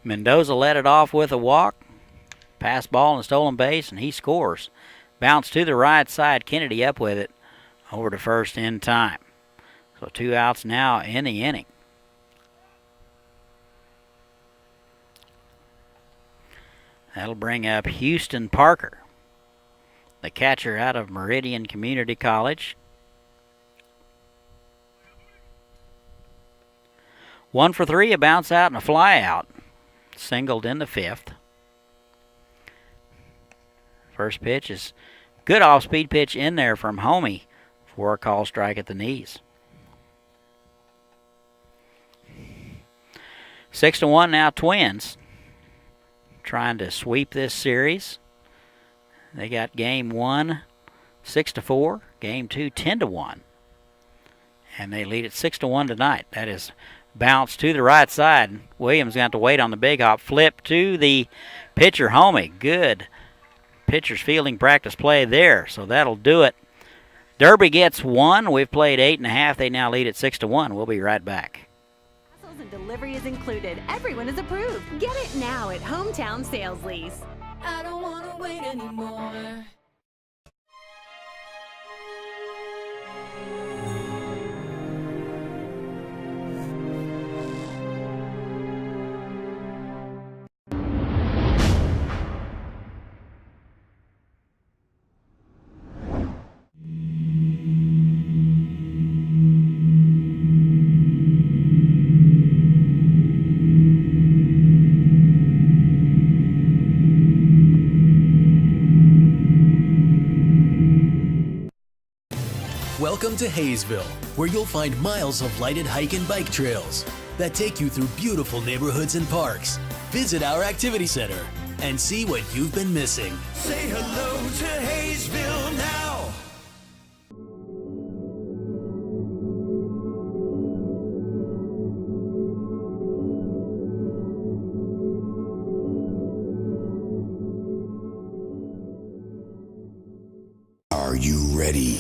Mendoza led it off with a walk. Pass ball and a stolen base, and he scores. Bounce to the right side, Kennedy up with it. Over to first in time. So 2 outs now in the inning. That'll bring up Houston Parker, the catcher out of Meridian Community College. 1 for 3, a bounce out and a fly out. Singled in the 5th. First pitch is good off-speed pitch in there from Homie for a call strike at the knees. 6-1 now, Twins. Trying to sweep this series. They got game 1 6-4, game 2 10-1. And they lead it 6-1 tonight. That is bounced to the right side. Williams got to wait on the big hop. Flip to the pitcher, Homie. Good pitcher's fielding practice play there. So that'll do it. Derby gets 1. We've played 8.5. They now lead it 6-1. We'll be right back. And delivery is included. Everyone is approved. Get it now at Hometown Sales Lease. I don't wanna wait anymore. Welcome to Haysville, where you'll find miles of lighted hike and bike trails that take you through beautiful neighborhoods and parks. Visit our activity center and see what you've been missing. Say hello to Haysville now. Are you ready?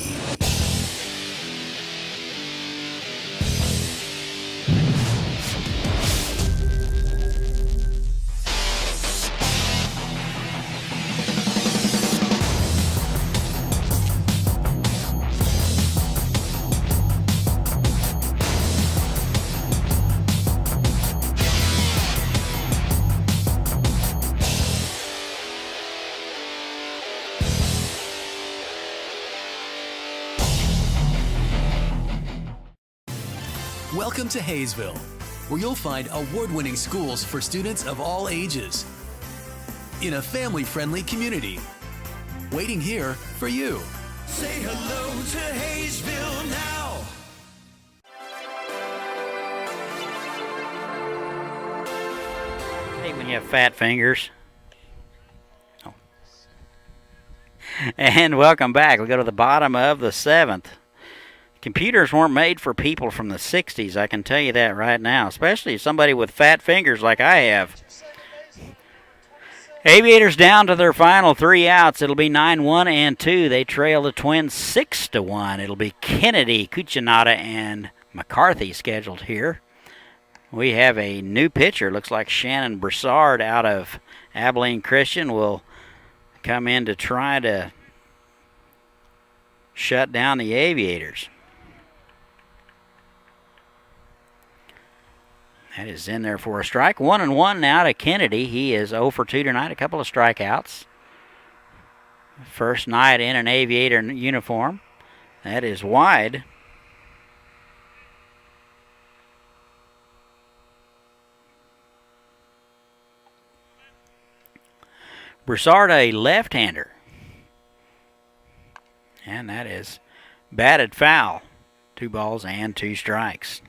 Welcome to Haysville, where you'll find award-winning schools for students of all ages in a family-friendly community. Waiting here for you. Say hello to Haysville now. Hey, when you have fat fingers. Oh. And welcome back. We go to the bottom of the 7th. Computers weren't made for people from the 60s, I can tell you that right now, especially somebody with fat fingers like I have. Aviators down to their final 3 outs. It'll be 9-1 and 2. They trail the Twins 6-1. It'll be Kennedy, Cuccinata, and McCarthy scheduled here. We have a new pitcher. Looks like Shannon Broussard out of Abilene Christian will come in to try to shut down the Aviators. That is in there for a strike. 1-1 now to Kennedy. He is 0 for 2 tonight, a couple of strikeouts. First night in an Aviator uniform. That is wide. Broussard, a left-hander. And that is batted foul. 2 balls and 2 strikes.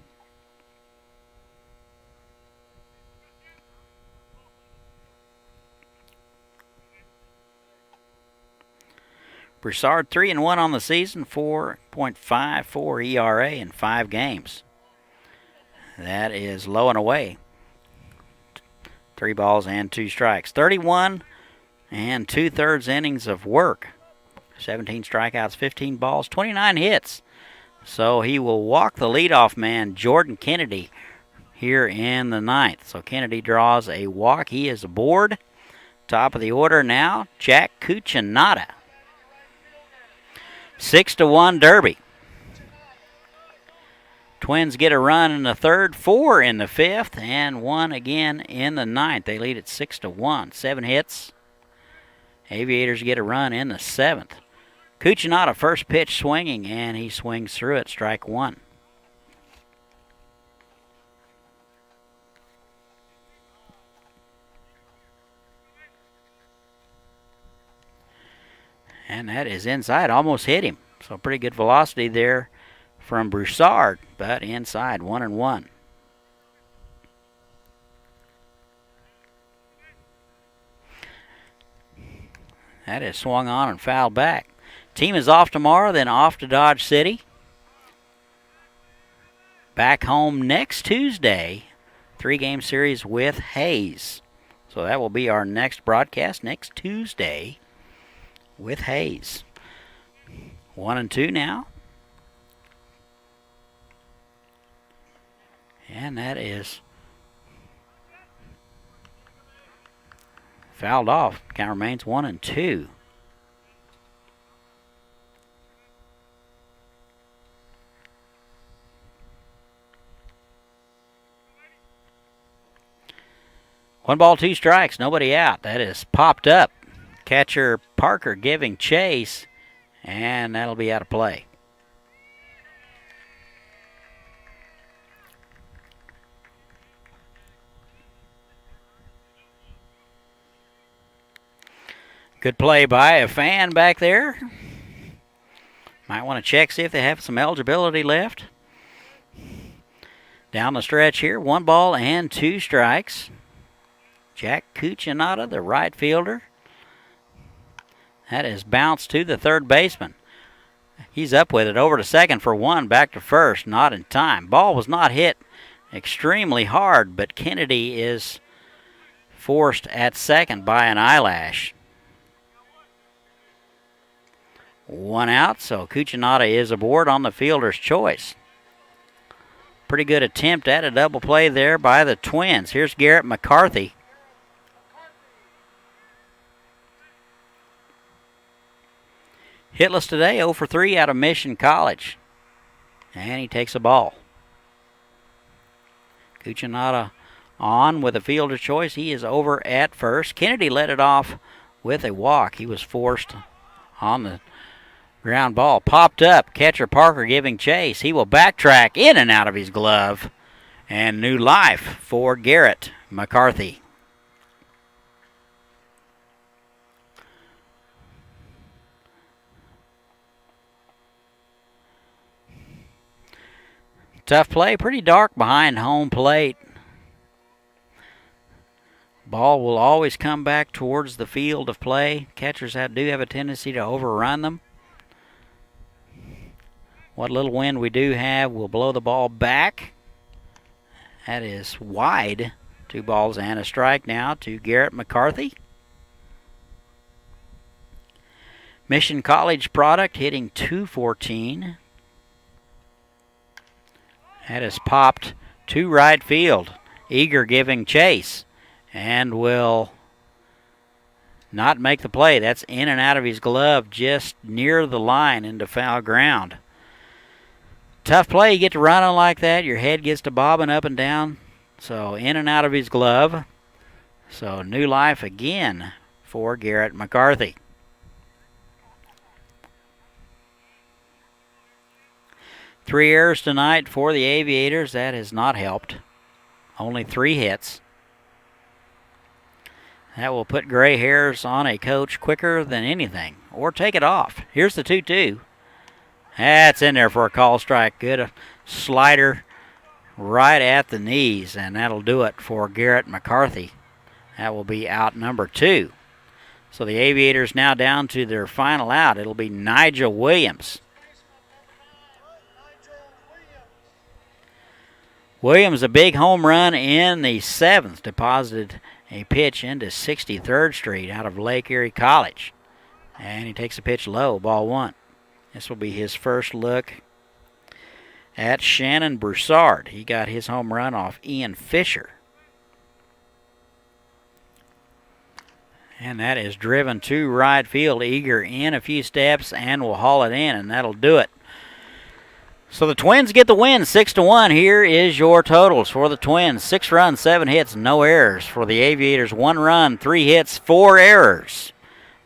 Broussard 3-1 on the season, 4.54 ERA in 5 games. That is low and away. 3 balls and 2 strikes. 31 and 2/3 innings of work. 17 strikeouts, 15 balls, 29 hits. So he will walk the leadoff man, Jordan Kennedy, here in the 9th. So Kennedy draws a walk. He is aboard. Top of the order now, Jack Cuccinata. 6-1 Derby. Twins get a run in the 3rd, 4 in the 5th, and 1 again in the 9th. They lead at 6-1. 7 hits. Aviators get a run in the 7th. Cuccinata first pitch swinging, and he swings through it, strike 1. And that is inside, almost hit him. So pretty good velocity there from Broussard, but inside, 1-1. That is swung on and fouled back. Team is off tomorrow, then off to Dodge City. Back home next Tuesday. 3-game series with Hayes. So that will be our next broadcast next Tuesday with Hayes. 1-2 now. And that is fouled off. Count remains 1-2. One ball, 2 strikes, nobody out. That is popped up. Catcher Parker giving chase, and that'll be out of play. Good play by a fan back there. Might want to check, see if they have some eligibility left. Down the stretch here, 1 ball and 2 strikes. Jack Cucinotta, the right fielder. That is bounced to the third baseman. He's up with it, over to second for 1, back to first, not in time. Ball was not hit extremely hard, but Kennedy is forced at second by an eyelash. 1 out, so Cucinotta is aboard on the fielder's choice. Pretty good attempt at a double play there by the Twins. Here's Garrett McCarthy. Hitless today, 0 for 3 out of Mission College. And he takes a ball. Cucinotta on with a fielder choice. He is over at first. Kennedy led it off with a walk. He was forced on the ground ball. Popped up. Catcher Parker giving chase. He will backtrack in and out of his glove. And new life for Garrett McCarthy. Tough play, pretty dark behind home plate. Ball will always come back towards the field of play. Catchers do have a tendency to overrun them. What little wind we do have will blow the ball back. That is wide. 2 balls and a strike now to Garrett McCarthy. Mission College product hitting .214. That is popped to right field. Eager giving chase and will not make the play. That's in and out of his glove just near the line into foul ground. Tough play. You get to run on like that. Your head gets to bobbing up and down. So in and out of his glove. So new life again for Garrett McCarthy. Three errors tonight for the Aviators. That has not helped. Only 3 hits. That will put gray hairs on a coach quicker than anything. Or take it off. Here's the 2-2. That's in there for a call strike. Good slider right at the knees. And that'll do it for Garrett McCarthy. That will be out number 2. So the Aviators now down to their final out. It'll be Nigel Williams. Williams, a big home run in the 7th, deposited a pitch into 63rd Street out of Lake Erie College. And he takes a pitch low, ball 1. This will be his first look at Shannon Broussard. He got his home run off Ian Fisher. And that is driven to right field. Eager in a few steps and will haul it in, and that'll do it. So the Twins get the win, 6-1. Here is your totals for the Twins. 6 runs, 7 hits, no errors. For the Aviators, 1 run, 3 hits, 4 errors.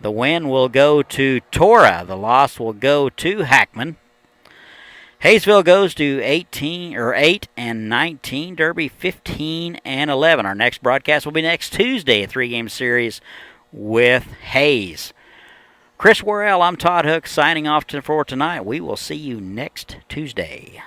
The win will go to Tora. The loss will go to Hackman. Haysville goes to 8-19. Derby 15-11. Our next broadcast will be next Tuesday, a 3-game series with Hayes. Chris Worrell, I'm Todd Hook, signing off for tonight. We will see you next Tuesday.